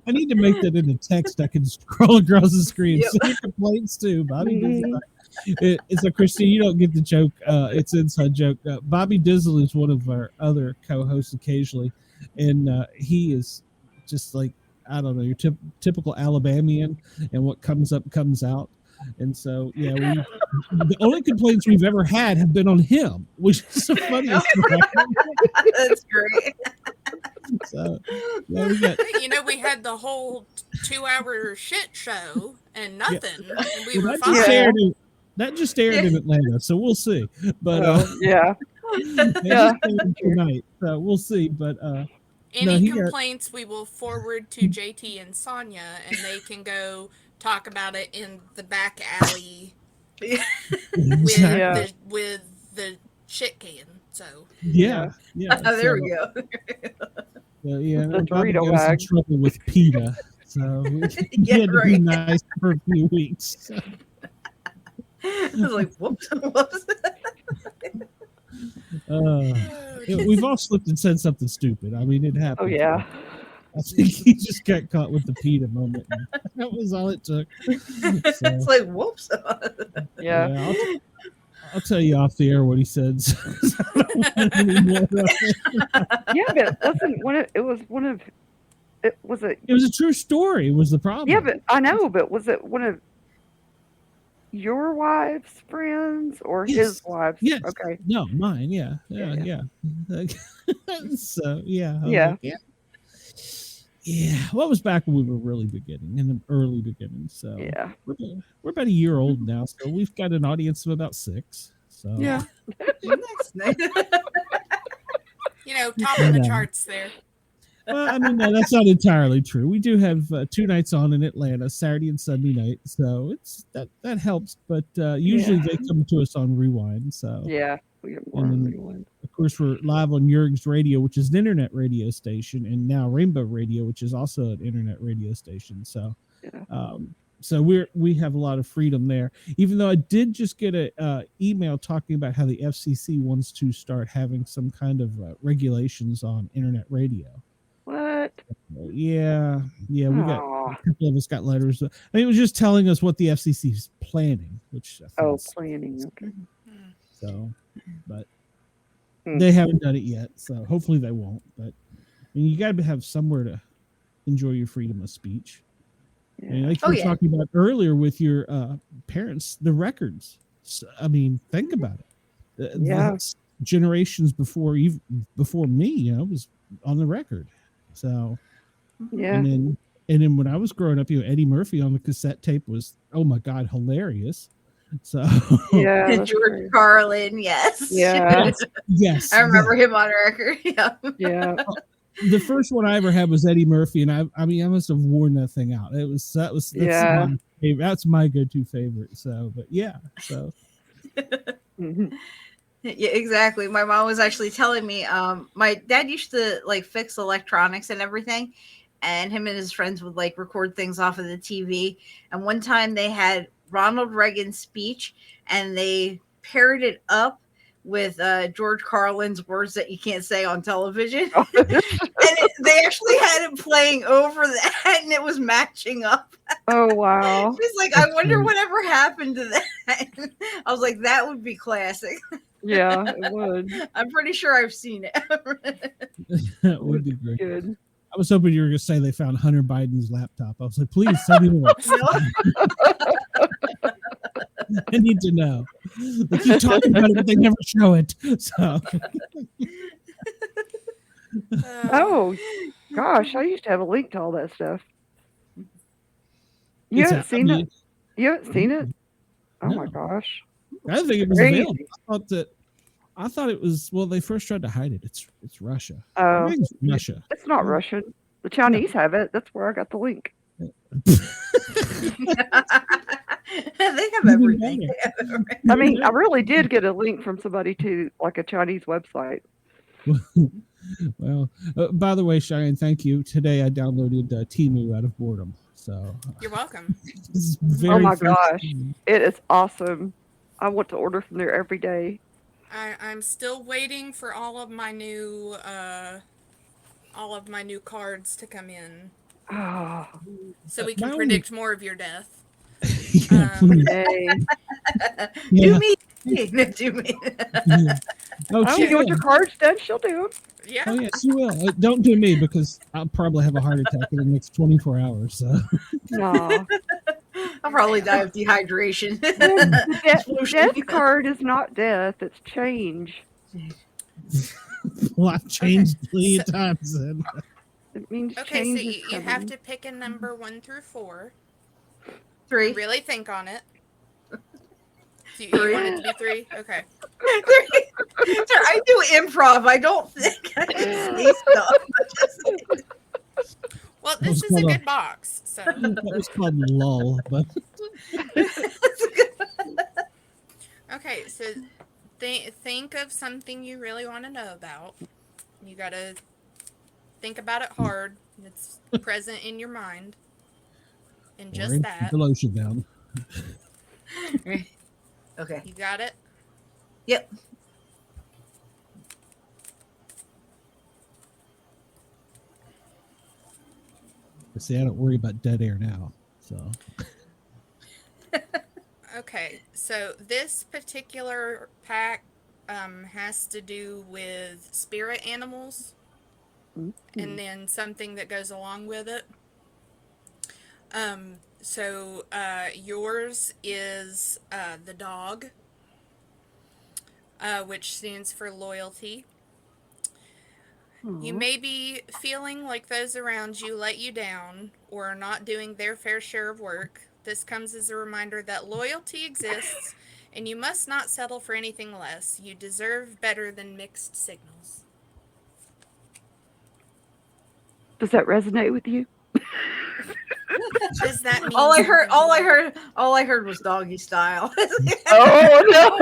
I need to make that in a text I can scroll across the screen. Yep. Send your complaints to Bobby Dizzle. It's a Kristine, you don't get the joke. It's an inside joke. Bobby Dizzle is one of our other co-hosts occasionally, and he is just like, I don't know, your typical Alabamian, and what comes up comes out. And so, yeah, the only complaints we've ever had have been on him, which is the funniest. That's great. So, yeah, we had the whole 2-hour shit show and nothing. And we were that fine. just aired in Atlanta, so we'll see. But tonight, so we'll see. But any complaints we will forward to JT and Sonia, and they can go talk about it in the back alley with the shit can. So yeah. There we go. The Dorito got bag. in trouble with PETA, so he had to be nice for a few weeks. I was like, whoops. We've all slipped and said something stupid. I mean, it happened. Oh yeah. I think he just got caught with the PETA moment. That was all it took. It's like, whoops. Yeah. I'll tell you off the air what he said. Yeah, but it wasn't one of. It was one of. It was a. It was a true story. Was the problem? Yeah, but I know. But was it one of your wife's friends or his wife's? Yes. Okay. No, mine. Yeah. So yeah. Yeah. Yeah. Well, it was back when we were really beginning, in the early beginning. So yeah, we're about a year old now, so we've got an audience of about 6. So yeah. Nice. Top of the charts there. Well, I mean, no, that's not entirely true. We do have 2 nights on in Atlanta, Saturday and Sunday night, so it's that helps. But usually they come to us on Rewind. So yeah, we get more on Rewind. Of course, we're live on Yerg's Radio, which is an internet radio station, and now Rainbow Radio, which is also an internet radio station. So, so we have a lot of freedom there. Even though I did just get a email talking about how the FCC wants to start having some kind of regulations on internet radio. What? Yeah, we got a couple of us got letters. I mean, it was just telling us what the FCC is planning, which I think planning. Okay. So, but they haven't done it yet, so hopefully they won't. But I mean, you got to have somewhere to enjoy your freedom of speech. Yeah. I mean, like we were talking about earlier with your parents, the records. So, I mean, think about it. The generations before me, was on the record. So and then when I was growing up, Eddie Murphy on the cassette tape was, oh my God, hilarious. So and George Carlin, yes. Yeah. Yes. I remember him on record. Yeah. Yeah. The first one I ever had was Eddie Murphy, and I must have worn that thing out. That's my go-to favorite. So, but yeah, so. Yeah, exactly. My mom was actually telling me, my dad used to fix electronics and everything, and him and his friends would record things off of the TV. And one time they had Ronald Reagan's speech, and they paired it up with George Carlin's words that you can't say on television. And they actually had it playing over that, and it was matching up. Oh, wow. She's like, I wonder whatever happened to that. I was like, that would be classic. Yeah, it would. I'm pretty sure I've seen it. That would be great. Good. I was hoping you were going to say they found Hunter Biden's laptop. I was like, please send me more. I need to know. They keep talking about it, but they never show it. So. Oh, gosh. I used to have a link to all that stuff. You haven't seen it? You haven't seen it? Oh No. my gosh. I didn't think it was Crazy. available. I thought it was. Well, they first tried to hide it. It's Russia. Oh, I think it's Russia. it's not Russian. The Chinese have it. That's where I got the link. They have everything. I mean, I really did get a link from somebody to like a Chinese website. Well, by the way, Cheyenne, thank you. Today I downloaded Temu out of boredom. So You're welcome. it's Oh very my first gosh. time. It is awesome. I want to order from there every day. I'm still waiting for all of my new cards to come in, Oh, so we can Now- predict more of your death. Yeah, please. yay. Yeah. Do me. Do me. Yeah. Oh, Oh, she you want your will. cards done? She'll do them. Yeah. Oh, yeah, she will. Don't do me because I'll probably have a heart attack in the next 24 hours. So. No. I'll probably die of dehydration. The death card is not death, it's change. Well, I've changed plenty of times then. It means Okay, change so is you have coming. to pick a number 1 through 4. 3. Really think on it. You 3. want it to be 3? Okay. I do improv. I don't think I can say stuff. Well, this is a good box, so. That was called lull, but Okay, so think of something you really want to know about. You gotta think about it hard. It's present in your mind. And just Warren, that. put the lotion down. Okay. You got it? Yep. See, I don't worry about dead air now. So Okay, so this particular pack has to do with spirit animals and then something that goes along with it. So yours is the dog, which stands for loyalty. You may be feeling like those around you let you down or are not doing their fair share of work. This comes as a reminder that loyalty exists and you must not settle for anything less. You deserve better than mixed signals. Does that resonate with you? Does that mean All I heard was doggy style. Oh no!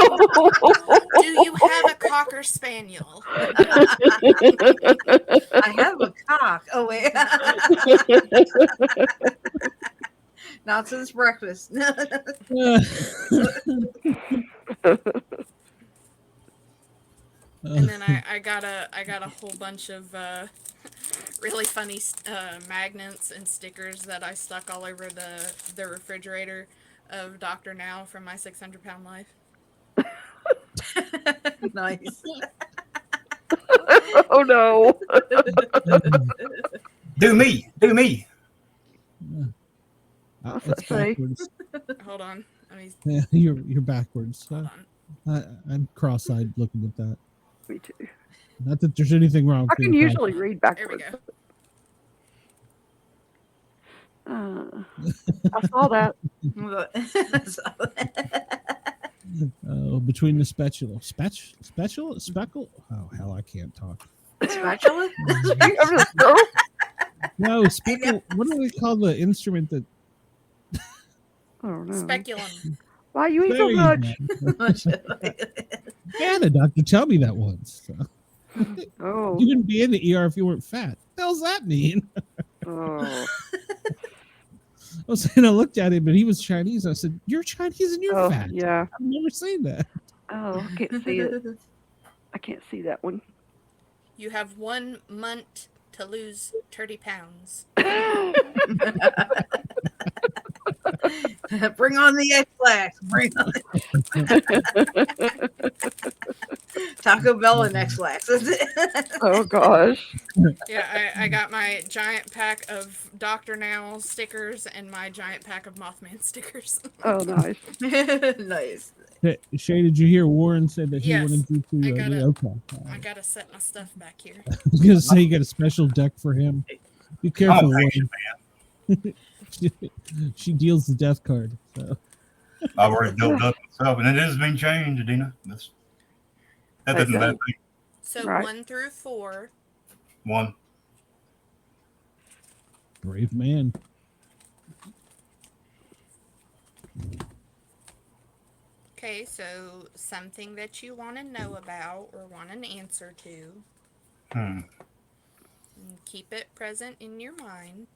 do you have a cocker spaniel? I have a cock. Oh wait. Not since breakfast. And then I got a whole bunch of really funny magnets and stickers that I stuck all over the refrigerator of Dr. Now from my 600-pound life. Nice. Oh no! Do me. What's it's that say? backwards. Hold on. Let me Yeah, you're backwards. hold on. I'm cross-eyed looking at that. Me too. Not that there's anything wrong. I with can being usually read There we backwards. go. I saw that. Oh, between the speckle. Oh hell, I can't talk. Spatula? No, speckle. What do they call the instrument that? I don't know. Speculum. Why you eat There so you much? go. Yeah, the doctor told me that once. So. Oh. You wouldn't be in the ER if you weren't fat. What the hell's that mean? Oh. I was saying, I looked at him, and he was Chinese. I said, "You're Chinese and you're Oh, fat." yeah. I've never seen that. Oh, I can't see it. I can't see that one. You have 1 month to lose 30 pounds. Bring on the X-Lax. Bring on Taco Bell and X-Lax. Oh gosh. Yeah, I got my giant pack of Dr. Now stickers and my giant pack of Mothman stickers. Oh nice. Nice. Hey, Shay, did you hear Warren said that he Yes, wanted you to? I got it. Okay. I gotta set my stuff back here. I was gonna say you got a special deck for him. Be careful, Oh, thank Warren. you, man. She deals the death card. So. I've already built up myself, and it is being changed, Adina. That doesn't bad thing. So Right. 1 through 4. 1. Brave man. Okay, so something that you want to know about or want an answer to. And keep it present in your mind.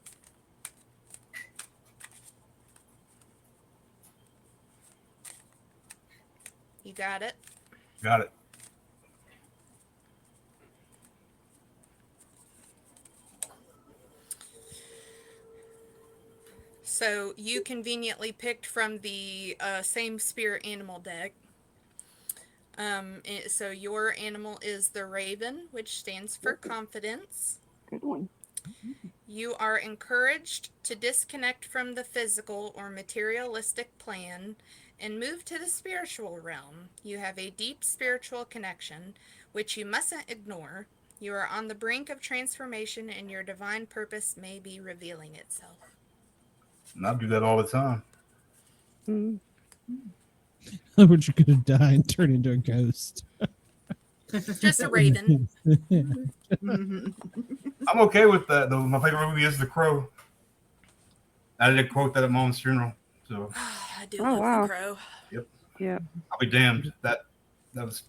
You got it? Got it. So you conveniently picked from the same spirit animal deck. So your animal is the raven, which stands for confidence. Good one. You are encouraged to disconnect from the physical or materialistic plane and move to the spiritual realm. You have a deep spiritual connection, which you mustn't ignore. You are on the brink of transformation, and your divine purpose may be revealing itself. And I do that all the time. Mm. But you're going to die and turn into a ghost. Just a raven. I'm okay with that, though. My favorite movie is The Crow. I did quote that at Mom's funeral. So I do Oh, love wow. the Crow. Yep. Yeah. I'll be damned. That was.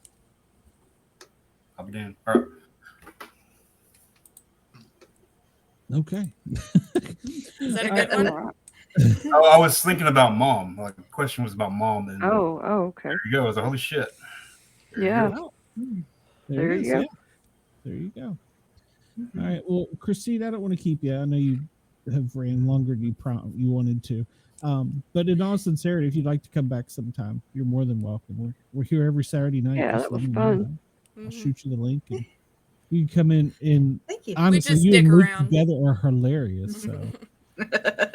I'll be damned. All right. Okay. Is that a good one? Alright. I was thinking about Mom. Like the question was about Mom. And Oh, okay. there you go. I was like, holy shit. There you Yeah. go. There it you is, go. yeah. There you go. All right. Well, Kristine, I don't want to keep you. I know you have ran longer than you wanted to. But in all sincerity, if you'd like to come back sometime, you're more than welcome. We're here every Saturday night. Yeah, Just that was let me fun. know. I'll shoot you the link. And you can come in and Thank you. honestly, just you stick and Luke around. together are hilarious. So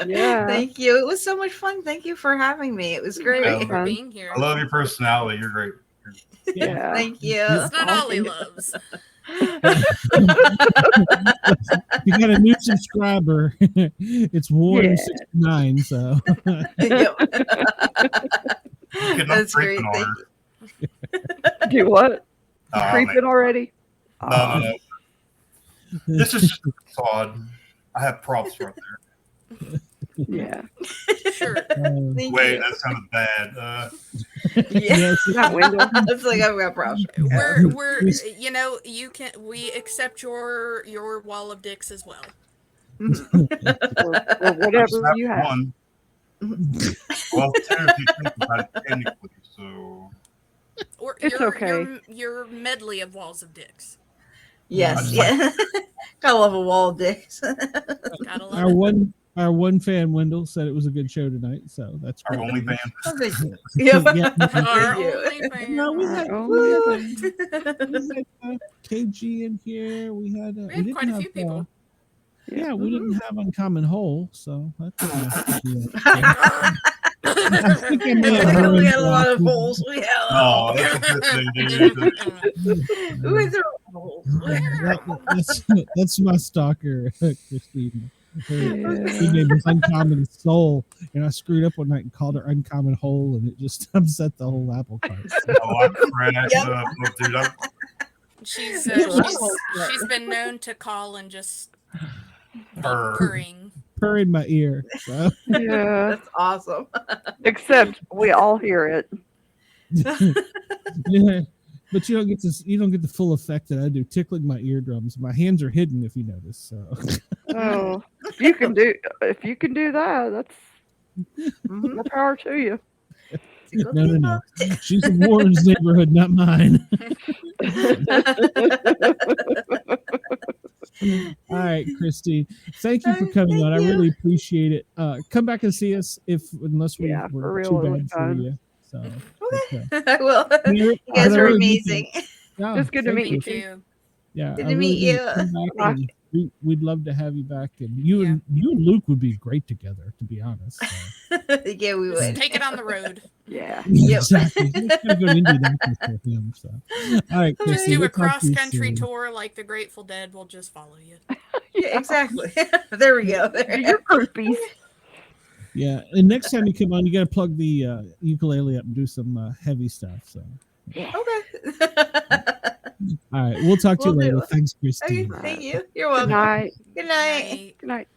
Yeah. Thank you. It was so much fun. Thank you for having me. It was great. Thank you for Fun. being here. I love your personality. You're great. Yeah. Thank you. It's not all he loves. you got a new subscriber. It's Warren 69. So Yep. You could not That's freak great. an Thank order. you. Do what? Oh, Creeping man. already? No. This is just a facade. I have props right there. Yeah. Sure. Thank Wait, you. that sounded bad. Yeah. yes, Not window. It's like I've got props. We're you know, we accept your wall of dicks as well. Or I whatever just have you have. one. Well, two if you think about it technically, so Or It's okay. your medley of walls of dicks. Yes. I Yeah. Gotta love a wall of dicks. Gotta love our it. one fan Wendell said it was a good show tonight. So that's our great. only band. Oh, thank you. Yeah. Our Thank you. only fan. No, we had, Oh, we had KG in here. We had We had quite a few people. Yeah, we didn't have Uncommon Hole, so that's I think we had a lot of holes. We had a lot Oh, that's a good thing, dude. We went through holes. that's my stalker, Kristine. Her Yeah. name was Uncommon Soul, and I screwed up one night and called her Uncommon Hole, and it just upset the whole apple cart. Oh, I cracked Yep. up. Look, dude, She's been known to call and just Purr. purring. Purr in my ear. So. Yeah. That's awesome. Except we all hear it. Yeah, but you don't get the full effect that I do, tickling my eardrums. My hands are hidden, if you notice. So. Oh, if you can do that, that's more power to you. No. She's in Warren's neighborhood, not mine. All right, Kristine. Thank you for coming on. I really appreciate it. Come back and see us unless we're for real, too it was bad for fun. you. So Okay. I will. You guys I are really amazing. Yeah, It's good to thank meet you Thank too. you. Yeah, Good I to really meet do. you. Come back and we'd love to have you back, and you Yeah. and Luke would be great together, to be honest. So. Yeah, we Just would. take it on the road. Yeah. Yep. Exactly. He's gonna go to Indianapolis for him. So, all right, Just Kristine, do we'll a talk to you cross-country soon. tour like the Grateful Dead. We'll just follow you. Yeah, exactly. There we go. There. You're groupies. Yeah, and next time you come on, you got to plug the ukulele up and do some heavy stuff. So, Okay. all right, we'll talk to you Will later. do. Thanks, Okay, Kristine. thank you. You're Good welcome. night. Good night. Good night.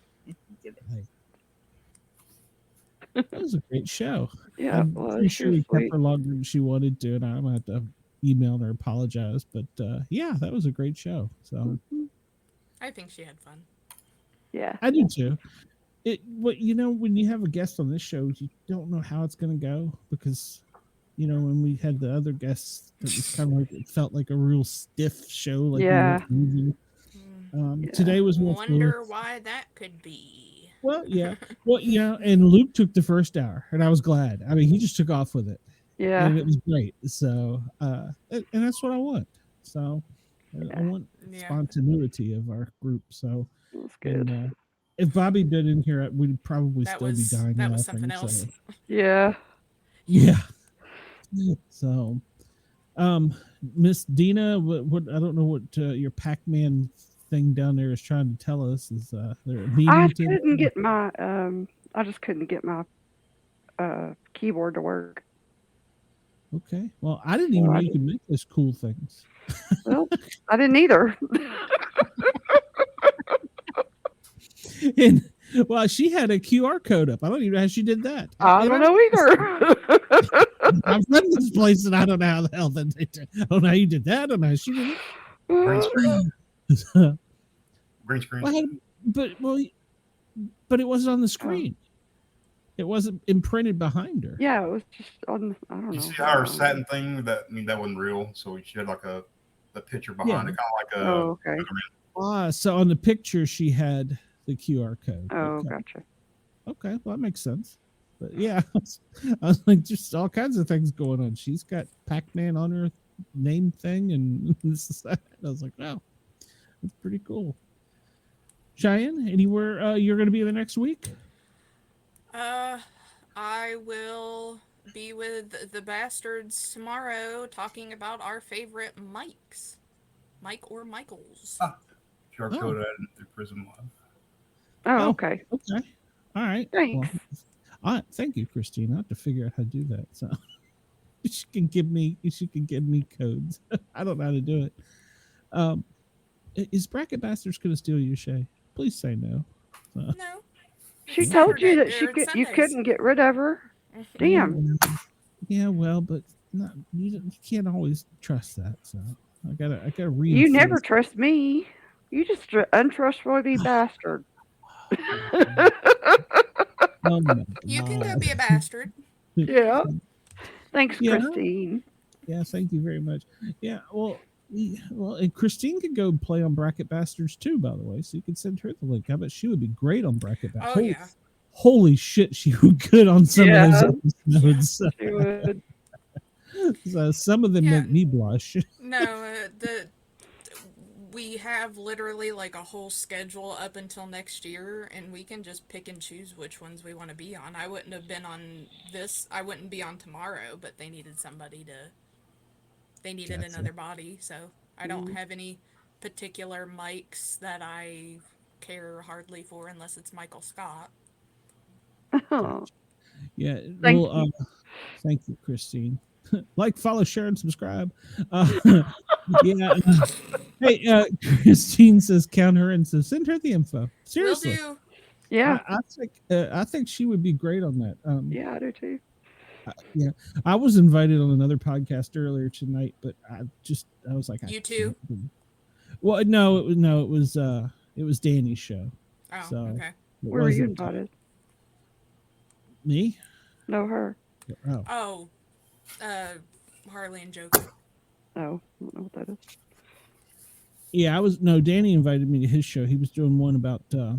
That was a great show. Yeah, I'm it was. pretty She sure was we kept sweet. her longer than she wanted to, and I'm gonna have to email her, apologize. But yeah, that was a great show. So I think she had fun. Yeah. I do too. What when you have a guest on this show, you don't know how it's gonna go because when we had the other guests, it was kind of like it felt like a real stiff show. Like Yeah. we weren't moving. Yeah. Today was more Wonder fluid. why that could be. Well, yeah. Well, and Luke took the first hour, and I was glad. I mean, he just took off with it, Yeah. and it was great. So, and that's what I want. So, I want Yeah. spontaneity of our group. So, That's good. and if Bobby been in here, we'd probably That still was be dying that was laughing. something else. So, Yeah. yeah. So, Miss Dina, what I don't know what your Pac-Man thing down there is trying to tell us. Is there a meeting? I today? couldn't get my I just couldn't get my keyboard to work. Okay. Well, I didn't even know you could make those cool things. Well, I didn't either. And well, she had a QR code up. I don't even know how she did that. I don't know either. I've read this place, and I don't know how the hell that they did. I don't know how you did that. I don't know how she did Green screen. it. Green screen. But it wasn't on the screen. It wasn't imprinted behind her. Yeah, it was just on. I don't know. You see how her satin thing? That wasn't real. So she had like the picture behind it, kind of like a. Oh, okay. So on the picture she had the QR code. Oh, Okay. gotcha. Okay, well that makes sense. But yeah, I was like, just all kinds of things going on. She's got Pac-Man on her name thing, and this is that. I was like, wow, that's pretty cool. Cheyenne, anywhere you're going to be the next week? I will be with the Bastards tomorrow, talking about our favorite mics, Mike or Michaels. QR code added through Prism Live. Oh, okay. Okay. All right. Thanks. Well, thank you, Christine. I have to figure out how to do that. So she can give me codes. I don't know how to do it. Is Bracket Bastards going to steal your Shay? Please say no. No. She told you that Saturday, you couldn't get rid of her. Damn. Yeah, well, but you can't always trust that. So I gotta read. You never trust me. You just untrustworthy bastard. Oh, you can go be a bastard. Yeah. Thanks, Yeah. Kristine. Yeah, thank you very much. Yeah, well, and Christine could go play on Bracket Bastards too, by the way. So you could send her the link. I bet she would be great on Bracket Bastards. Oh, yeah. Holy shit, she would good on some of those episodes. She would. So some of them make me blush. No, we have literally like a whole schedule up until next year, and we can just pick and choose which ones we want to be on. I wouldn't have been on this. I wouldn't be on tomorrow, but they needed somebody to. They needed another body, so I don't have any particular mics that I care hardly for, unless it's Michael Scott. Oh. Yeah. Thank Well, thank you, Christine. Like, follow, share, and subscribe. Yeah. Hey, Christine says count her and says send her the info. Seriously. Will do. Yeah. I think she would be great on that. Yeah, I do too. Yeah, I was invited on another podcast earlier tonight, but I was like, You too? Well, no, it was Danny's show. Oh, so okay. Where were you invited? Me? No, her. Oh. Harley and Joker. Oh, I don't know what that is. Yeah, Danny invited me to his show. He was doing one about I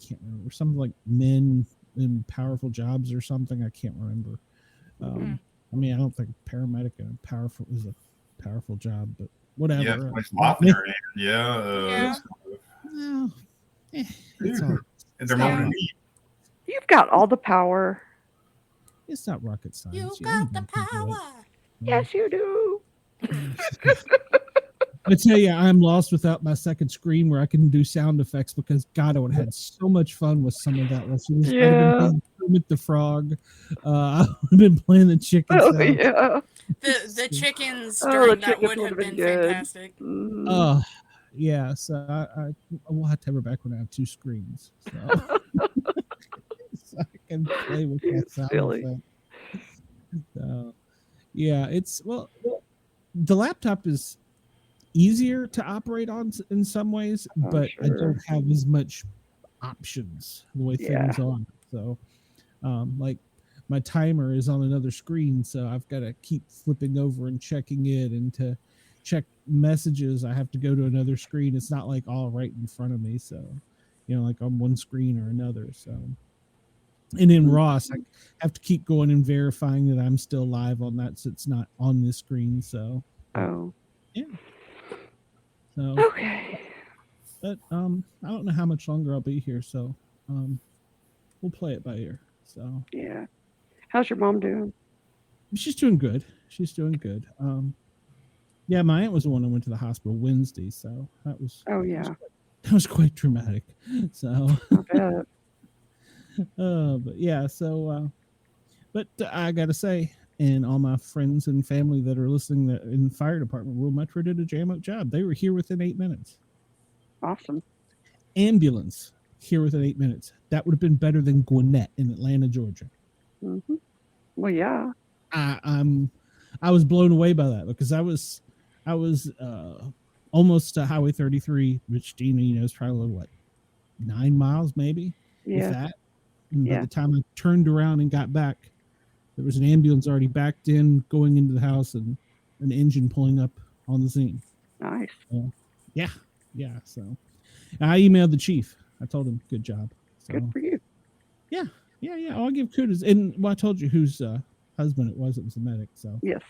can't remember, something like men in powerful jobs or something. I can't remember. I mean, I don't think paramedic is a powerful job, but whatever. Yeah, it's laughing her. Yeah. Well, it's all, And they're moving me. You've got all the power. it's not rocket science. You got the power. Yes, you do. I tell you, I'm lost without my second screen where I can do sound effects because God, I would have had so much fun with some of that lessons. I'd have been playing Kermit the Frog. I would have been playing the chicken Oh sound. yeah. The chickens Oh, during the that chickens would have been good. fantastic. Oh, yeah. So I will have to have her back when I have 2 screens. So, so I can play with that sound Silly. effect. So, yeah, the laptop is easier to operate on in some ways, but I don't have as much options the way things are. So, like my timer is on another screen, so I've got to keep flipping over and checking it, and to check messages, I have to go to another screen. It's not like all right in front of me, so like on one screen or another. So, and in Ross, I have to keep going and verifying that I'm still live on that, so it's not on this screen. So, yeah. So okay. But I don't know how much longer I'll be here, so we'll play it by ear. So yeah. How's your mom doing? She's doing good. Yeah, my aunt was the one that went to the hospital Wednesday, so that was that was quite dramatic. So I bet. But yeah, so but I gotta say, and all my friends and family that are listening in the fire department, Rural Metro did a jam-up job. They were here within 8 minutes. Awesome. Ambulance here within 8 minutes. That would have been better than Gwinnett in Atlanta, Georgia. Mm-hmm. Well, yeah. I was blown away by that because I was almost to Highway 33, which Dina, is probably what, 9 miles maybe, if that. And by the time I turned around and got back, there was an ambulance already backed in, going into the house, and an engine pulling up on the scene. Nice. Yeah. So I emailed the chief. I told him, good job. So, good for you. Yeah. I'll give kudos. And I told you whose husband it was. It was a medic. So yes.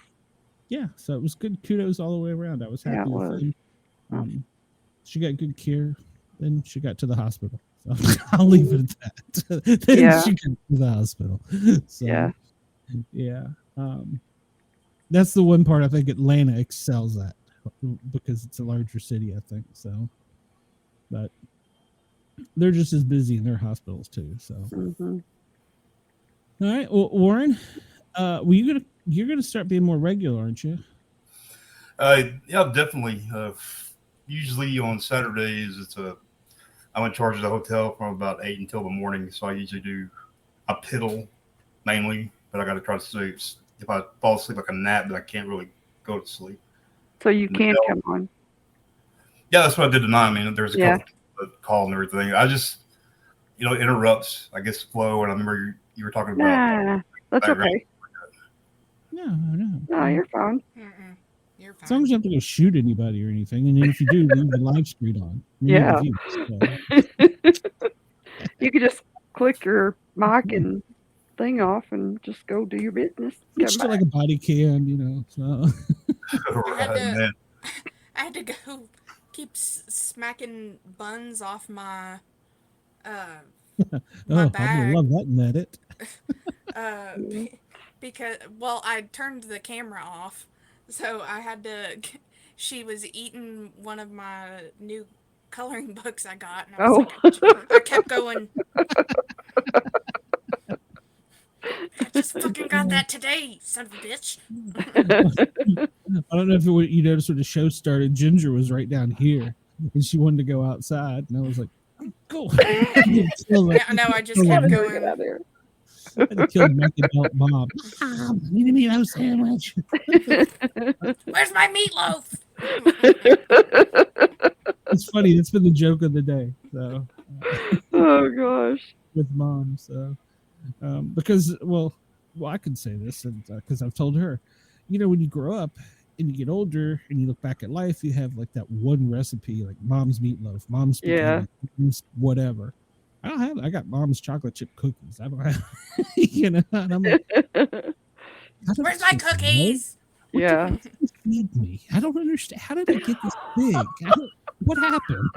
Yeah. So it was good kudos all the way around. I was happy with him. She got good care. Then she got to the hospital. So I'll leave it at that. Then she got to the hospital. So yeah. That's the one part I think Atlanta excels at, because it's a larger city, I think. So, but they're just as busy in their hospitals too. So, all right. Well, Warren, you're gonna start being more regular, aren't you? Yeah, definitely. Usually on Saturdays, I'm in charge of the hotel from about 8 until the morning. So I usually do a piddle mainly, but I got to try to sleep. If I fall asleep like a nap, then I can't really go to sleep. So you can come on. Yeah, that's what I did tonight. I mean, there's a couple of calls and everything. I just, interrupts, I guess, flow. And I remember you were talking about. That's okay. No, you're fine. You're fine. As long as you have to go shoot anybody or anything, and then if you do, leave the live stream on. Yeah. You could just click your mic and thing off and just go do your business. It's still like a body cam, So. I had to go keep smacking buns off my my bag. I love that in edit. Because I turned the camera off, so I had to. She was eating one of my new coloring books I got, and I was I kept going. I just fucking got that today, son of a bitch. I don't know if you noticed when the show started, Ginger was right down here, and she wanted to go outside, and I was like, "Go!" I just kept going. I had to kill my adult mom. Mom, I need a meatloaf sandwich. Where's my meatloaf? It's funny. That's been the joke of the day. So, oh gosh, with mom. So, because I can say this, because I've told her, when you grow up and you get older and you look back at life, you have like that one recipe, like mom's meatloaf, mom's spaghetti, mom's whatever. I got mom's chocolate chip cookies. I don't have, and I'm like, where's my cookies? Feed me. I don't understand. How did I get this big? What happened?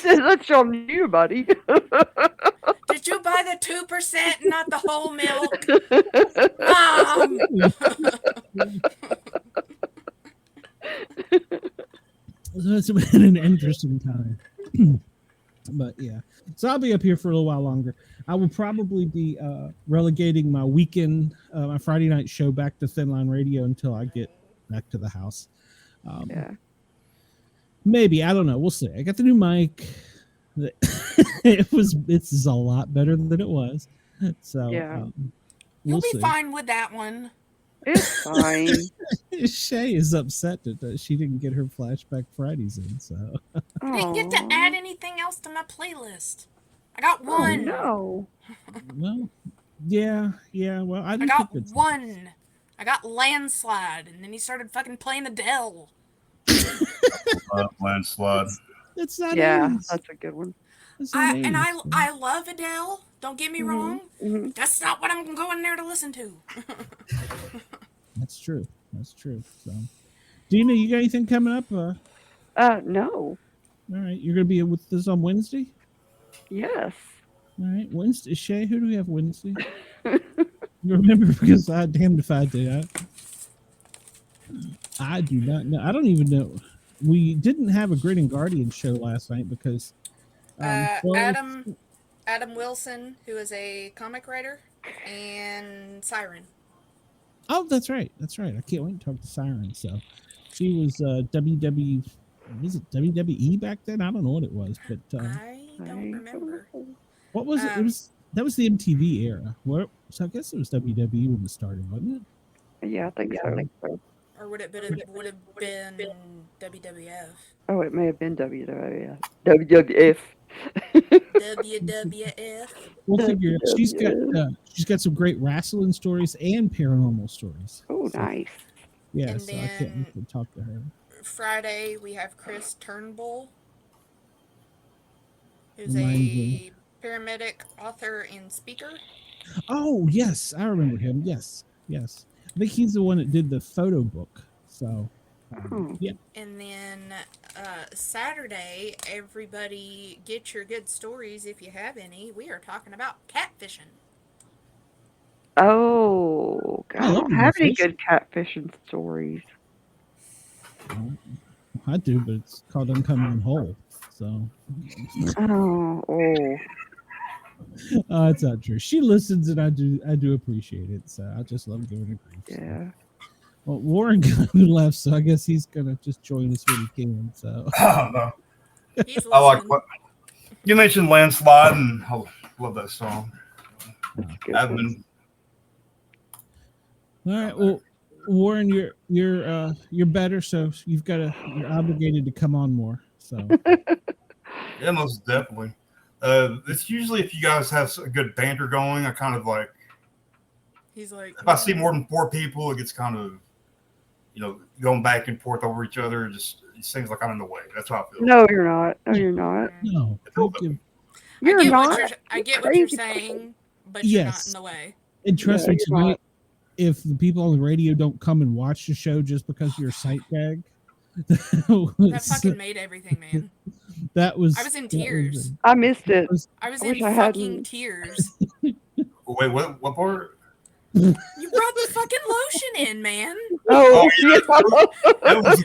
That's on you, buddy. Did you buy the 2%, not the whole milk? Mom! It's been an interesting time. But yeah, so I'll be up here for a little while longer. I will probably be relegating my weekend, my Friday night show back to Thin Line Radio until I get back to the house. Maybe, I don't know. We'll see. I got the new mic. It's a lot better than it was. So you'll be fine with that one. It's fine. Shay is upset that she didn't get her Flashback Fridays in. So I didn't get to add anything else to my playlist. I got one. Oh, no. Well, yeah. Well, I got one. I got Landslide, and then he started fucking playing Adele. Landslide. It's not. Yeah, that's a good one. I love Adele. Don't get me wrong. Mm-hmm. That's not what I'm going there to listen to. That's true. So, Dina, you got anything coming up? No. All right, you're gonna be with us on Wednesday. Yes. All right, Wednesday. Shay, who do we have Wednesday? You remember, because I damned if I did. I do not know. I don't even know. We didn't have a Grit and Guardian show last night because Adam Wilson, who is a comic writer, and Siren. Oh, that's right. I can't wait to talk to Siren. So she was was it WWE back then? I don't know what it was, but I don't remember. What was it? That was the MTV era. So I guess it was WWE when it started, wasn't it? Yeah, I think so. Or would have been WWF? Oh, it may have been WWF. WWF. WWF. We'll figure it out. She's got some great wrestling stories and paranormal stories. Oh, nice. Yeah, and so I can't wait to talk to her. Friday we have Chris Turnbull, who's a paramedic, author, and speaker. Oh yes, I remember him. Yes. I think he's the one that did the photo book. So, yeah. And then Saturday, everybody get your good stories if you have any. We are talking about catfishing. Oh, God. I don't have any good catfishing stories. I do, but it's called Uncoming Whole. So. It's not true. She listens, and I do appreciate it. So I just love giving her grief. Yeah. Well, Warren left, so I guess he's gonna just join us when he can. So. No. I like what you mentioned, Landslide, and I love that song. I've been. All right. Well, Warren, you're better, so you're obligated to come on more. So. Yeah, most definitely. It's usually if you guys have a good banter going, I kind of like. He's like. If I see more than 4 people, it gets kind of, going back and forth over each other. It seems like I'm in the way. That's how I feel. No, you're not. No. You're not. I get what you're saying, but you're not in the way. And trust me, tonight, if the people on the radio don't come and watch the show just because you're sight gag, that fucking made everything, man. I was in tears. I missed it. I was in fucking tears. Wait, what part? You brought the fucking lotion in, man. Oh yeah. That was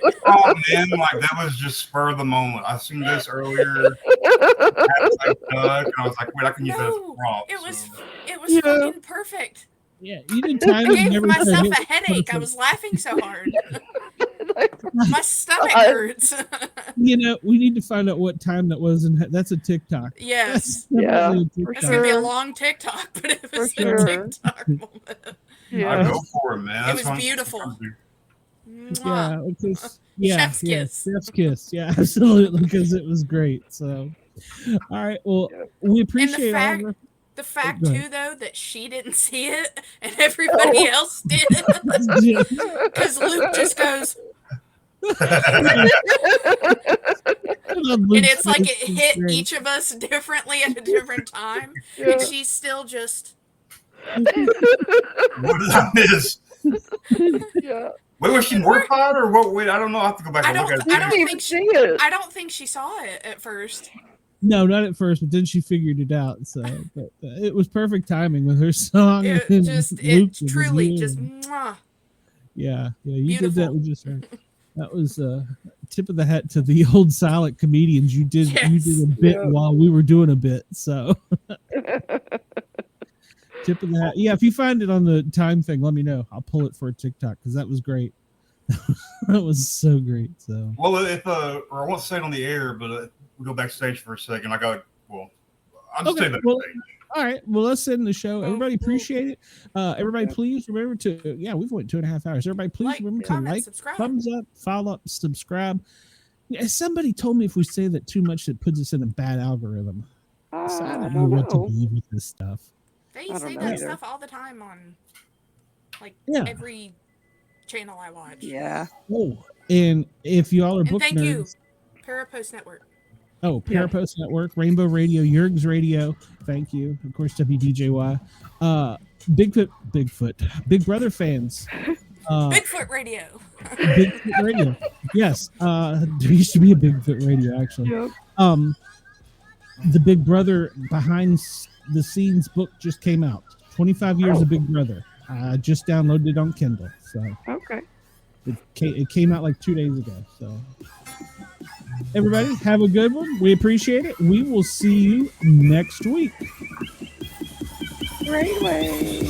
man. Like, that was just spur of the moment. I seen this earlier. And I was like, wait, I can use that as a prop. It was fucking perfect. Yeah, you did time. I gave myself a headache. I was laughing so hard. My stomach hurts. We need to find out what time that was, and that's a TikTok. Yes. Yeah. It's gonna be a long TikTok, but it was a TikTok moment. Yeah. I go for it, man. It was beautiful. Chef's kiss. Chef's kiss. Yeah, absolutely, because it was great. So, all right. Well, we appreciate all the fact too, though, that she didn't see it and everybody else did, because Luke just goes, and it's like it hit each of us differently at a different time, and she's still just. What did I miss? Yeah. Wait, was she mortified or what? Wait, I don't know. I have to go back and look at it. I don't think she saw it at first. No, not at first, but then she figured it out. So, but it was perfect timing with her song. It truly just. Mwah. Yeah, you Beautiful. did that with just her. That was tip of the hat to the old silent comedians. You did a bit while we were doing a bit. So tip of the hat. Yeah, if you find it on the time thing, let me know. I'll pull it for a TikTok because that was great. That was so great. So well, if or I won't say it on the air, but we go backstage for a second. I'll just say backstage. Well, all right. Well, let's end the show. Everybody appreciate it. Everybody, please remember to we've went 2.5 hours. Everybody, please remember to like, subscribe. thumbs up, follow up, subscribe. Yeah, somebody told me if we say that too much, it puts us in a bad algorithm. So I don't know what to believe with this stuff. They say that stuff all the time on every channel I watch. Yeah. Oh, and if y'all are book thank nerds, you, Parapost Network. Oh, Parapost Network, Rainbow Radio, Yerg's Radio. Thank you. Of course, WDJY. Big Brother fans. Bigfoot Radio. Bigfoot Radio. Yes. There used to be a Bigfoot Radio, actually. Yep. The Big Brother behind the scenes book just came out. 25 years of Big Brother. I just downloaded it on Kindle. So okay. It came out like 2 days ago. So everybody, have a good one. We appreciate it. We will see you next week. Great way.